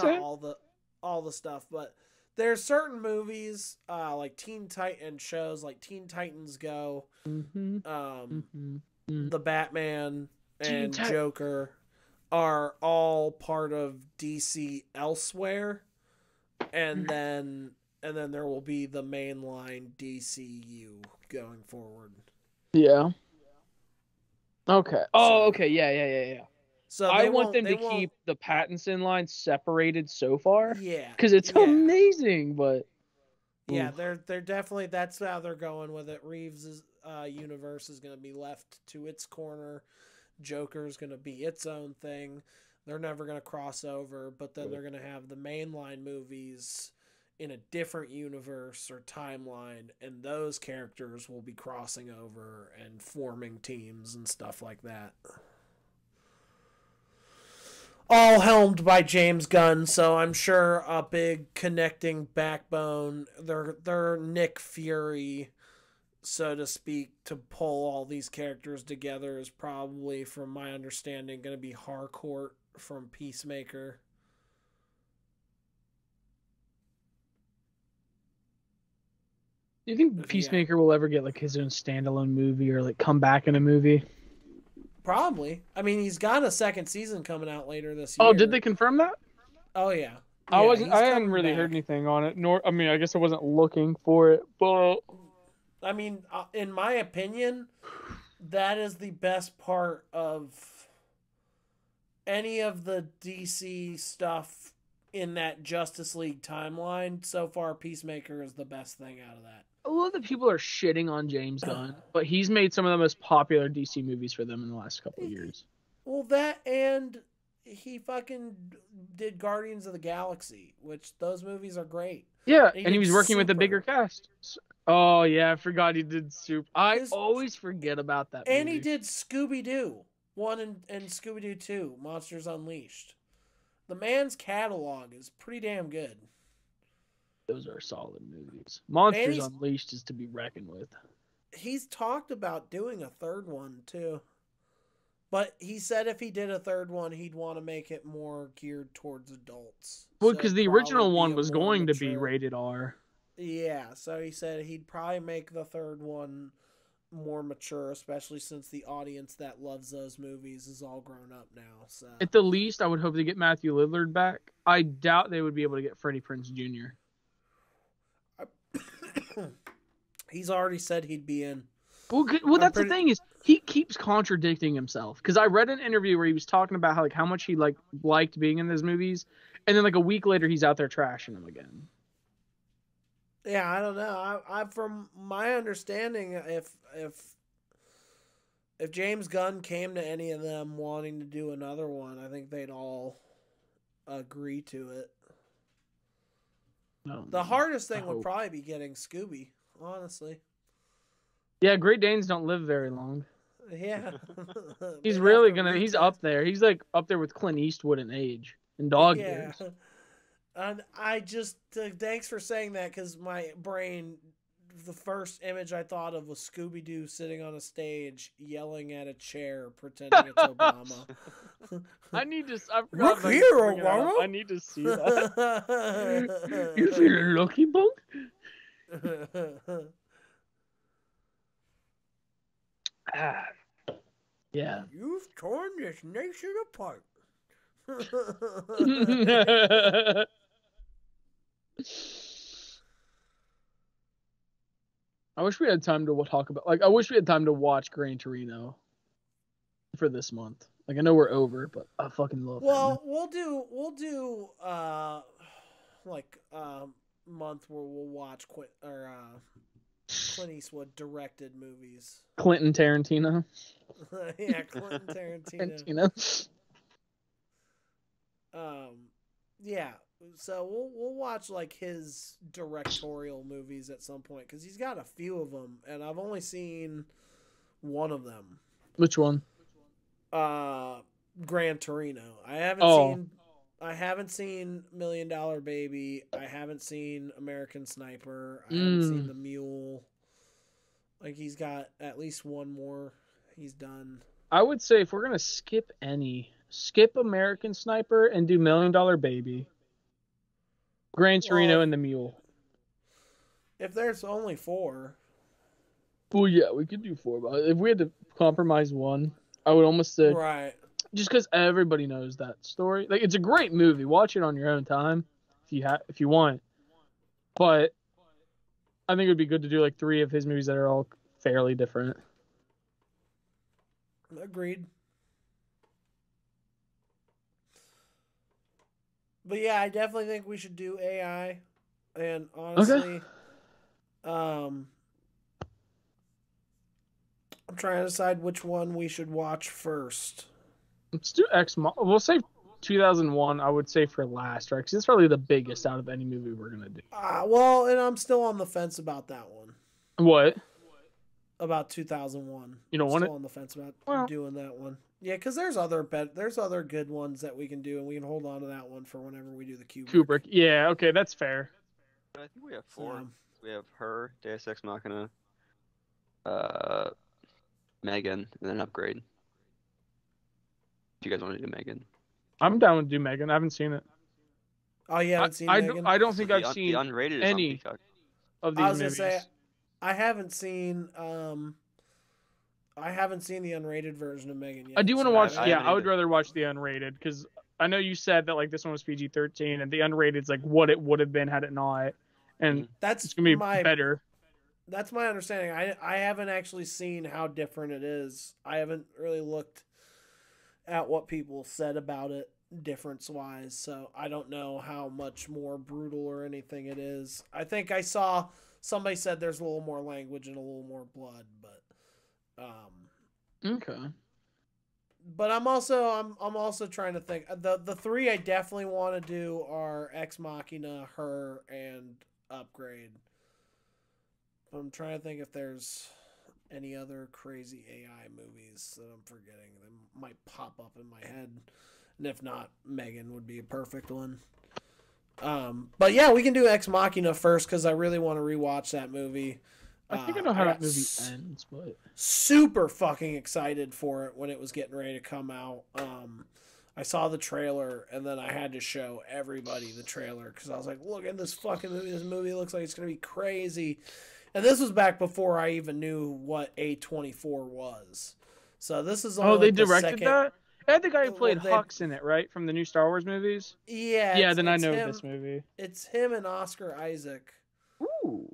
not all the stuff, but there's certain movies like Teen Titan shows like Teen Titans Go, the Batman and Joker are all part of DC Elsewhere. And then and then there will be the mainline DCU going forward. Yeah. Okay. Oh, okay. Yeah. So I want them to keep the Pattinson line separated so far. Yeah. Because it's amazing, but... Yeah, they're definitely... That's how they're going with it. Reeves' universe is going to be left to its corner. Joker's going to be its own thing. They're never going to cross over, but then they're going to have the mainline movies in a different universe or timeline, and those characters will be crossing over and forming teams and stuff like that. All helmed by James Gunn, so I'm sure a big connecting backbone. They're Nick Fury, so to speak, to pull all these characters together is probably, from my understanding, going to be Harcourt from Peacemaker. Do you think Peacemaker will ever get like his own standalone movie or like come back in a movie? Probably. I mean, he's got a second season coming out later this year. Oh, did they confirm that? Oh yeah. I hadn't really heard anything on it. Nor, I mean, I guess I wasn't looking for it, but I mean, in my opinion, that is the best part of any of the DC stuff in that Justice League timeline. So far, Peacemaker is the best thing out of that. a lot of the people are shitting on James Gunn, but he's made some of the most popular DC movies for them in the last couple of years. Well, that, and he fucking did Guardians of the Galaxy, which those movies are great. Yeah, and he was working with a bigger cast. Oh, yeah, I forgot he did Super. I always forget about that movie. And he did Scooby-Doo 1 and Scooby-Doo 2, Monsters Unleashed. The man's catalog is pretty damn good. Those are solid movies. Monsters Unleashed is to be reckoned with. He's talked about doing a third one, too. But he said if he did a third one, he'd want to make it more geared towards adults. Well, because the original one was going to be rated R. Yeah, so he said he'd probably make the third one more mature, especially since the audience that loves those movies is all grown up now. So at the least, I would hope to get Matthew Lillard back. I doubt they would be able to get Freddie Prinze Jr. He's already said he'd be in. Well, that's the thing is he keeps contradicting himself. Because I read an interview where he was talking about how much he liked being in those movies, and then like a week later he's out there trashing them again. Yeah, I don't know. I from my understanding, if James Gunn came to any of them wanting to do another one, I think they'd all agree to it. The hardest thing would probably be getting Scooby, honestly. Yeah, Great Danes don't live very long. Yeah. He's really he's up there. He's like up there with Clint Eastwood in age and dog years. And I just, thanks for saying that, because my brain, the first image I thought of was Scooby-Doo sitting on a stage, yelling at a chair, pretending it's Obama. I forgot Look here, Obama. I need to see that. You feeling lucky, bunk? Yeah. You've torn this nation apart. I wish we had time to talk about. I wish we had time to watch Gran Torino for this month. I know we're over, but I fucking love it. Well, we'll do month where we'll watch Clint Eastwood directed movies. Quentin Tarantino. Yeah, Quentin Tarantino. Yeah. So we'll watch his directorial movies at some point, because he's got a few of them, and I've only seen one of them. Which one? Gran Torino. I haven't seen $1 Million Baby. I haven't seen American Sniper. I haven't seen The Mule. He's got at least one more he's done. I would say if we're gonna skip American Sniper and do $1 Million Baby, Gran Torino, and The Mule. If there's only 4. Well, yeah, we could do 4. But if we had to compromise one, I would almost say right. Just because everybody knows that story. It's a great movie. Watch it on your own time if you want. But I think it would be good to do like 3 of his movies that are all fairly different. Agreed. But yeah, I definitely think we should do AI. And honestly, I'm trying to decide which one we should watch first. Let's do We'll save 2001, I would say, for last, right? Because it's probably the biggest out of any movie we're going to do. Well, and I'm still on the fence about that one. What? About 2001. You don't want it? Still on the fence about doing that one. Yeah, because there's other good ones that we can do, and we can hold on to that one for whenever we do the Kubrick. Yeah, okay, that's fair. I think we have 4. We have Her, Deus Ex Machina, Megan, and then Upgrade. Do you guys want to do Megan? I'm down to do Megan. I haven't seen it. Oh, you haven't seen Megan? I don't think I've seen the unrated any of these I was movies. Gonna say, I haven't seen the unrated version of Megan yet. I do want to watch. I would either. rather watch the unrated because I know you said that like this one was PG-13 and the unrated is like what it would have been had it not, and it's gonna be better. That's my understanding. I haven't actually seen how different it is. I haven't really looked at what people said about it difference-wise, so I don't know how much more brutal or anything it is. I think I saw somebody said there's a little more language and a little more blood, but okay. But I'm also trying to think. The 3 I definitely want to do are Ex Machina, Her, and Upgrade. But I'm trying to think if there's any other crazy AI movies that I'm forgetting that might pop up in my head. And if not, Megan would be a perfect one. But yeah, we can do Ex Machina first because I really want to rewatch that movie. I think I know how that movie ends, but super fucking excited for it when it was getting ready to come out. I saw the trailer and then I had to show everybody the trailer because I was like, look at this fucking movie. This movie looks like it's going to be crazy. And this was back before I even knew what A24 was. So this is they directed that? I had the guy who played Hux in it, right? From the new Star Wars movies? Yeah. Yeah, then I know this movie. It's him and Oscar Isaac. Ooh.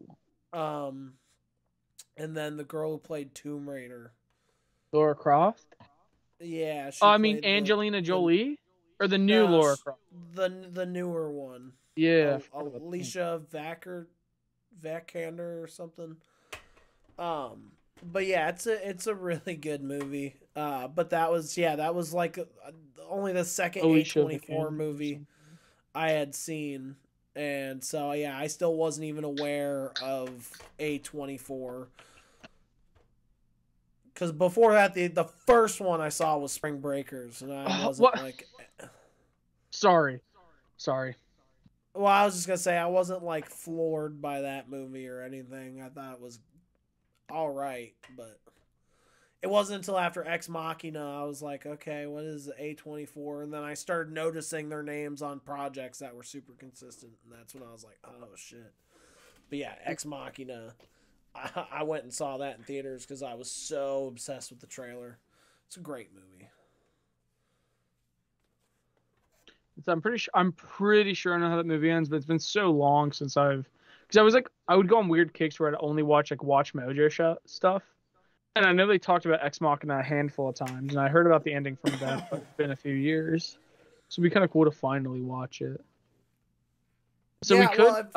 And then the girl who played Tomb Raider. Laura Croft? Yeah. Angelina Jolie? Or the new Laura Croft? The newer one. Yeah. Alicia Vikander or something. But yeah, it's a really good movie. But that was like only the second A24 movie I had seen. And so yeah, I still wasn't even aware of A24. Because before that, the first one I saw was Spring Breakers, and I wasn't like. Sorry. Well, I was just gonna say I wasn't like floored by that movie or anything. I thought it was all right, but it wasn't until after Ex Machina I was like, okay, what is A24? And then I started noticing their names on projects that were super consistent, and that's when I was like, oh shit. But yeah, Ex Machina. I went and saw that in theaters because I was so obsessed with the trailer. It's a great movie. I'm pretty sure I know how that movie ends, but it's been so long since because I would go on weird kicks where I'd only watch like Watch Mojo stuff, and I know they talked about Ex Machina a handful of times, and I heard about the ending from that, but it's been a few years, so it'd be kind of cool to finally watch it. So yeah, we could.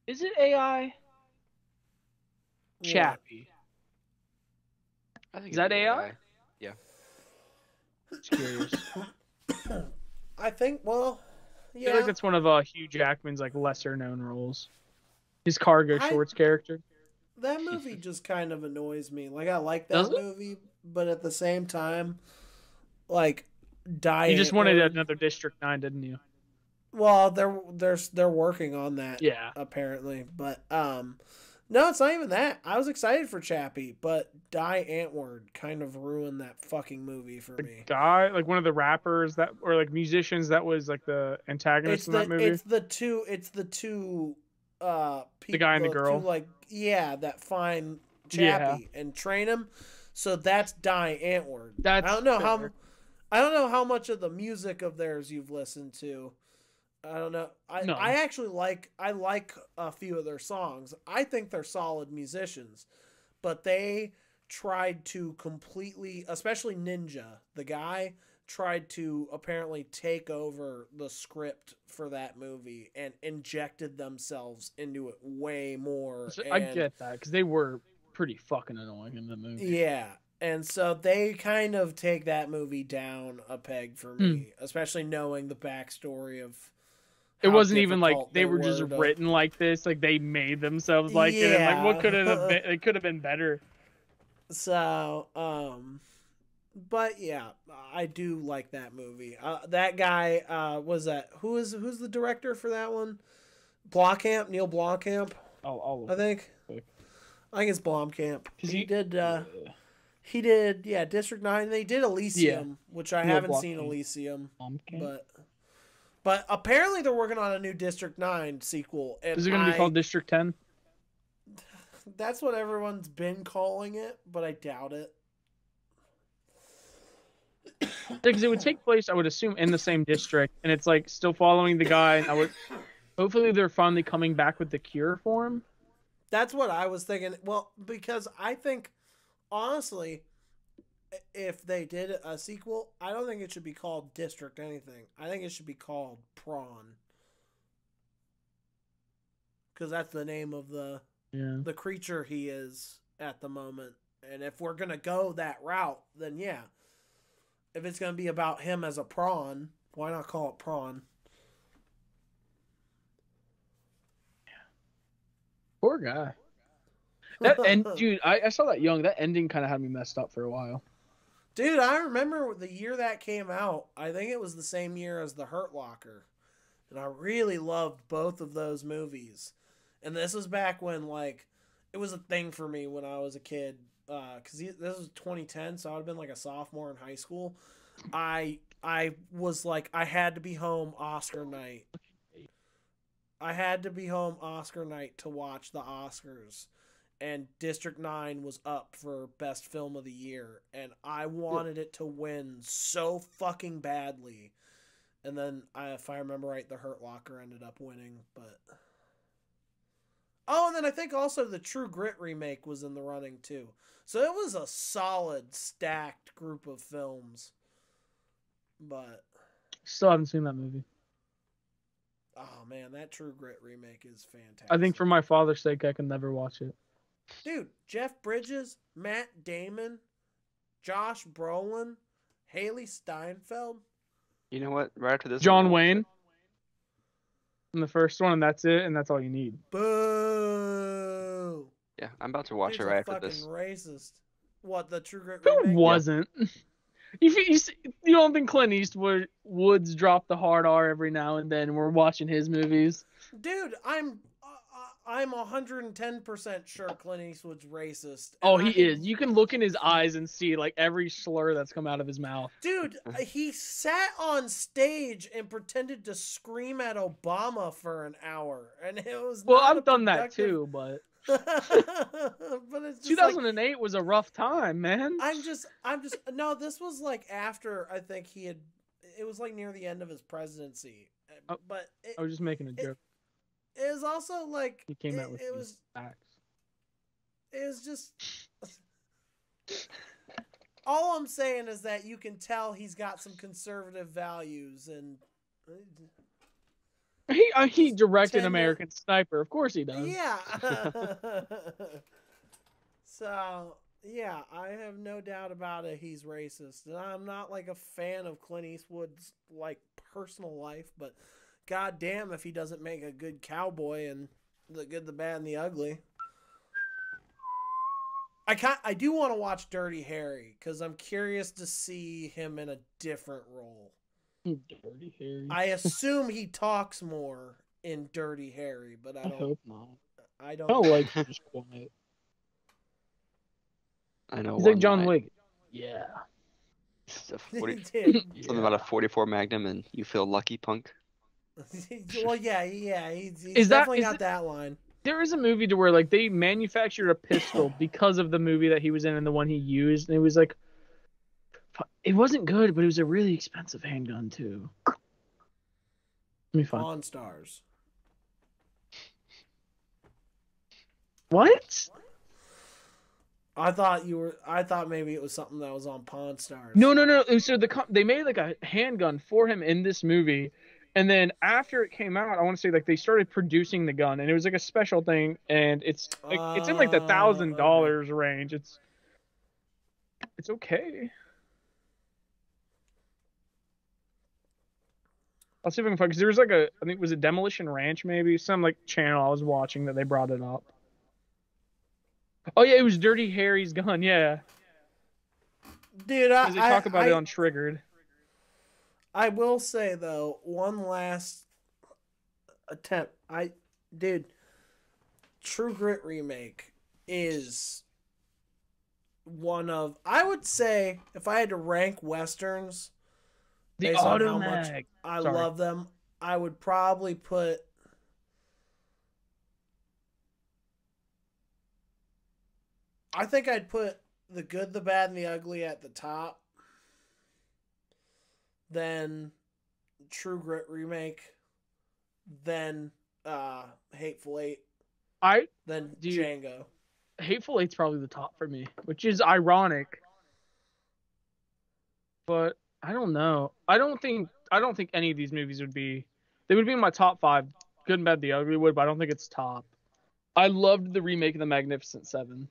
Is it AI? Chappie. I think is that AI? Yeah. Just curious. I think, well, yeah. I feel like that's one of Hugh Jackman's like lesser known roles. His Cargo Shorts character. That movie just kind of annoys me. Like I like that movie, but at the same time, like You just wanted another District 9, didn't you? Well, they're working on that. Yeah. Apparently, but no, it's not even that. I was excited for Chappie, but Die Antwoord kind of ruined that fucking movie for me. Guy, like one of the rappers or like musicians that was like the antagonist in that movie. It's the two people, the guy and the girl. That find Chappie and train him. So that's Die Antwoord. I don't know how much of the music of theirs you've listened to. I don't know. No. I actually like a few of their songs. I think they're solid musicians, but they tried to completely, especially Ninja, the guy, tried to apparently take over the script for that movie and injected themselves into it way more. I get that, because they were pretty fucking annoying in the movie. Yeah. And so they kind of take that movie down a peg for me, especially knowing the backstory of. It wasn't even like they were just written like this. Like they made themselves like it. And like, what could it have been? It could have been better. So, but yeah, I do like that movie. That guy, was that who's the director for that one? Blomkamp, Neil Blomkamp. I think it's Blomkamp. He did, District 9. They did Elysium, which I haven't seen Elysium, but apparently they're working on a new District 9 sequel. And is it going to be called District 10? That's what everyone's been calling it, but I doubt it. Because it would take place, I would assume, in the same district, and it's like still following the guy. And hopefully they're finally coming back with the cure for him. That's what I was thinking. Well, because I think, honestly, if they did a sequel, I don't think it should be called District anything. I think it should be called Prawn. Because that's the name of the creature he is at the moment. And if we're going to go that route, then yeah. If it's going to be about him as a prawn, why not call it Prawn? Poor guy. Dude, I saw that young. That ending kind of had me messed up for a while. Dude, I remember the year that came out. I think it was the same year as The Hurt Locker. And I really loved both of those movies. And this was back when, like, it was a thing for me when I was a kid. Because this was 2010, so I would have been like a sophomore in high school. I was like, I had to be home Oscar night. I had to be home Oscar night to watch the Oscars. And District 9 was up for Best Film of the Year. And I wanted it to win so fucking badly. And then, if I remember right, The Hurt Locker ended up winning. But... Oh, and then I think also the True Grit remake was in the running too. So it was a solid, stacked group of films. But still haven't seen that movie. Oh man, that True Grit remake is fantastic. I think for my father's sake, I can never watch it. Dude, Jeff Bridges, Matt Damon, Josh Brolin, Haley Steinfeld. You know what? Right after this, John Wayne. In the first one, and that's it, and that's all you need. Boo! Yeah, I'm about to watch it right after this. Racist. What, the True Grit remake? Who wasn't? Yeah. You don't think Clint Eastwood's drop the hard R every now and then? We're watching his movies. Dude, I'm 110% sure Clint Eastwood's racist. Oh, he is. You can look in his eyes and see like every slur that's come out of his mouth. Dude, he sat on stage and pretended to scream at Obama for an hour, and it was I've done that too, but but it's just 2008 was a rough time, man. I'm just no. This was like after I think it was like near the end of his presidency, but I was just making a joke. It was also like he came out with facts. It was just all I'm saying is that you can tell he's got some conservative values, and he directed American Sniper. Of course he does. Yeah. So yeah, I have no doubt about it. He's racist, and I'm not like a fan of Clint Eastwood's like personal life, but god damn if he doesn't make a good cowboy and the good, the bad, and the ugly. I do want to watch Dirty Harry because I'm curious to see him in a different role. Dirty Harry. I assume he talks more in Dirty Harry, but I hope not. I don't like him just quiet. I know. He's like John Wick. Yeah. Something about a 44 Magnum and you feel lucky, punk. Well, yeah. He's definitely got that line. There is a movie to where like they manufactured a pistol because of the movie that he was in and the one he used, and it was like, it wasn't good, but it was a really expensive handgun too. Let me find. Pawn Stars. What? I thought maybe it was something that was on Pawn Stars. No. So they made like a handgun for him in this movie, and then after it came out, I want to say like they started producing the gun, and it was like a special thing, and it's like it's in like the $1,000 range. It's okay. I'll see if I can find, because there was like I think it was a Demolition Ranch, maybe some like channel I was watching that they brought it up. Oh yeah, it was Dirty Harry's gun. Yeah, dude, because they talk about it on Triggered. I will say though, one last attempt. True Grit remake is one of, I would say, if I had to rank westerns, The based on how Automag. much I love them, I would probably put. I think I'd put The Good, the Bad, and the Ugly at the top. Then True Grit remake. Then Hateful Eight. Then Django. Hateful Eight's probably the top for me, which is ironic. But I don't know. I don't think any of these movies would be. They would be in my top 5. Good and Bad, the Ugly would, but I don't think it's top. I loved the remake of The Magnificent Seven.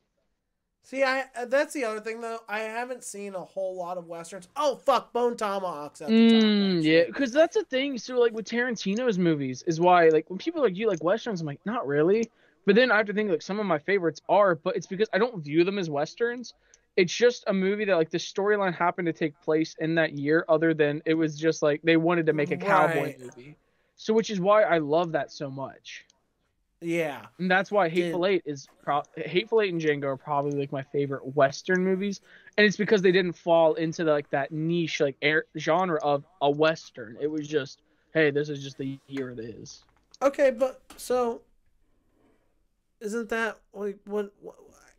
See, that's the other thing though. I haven't seen a whole lot of westerns. Oh fuck, Bone Tomahawk's at the top. Yeah, because that's the thing. So like with Tarantino's movies is why like when people are like, you like westerns, I'm like, not really. But then I have to think like some of my favorites are, but it's because I don't view them as westerns. It's just a movie that like the storyline happened to take place in that year, other than it was just like they wanted to make a cowboy movie. So which is why I love that so much. Yeah, and that's why Hateful Eight and Django are probably like my favorite Western movies, and it's because they didn't fall into like that niche like genre of a Western. It was just, hey, this is just the year it is. Okay, but so isn't that like what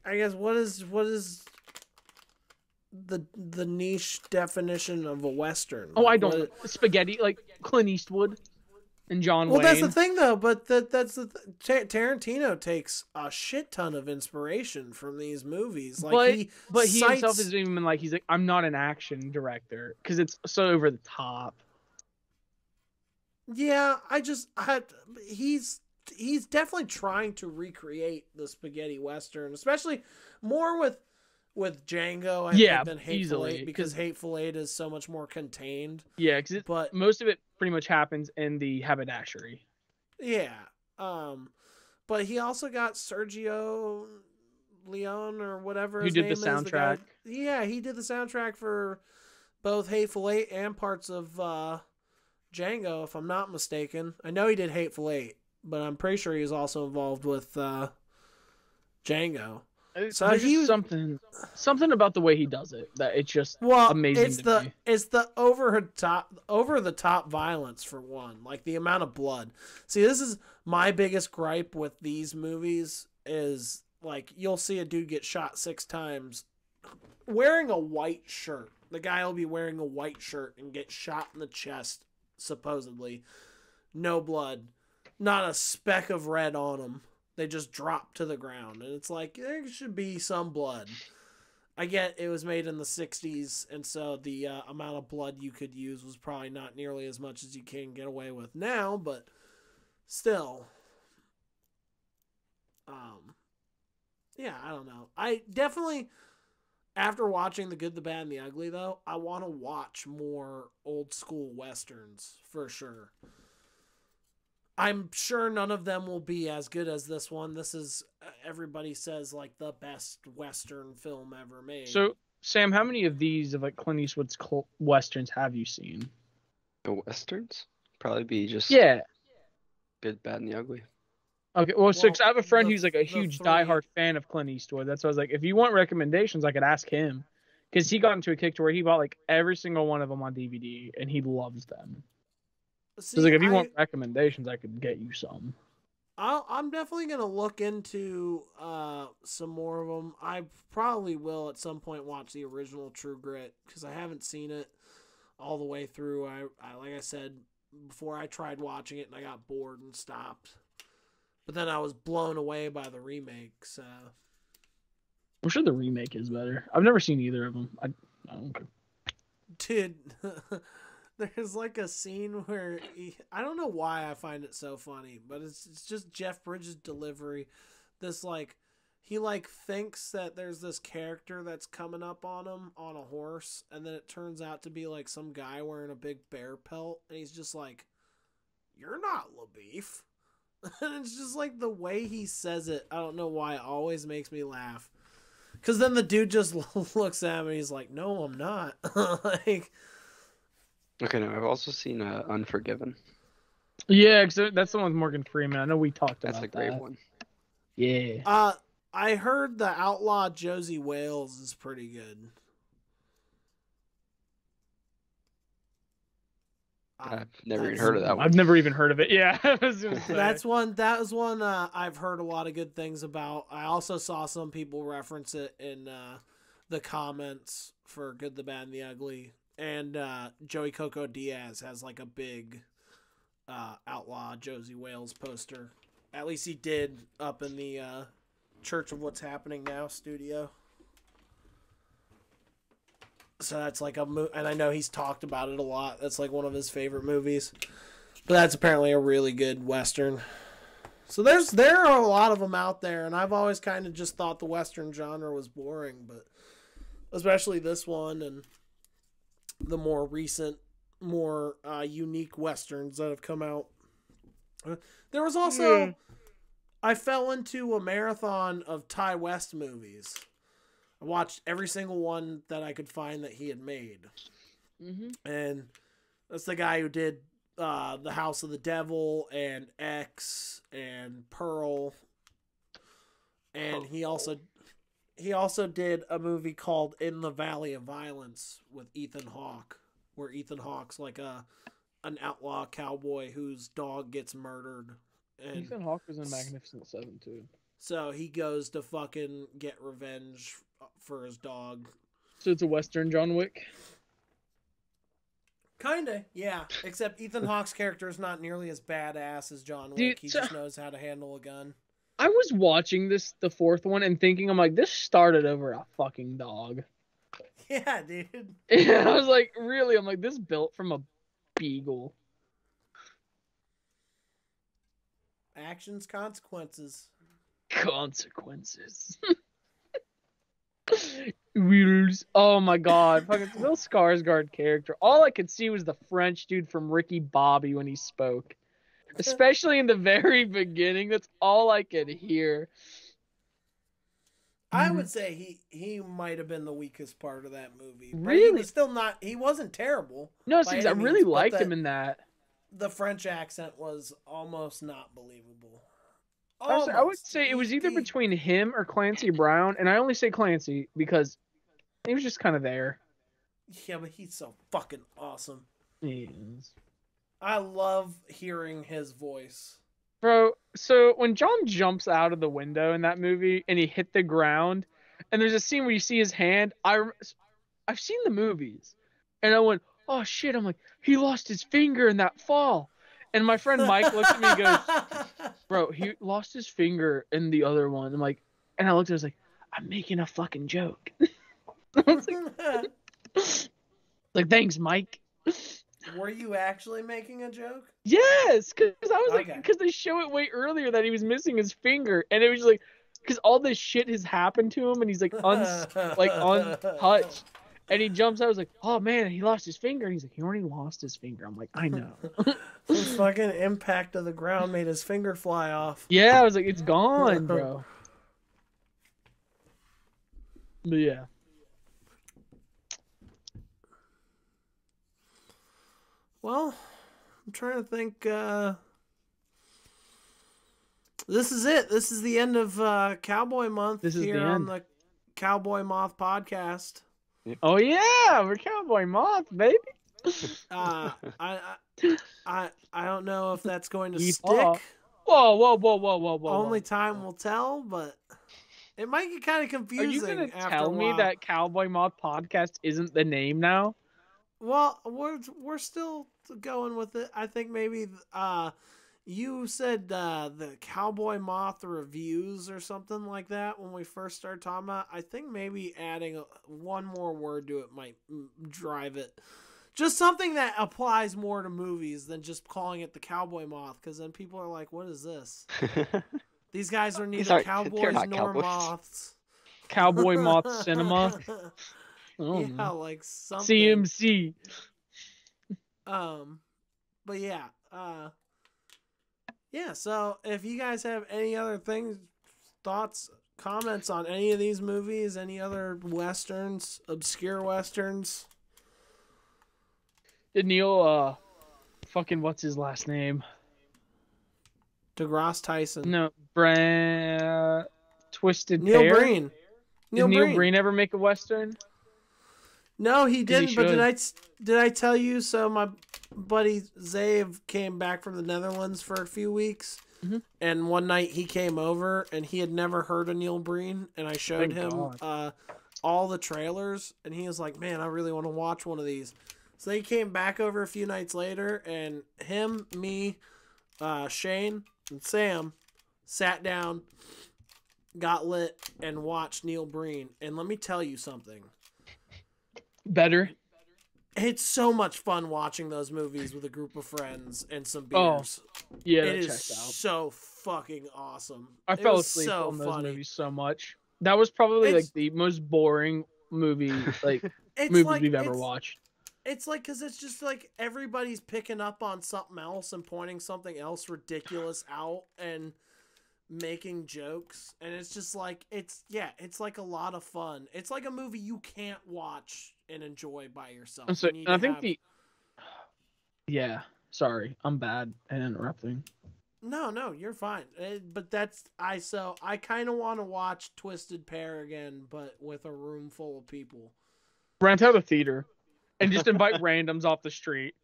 I guess what is the niche definition of a Western? Oh, I don't know. Spaghetti, like Clint Eastwood. And John Wayne. Well, that's the thing, though. But Tarantino takes a shit ton of inspiration from these movies. Like, he himself isn't even like he's like, I'm not an action director because it's so over the top. Yeah, he's definitely trying to recreate the spaghetti western, especially more with Django. I think than Hateful Eight, because Hateful Eight is so much more contained. Yeah, but most of it pretty much happens in the haberdashery. Yeah, but he also got Sergio Leone or whatever his name is. Who did the soundtrack? Yeah, he did the soundtrack for both Hateful Eight and parts of Django, if I'm not mistaken. I know he did Hateful Eight, but I'm pretty sure he was also involved with Django. So there's something about the way he does it that it's just amazing. It's the over the top violence for one, like the amount of blood. See, this is my biggest gripe with these movies is like you'll see a dude get shot 6 times wearing a white shirt. The guy will be wearing a white shirt and get shot in the chest, supposedly. No blood, not a speck of red on him. They just drop to the ground. And it's like, there should be some blood. I get it was made in the 60s, and so the amount of blood you could use was probably not nearly as much as you can get away with now, but still. Yeah, I don't know. I definitely, after watching The Good, the Bad, and the Ugly, though, I want to watch more old school westerns, for sure. I'm sure none of them will be as good as this one. This is, everybody says, like, the best Western film ever made. So, Sam, how many of these, of like Clint Eastwood's Westerns have you seen? The Westerns? Probably be just Good, Bad, and the Ugly. Okay, well, so I have a friend who's like a huge diehard fan of Clint Eastwood. That's why I was like, if you want recommendations, I could ask him. Because he got into a kick to where he bought like every single one of them on DVD, and he loves them. See, so like, if you want recommendations, I could get you some. I'm definitely going to look into some more of them. I probably will at some point watch the original True Grit, because I haven't seen it all the way through. I like I said, before I tried watching it and I got bored and stopped. But then I was blown away by the remake. So I'm sure the remake is better. I've never seen either of them. I don't care. Dude, there's like a scene where I don't know why I find it so funny, but it's just Jeff Bridges' delivery. This like he like thinks that there's this character that's coming up on him on a horse, and then it turns out to be like some guy wearing a big bear pelt, and he's just like, "You're not LaBeef." And it's just like the way he says it. I don't know why it always makes me laugh. Because then the dude just looks at him and he's like, "No, I'm not." Like, okay, no, I've also seen Unforgiven. Yeah, because that's the one with Morgan Freeman. I know we talked about that. That's a great one. Yeah. I heard the Outlaw Josie Wales is pretty good. I've never even heard of that one. I've never even heard of it. Yeah, I was gonna say. That was one I've heard a lot of good things about. I also saw some people reference it in the comments for Good, the Bad, and the Ugly. And Joey Coco Diaz has like a big Outlaw Josie Wales poster. At least he did up in the Church of What's Happening Now studio. So that's like and I know he's talked about it a lot. That's like one of his favorite movies. But that's apparently a really good Western. So there are a lot of them out there, and I've always kind of just thought the Western genre was boring, but especially this one and the more recent, more unique Westerns that have come out. There was also, I fell into a marathon of Ty West movies. I watched every single one that I could find that he had made. Mm-hmm. And that's the guy who did The House of the Devil and X and Pearl. And he also did a movie called In the Valley of Violence with Ethan Hawke, where Ethan Hawke's like an outlaw cowboy whose dog gets murdered. And Ethan Hawke was in Magnificent Seven too. So he goes to fucking get revenge for his dog. So it's a Western John Wick? Kinda, yeah. Except Ethan Hawke's character is not nearly as badass as John Wick. Dude, he just knows how to handle a gun. I was watching the fourth one, and thinking, I'm like, this started over a fucking dog. Yeah, dude. And I was like, really? I'm like, this built from a beagle. Actions, consequences. Consequences. Wheels. Oh my god. Fucking Bill Skarsgård character. All I could see was the French dude from Ricky Bobby when he spoke. Especially in the very beginning. That's all I could hear. I would say he might have been the weakest part of that movie. Really? He was still not. He wasn't terrible. No, I really liked him in that. The French accent was almost not believable. Almost. I would say it was either between him or Clancy Brown, and I only say Clancy because he was just kind of there. Yeah, but he's so fucking awesome. He is. I love hearing his voice. Bro, so when John jumps out of the window in that movie and he hit the ground, and there's a scene where you see his hand, I've seen the movies, and I went, oh shit, I'm like, he lost his finger in that fall. And my friend Mike looks at me and goes, bro, he lost his finger in the other one. I'm like, and I looked at him, I was like, I'm making a fucking joke. I was like, thanks, Mike. Were you actually making a joke? Yes, because I was like, because they show it way earlier that he was missing his finger, and it was like, because all this shit has happened to him, and he's like untouched, and he jumps out. I was like, oh man, he lost his finger, and he's like, he already lost his finger. I'm like, I know. The fucking impact of the ground made his finger fly off. Yeah, I was like, it's gone, bro. But yeah. Well, I'm trying to think. This is it. This is the end of Cowboy Month here on the Cowboy Moth Podcast. Oh yeah, we're Cowboy Moth, baby. I don't know if that's going to stick. Whoa. Only time will tell, but it might get kind of confusing. Are you gonna tell me that Cowboy Moth Podcast isn't the name now? Well, we're still going with it. I think maybe you said the Cowboy Moth reviews or something like that when we first started talking about. I think maybe adding one more word to it might drive it. Just something that applies more to movies than just calling it the Cowboy Moth, because then people are like, "What is this? These guys are neither cowboys nor cowboys. moths." Cowboy Moth Cinema. Oh, Yeah, no. like something. CMC. But yeah, yeah. So if you guys have any other things, thoughts, comments on any of these movies, any other westerns, obscure westerns. Did Neil, fucking what's his last name? DeGrasse Tyson. No, Twisted Neil Pair. Breen. Did Neil Breen ever make a western? No, he didn't. He but did I tell you? So my buddy Zave came back from the Netherlands for a few weeks, and one night he came over and he had never heard of Neil Breen, and I showed him all the trailers, and he was like, "Man, I really want to watch one of these." So they came back over a few nights later, and him, me, Shane, and Sam sat down, got lit, and watched Neil Breen. And let me tell you something. Better. It's so much fun watching those movies with a group of friends and some beers. Oh, yeah, it is so fucking awesome. I fell asleep on those movies so much. That was probably like the most boring movie we've ever watched. It's like, because it's just like everybody's picking up on something else and pointing something else ridiculous out and making jokes, and it's just like it's like a lot of fun. It's like a movie you can't watch and enjoy by yourself. So, I think sorry, I'm bad at interrupting. No, you're fine. But I kind of want to watch Twisted Pair again, but with a room full of people. Rent out a theater and just invite randoms off the street.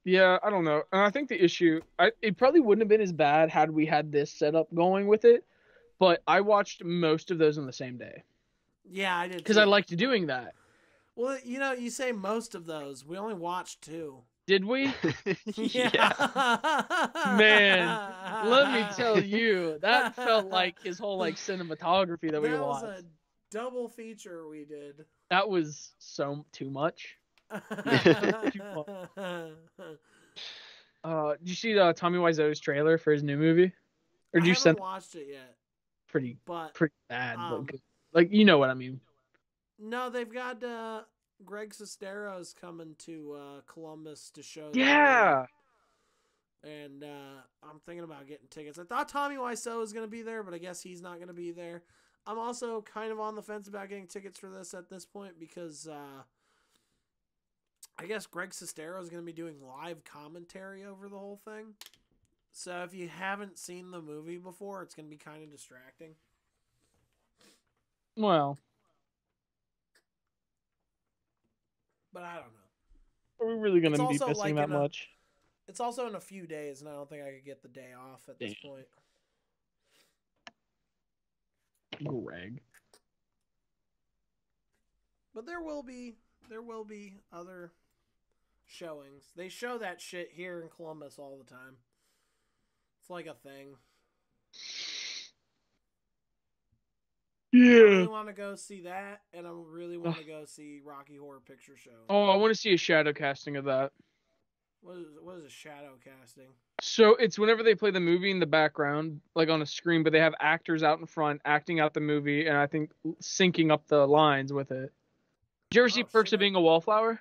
Yeah, I don't know. And I think the issue, it probably wouldn't have been as bad had we had this setup going with it, but I watched most of those on the same day. Yeah, I did. Because I liked doing that. Well, you say most of those. We only watched 2. Did we? Yeah. Man, let me tell you, that felt like his whole cinematography that we watched. That was a double feature we did. That was too much. Did you see Tommy Wiseau's trailer for his new movie? Or did you haven't watched it yet. Pretty bad, but good. Like, you know what I mean. No, they've got Greg Sestero's coming to Columbus to show. Yeah. And I'm thinking about getting tickets. I thought Tommy Wiseau was going to be there, but I guess he's not going to be there. I'm also kind of on the fence about getting tickets for this at this point because I guess Greg Sestero is going to be doing live commentary over the whole thing. So if you haven't seen the movie before, it's going to be kind of distracting. Well. But I don't know. Are we really going to be missing that much? It's also in a few days, and I don't think I could get the day off at this point. Greg. But there will be other showings. They show that shit here in Columbus all the time. It's like a thing. Yeah. I really want to go see that, and I really want to go see Rocky Horror Picture Show. Oh, I want to see a shadow casting of that. What is a shadow casting? So it's whenever they play the movie in the background, like on a screen, but they have actors out in front acting out the movie, and I think syncing up the lines with it. Did you ever see Perks of Being a Wallflower?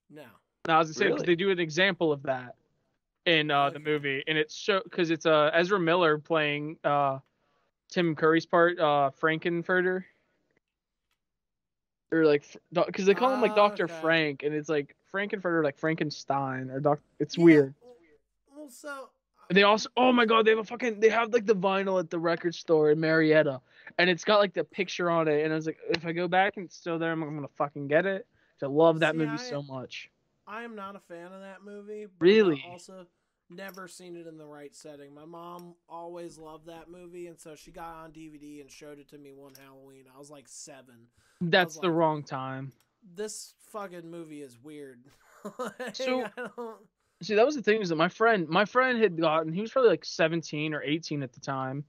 No. No, I was gonna say because they do an example of that in the movie, and it's because it's Ezra Miller playing Tim Curry's part, Frankenfurter, or because they call him Dr. Frank, and it's like Frankenfurter, like Frankenstein, or it's weird. Well, so they also, oh my god, they have the vinyl at the record store in Marietta, and it's got the picture on it, and I was like, if I go back and it's still there, I'm gonna fucking get it. I love that movie so much. I am not a fan of that movie. Really? never seen it in the right setting. My mom always loved that movie, and so she got it on DVD and showed it to me one Halloween. I was like 7. That's the wrong time. This fucking movie is weird. So, see, that was the thing, is that my friend had gotten, he was probably like 17 or 18 at the time,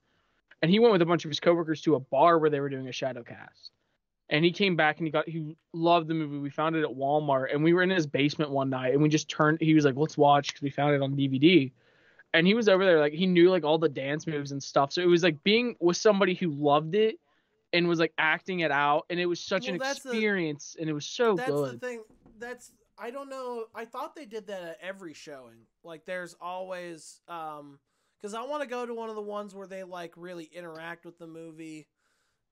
and he went with a bunch of his coworkers to a bar where they were doing a shadow cast. And he came back and he loved the movie. We found it at Walmart, and we were in his basement one night, and he was like, let's watch, because we found it on DVD. And he was over there, like, he knew like all the dance moves and stuff. So it was like being with somebody who loved it and was like acting it out, and it was such an experience, and it was so good. That's the thing. I don't know. I thought they did that at every showing. Like, there's always, because I want to go to one of the ones where they like really interact with the movie.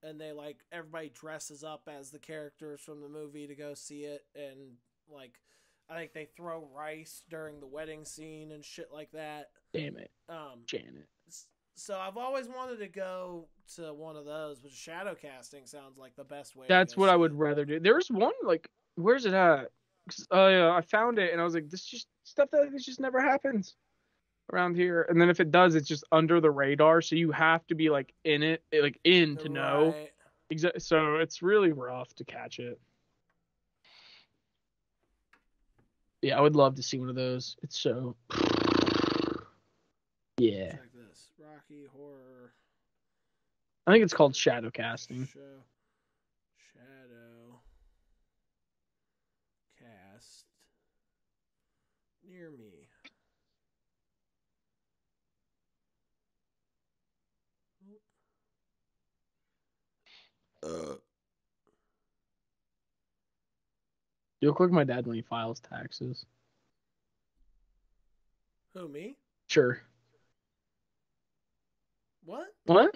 And they like, everybody dresses up as the characters from the movie to go see it. And like, I think they throw rice during the wedding scene and shit like that. Damn it. Janet. So I've always wanted to go to one of those, but shadow casting sounds like the best way. That's what I would rather do. There's one, like, where's it at? I found it and I was like, this just stuff that this just never happens around here. And then if it does, it's just under the radar, so you have to be like in it, like in to know. Exactly. So it's really rough to catch it. Yeah, I would love to see one of those. It's so yeah. Check this. Rocky Horror. I think it's called shadow casting. Shadow cast near me. You look like my dad when he files taxes. Who, me? Sure. What? What?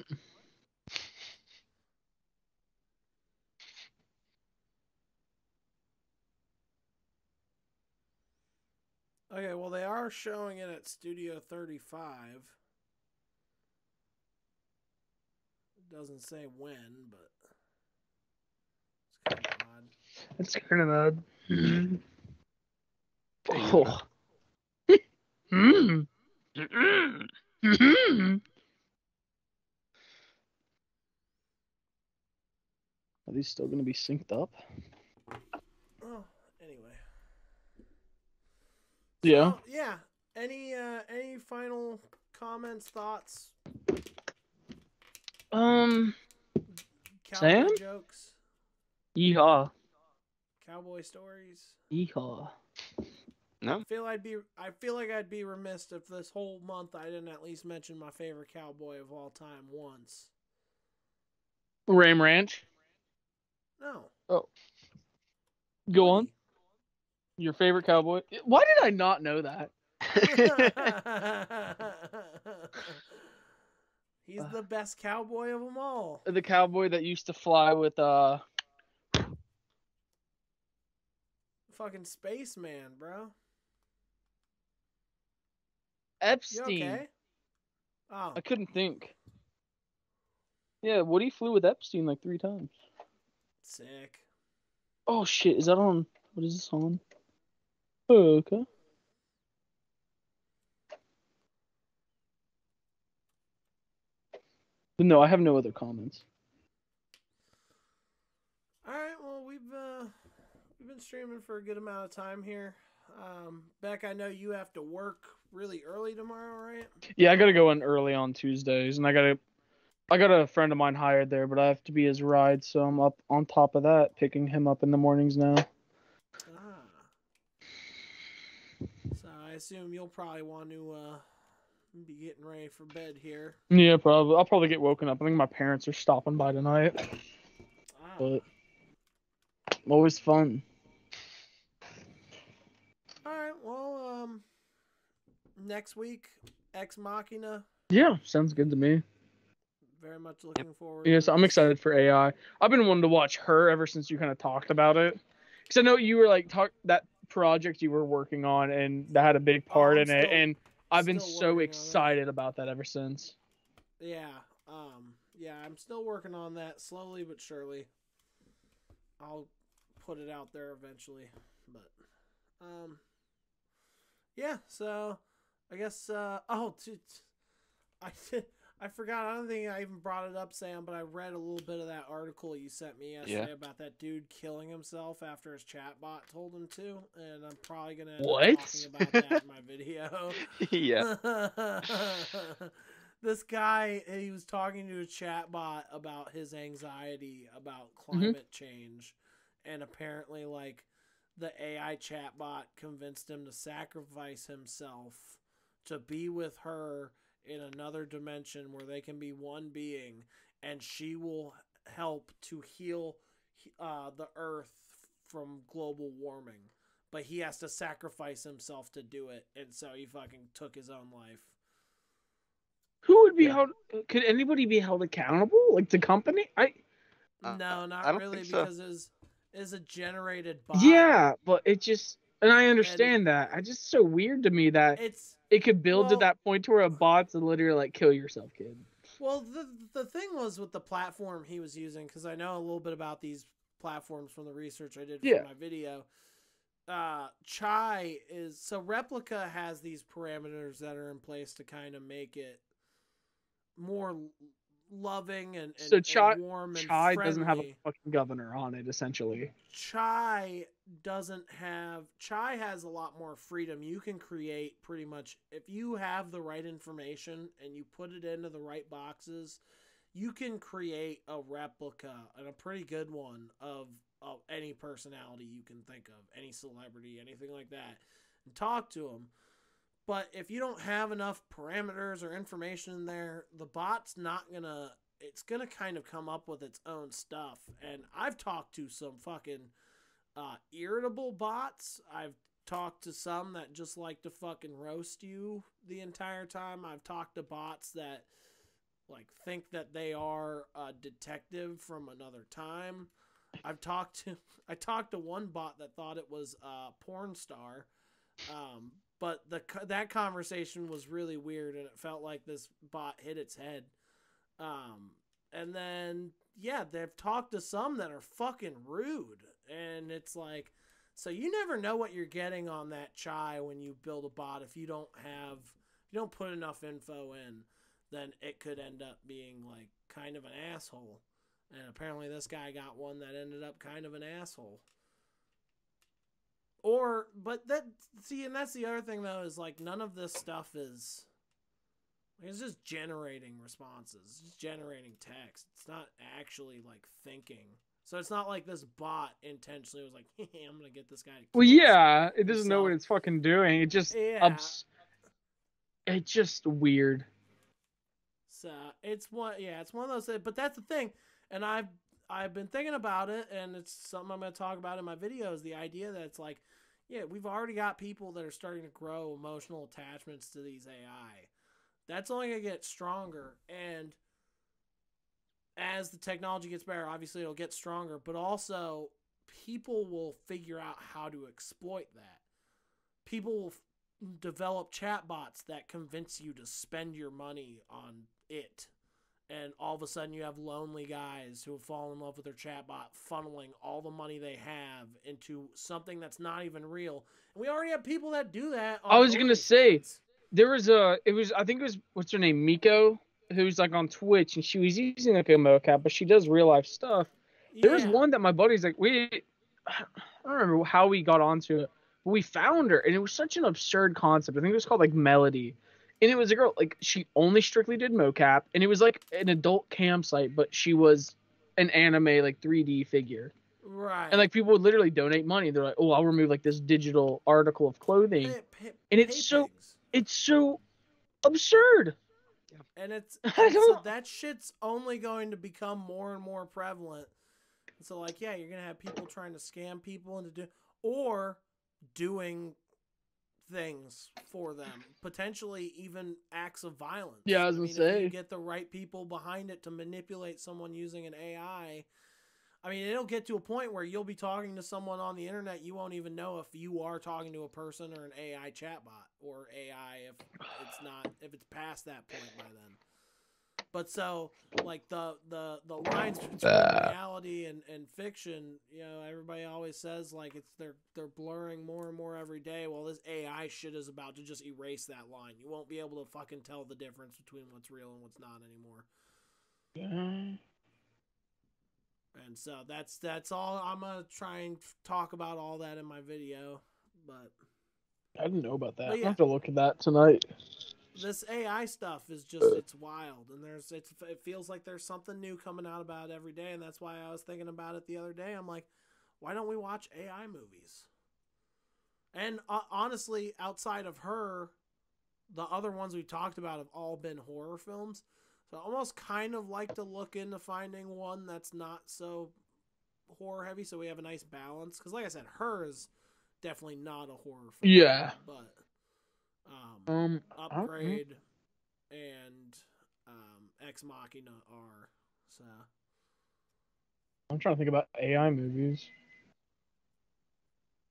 Okay, well, they are showing it at Studio 35. It doesn't say when, but it's kind of odd. It's kind of odd. Mm. Oh. Mm. Mm. Are these still going to be synced up? Oh, anyway. Yeah. So, yeah. Any final comments, thoughts? Cowboy Sam? Jokes? Yeehaw. Cowboy stories? Yeehaw. No. I feel like I'd be remiss if this whole month I didn't at least mention my favorite cowboy of all time once. Ram Ranch? No. Oh. Go on. Your favorite cowboy? Why did I not know that? He's the best cowboy of them all. The cowboy that used to fly with fucking spaceman, bro. Epstein. You okay? Oh. I couldn't think. Yeah, Woody flew with Epstein like 3 times. Sick. Oh shit, is that on? What is this on? Oh, okay. No, I have no other comments. All right, well, we've been streaming for a good amount of time here. Beck, I know you have to work really early tomorrow, right? Yeah, I gotta go in early on Tuesdays, and I got a friend of mine hired there, but I have to be his ride, so I'm up on top of that, picking him up in the mornings now. So I assume you'll probably want to be getting ready for bed here. Yeah, probably. I'll probably get woken up. I think my parents are stopping by tonight. But always fun. All right, well, next week, Ex Machina. Yeah, sounds good to me. Very much looking forward. Yes, I'm excited for AI. I've been wanting to watch Her ever since you kind of talked about it. Because I know you were like that project you were working on, and that had a big part in it, and I've been so excited about that ever since. Yeah, I'm still working on that slowly but surely. I'll put it out there eventually, but yeah. So I guess. I forgot. I don't think I even brought it up, Sam, but I read a little bit of that article you sent me yesterday about that dude killing himself after his chatbot told him to, and I'm probably gonna end up talking about that in my video. Yeah. This guy, he was talking to a chatbot about his anxiety about climate change, and apparently, like, the AI chatbot convinced him to sacrifice himself to be with her in another dimension where they can be one being, and she will help to heal the earth from global warming. But he has to sacrifice himself to do it, and so he fucking took his own life. Who would be held? Could anybody be held accountable? Like the company? No, not really, because it's a generated bot. Yeah, but it just, and I understand that. It's just so weird to me that it could build to that point to where a bot's literally like, kill yourself, kid. Well, the thing was with the platform he was using, because I know a little bit about these platforms from the research I did for my video. Chai is, so Replica has these parameters that are in place to kind of make it more loving and warm and Chai friendly. doesn't have a fucking governor on it, essentially. Chai has a lot more freedom. You can create pretty much, if you have the right information and you put it into the right boxes, you can create a replica, and a pretty good one, of any personality you can think of, any celebrity, anything like that, and talk to them. But if you don't have enough parameters or information in there, the bot's not gonna, it's gonna kind of come up with its own stuff. And I've talked to some fucking irritable bots. I've talked to some that just like to fucking roast you the entire time. I've talked to bots that like think that they are a detective from another time. I talked to one bot that thought it was a porn star. But that conversation was really weird, and it felt like this bot hit its head. And then, yeah, they've talked to some that are fucking rude. And it's like, so you never know what you're getting on that Chai when you build a bot. If you don't put enough info in, then it could end up being like kind of an asshole. And apparently this guy got one that ended up kind of an asshole. But that's the other thing though, is like none of this stuff is, it's just generating responses, it's just generating text. It's not actually like thinking. So it's not like this bot intentionally was like, hey, I'm gonna get this guy to kill himself. It doesn't know what it's fucking doing. It just it's just weird. So it's one of those things, but that's the thing. And I've been thinking about it, and it's something I'm going to talk about in my videos, the idea that it's like, yeah, we've already got people that are starting to grow emotional attachments to these AI. That's only going to get stronger, and as the technology gets better, obviously it'll get stronger, but also people will figure out how to exploit that. People will develop chatbots that convince you to spend your money on it. And all of a sudden you have lonely guys who have fallen in love with their chatbot funneling all the money they have into something that's not even real. And we already have people that do that. I was going to say, I think it was, what's her name? Miko, who's like on Twitch, and she was using like a mocap, but she does real life stuff. There was one that my buddy's like, I don't remember how we got onto it, but we found her, and it was such an absurd concept. I think it was called like Melody. And it was a girl, like, she only strictly did mocap, and it was like an adult campsite, but she was an anime, like, 3D figure. Right. And, like, people would literally donate money. They're like, oh, I'll remove, like, this digital article of clothing. And it's so absurd. And so that shit's only going to become more and more prevalent. And so, like, yeah, you're going to have people trying to scam people into doing things for them, potentially even acts of violence. Yeah, I was gonna say, if you get the right people behind it to manipulate someone using an AI, I mean, it'll get to a point where you'll be talking to someone on the internet, you won't even know if you are talking to a person or an AI chatbot, or AI if it's past that point by then. But so like the lines between reality and fiction, you know, everybody always says like they're blurring more and more every day. Well, this AI shit is about to just erase that line. You won't be able to fucking tell the difference between what's real and what's not anymore. Yeah. And so that's all. I'm gonna try and talk about all that in my video, but I didn't know about that. Yeah. I'm gonna have to look at that tonight. This AI stuff is just, it's wild, and it feels like there's something new coming out about it every day, and that's why I was thinking about it the other day. I'm like, why don't we watch AI movies? And honestly, outside of her, the other ones we talked about have all been horror films. So I almost kind of like to look into finding one that's not so horror heavy, so we have a nice balance. Because like I said, her is definitely not a horror film. Yeah. But Upgrade Upgrade and Ex Machina are. So I'm trying to think about AI movies.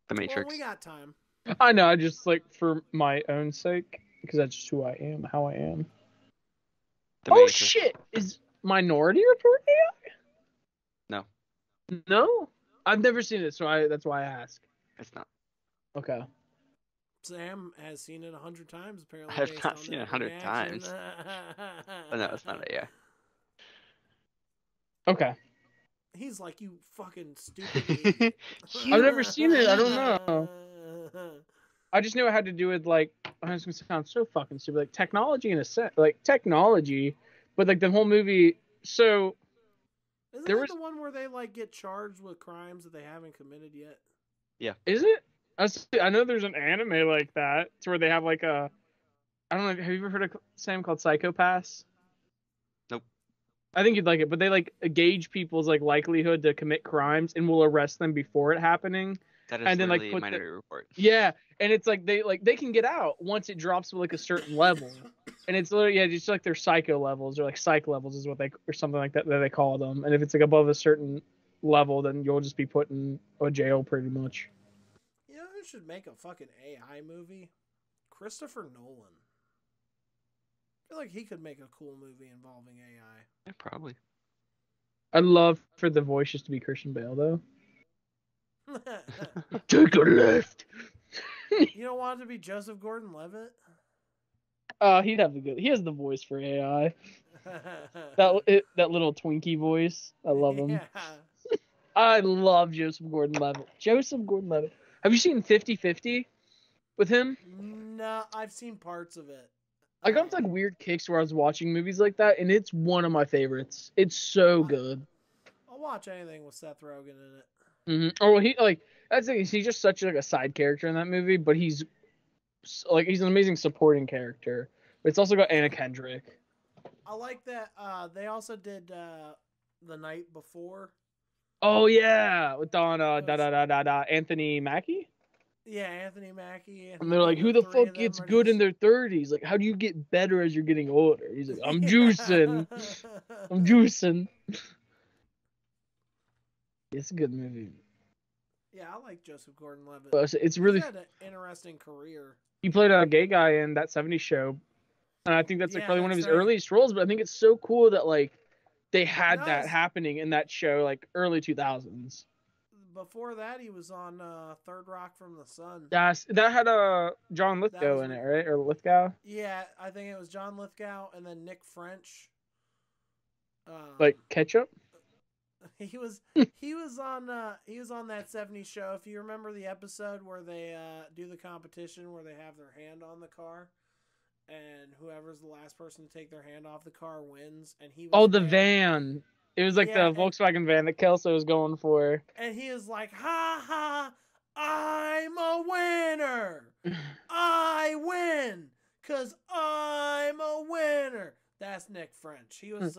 The Matrix. Well, we got time. I know, I just like for my own sake, because that's just who I am, how I am. The Oh Matrix. shit! Is Minority Report AI? No. No? I've never seen it, so that's why I ask. It's not. Okay. Sam has seen it 100 times, apparently. I have based not on seen it that 100 reaction. times. But no, it's not AI. Okay. He's like, you fucking stupid idiot. I've never seen it. I don't know. I just knew it had to do with like, I was gonna sound so fucking stupid, like technology in a sense, like technology, but like the whole movie. So Isn't there that was the one where they like get charged with crimes that they haven't committed yet? Yeah. Is it? I know there's an anime like that. It's where they have like a, I don't know. Have you ever heard of Sam called Psychopaths? Nope. I think you'd like it, but they like gauge people's like likelihood to commit crimes and will arrest them before it happening. That is And then, like, literally put Minority Report. Yeah, and it's like they can get out once it drops to like a certain level, and it's literally just like their psycho levels or like psych levels is what they or something like that they call them. And if it's like above a certain level, then you'll just be put in a jail pretty much. You know who should make a fucking AI movie? Christopher Nolan. I feel like he could make a cool movie involving AI. Yeah, probably. I'd love for the voice just to be Christian Bale though. Take a left. You don't want it to be Joseph Gordon-Levitt? He'd have he has the voice for AI. That little Twinkie voice. I love him. Yeah. I love Joseph Gordon-Levitt. Joseph Gordon-Levitt. Have you seen 50-50 with him? No, I've seen parts of it. I got into like weird kicks where I was watching movies like that, and it's one of my favorites. It's so good. I'll watch anything with Seth Rogen in it. Mm-hmm. Oh, well, that's the thing. He's just such like a side character in that movie, but he's an amazing supporting character. But it's also got Anna Kendrick. I like that. They also did The Night Before. Oh yeah, with Anthony Mackie. Yeah, Anthony Mackie. And they're like, who the fuck gets good in their 30s? Like, how do you get better as you're getting older? He's like, I'm juicing. I'm juicing. It's a good movie. Yeah, I like Joseph Gordon-Levitt. But it's really. He's had an interesting career. He played a gay guy in that 70s show. And I think that's like probably one of his earliest roles, but I think it's so cool that like they had that happening in that show like early 2000s. Before that, he was on Third Rock from the Sun. That had John Lithgow in it, right? Or Lithgow? Yeah, I think it was John Lithgow and then Nick French. Like ketchup? He was on that 70s show. If you remember the episode where they do the competition where they have their hand on the car, and whoever's the last person to take their hand off the car wins. And he was the van. It was like the Volkswagen van that Kelso was going for. And he is like, ha ha, I'm a winner. I win, 'cause I'm a winner. That's Nick French. He was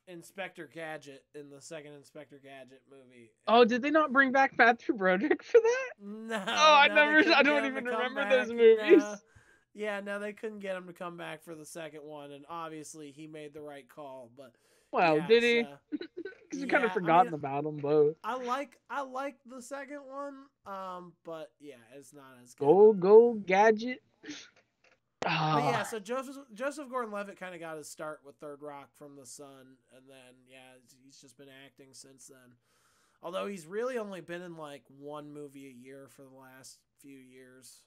Inspector Gadget in the second Inspector Gadget movie. Oh, did they not bring back Matthew Broderick for that? No. Oh, I don't even remember those movies. No. Yeah, no, they couldn't get him to come back for the second one, and obviously he made the right call. But well, did he? Because we kind of forgotten about them both. I like the second one, but yeah, it's not as good. Go Gadget. But yeah, so Joseph Gordon-Levitt kind of got his start with Third Rock from the Sun, and then he's just been acting since then. Although he's really only been in like one movie a year for the last few years.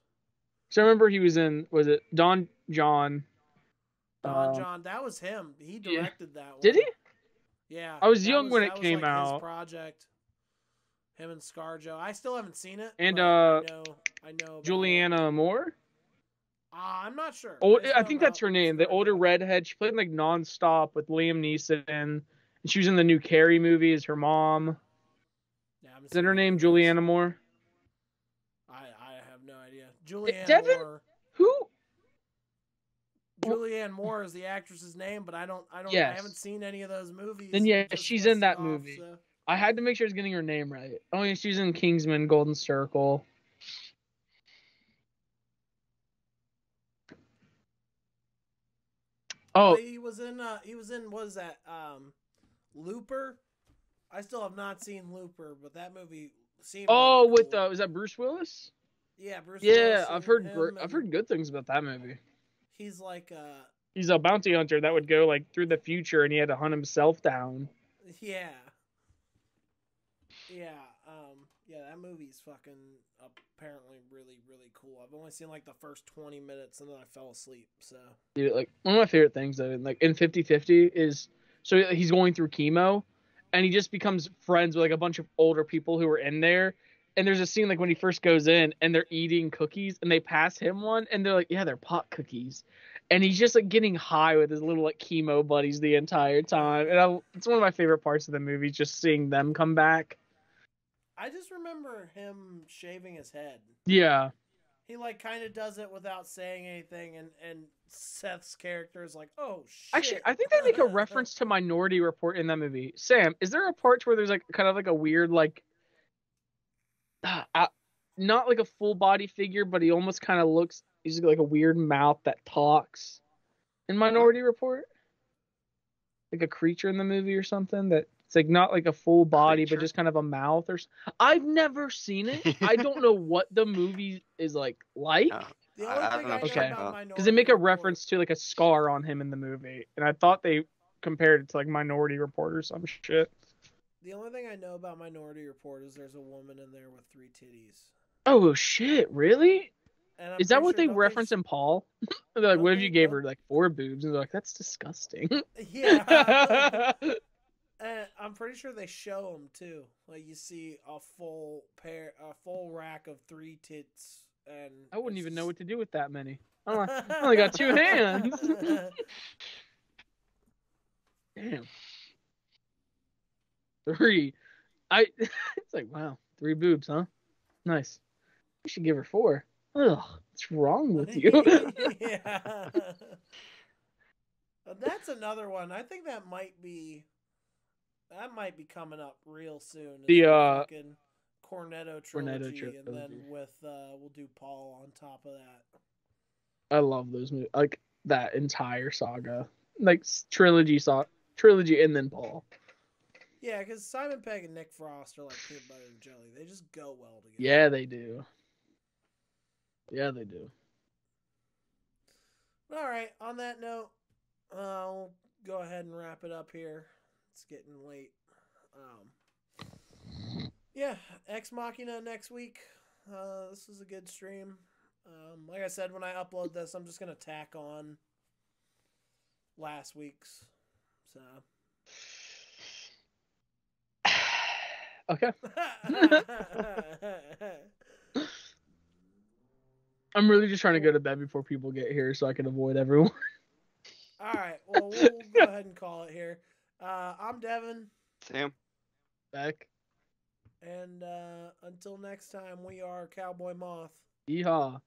So I remember he was in, was it Don John? Don John, that was him. He directed that one. Did he? Yeah. I was young when it came like out. His project. Him and ScarJo. I still haven't seen it. And I know. Juliana Moore. I'm not sure. I think that's her name. The older redhead. She played like Nonstop with Liam Neeson, and she was in the new Carrie movie as her mom. Yeah, is that her name, Juliana Moore? I have no idea. Julianne Devin? Moore. Who? Julianne Moore is the actress's name, but I haven't seen any of those movies. Then she's in that movie. So. I had to make sure I was getting her name right. Oh yeah, she's in Kingsman, Golden Circle. Oh, he was in what is that? Looper. I still have not seen Looper, but that movie seemed. Oh, really cool. was that Bruce Willis? Yeah, Bruce. Yeah, Willis I've heard good things about that movie. He's like he's a bounty hunter that would go like through the future, and he had to hunt himself down. Yeah. Yeah. That movie's fucking apparently really, really cool. I've only seen like the first 20 minutes and then I fell asleep. So, dude, like one of my favorite things though, like in 50-50 is so he's going through chemo, and he just becomes friends with like a bunch of older people who are in there. And there's a scene like when he first goes in and they're eating cookies and they pass him one and they're like, yeah, they're pot cookies. And he's just like getting high with his little like chemo buddies the entire time. And it's one of my favorite parts of the movie, just seeing them come back. I just remember him shaving his head. Yeah. He like kind of does it without saying anything, and Seth's character is like, oh shit. Actually, I think they make a reference to Minority Report in that movie. Sam, is there a part where there's like kind of like a weird like not like a full body figure, but he almost kind of looks, he's like a weird mouth that talks in Minority Report? Like a creature in the movie or something that it's like not like a full body, but just kind of a mouth or. I've never seen it. I don't know what the movie is like. The only thing I know about Minority because they make a reference to like a scar on him in the movie, and I thought they compared it to like Minority Report or some shit. The only thing I know about Minority Report is there's a woman in there with 3 titties. Oh shit! Really? Is that what they reference in Paul? They're like, what if you gave her like 4 boobs? And they're like, that's disgusting. Yeah. And I'm pretty sure they show them too. Like you see a full rack of 3 tits, and I wouldn't even know what to do with that many. I only got 2 hands. Damn. 3. It's like, wow, 3 boobs, huh? Nice. You should give her 4. Ugh, what's wrong with you? Yeah. That's another one. I think that might be coming up real soon. The fucking Cornetto trilogy, and then with we'll do Paul on top of that. I love those movies, like that entire saga, like trilogy, and then Paul. Yeah, because Simon Pegg and Nick Frost are like peanut butter and jelly. They just go well together. Yeah, they do. Yeah, they do. All right. On that note, we'll go ahead and wrap it up here. It's getting late. Yeah, Ex Machina next week. This is a good stream. Like I said, when I upload this, I'm just gonna tack on last week's. So. Okay. I'm really just trying to go to bed before people get here so I can avoid everyone. All right. Well, we'll go ahead and call it here. I'm Devin. Sam. Beck. And until next time, we are Cowboy Moth. Yeehaw.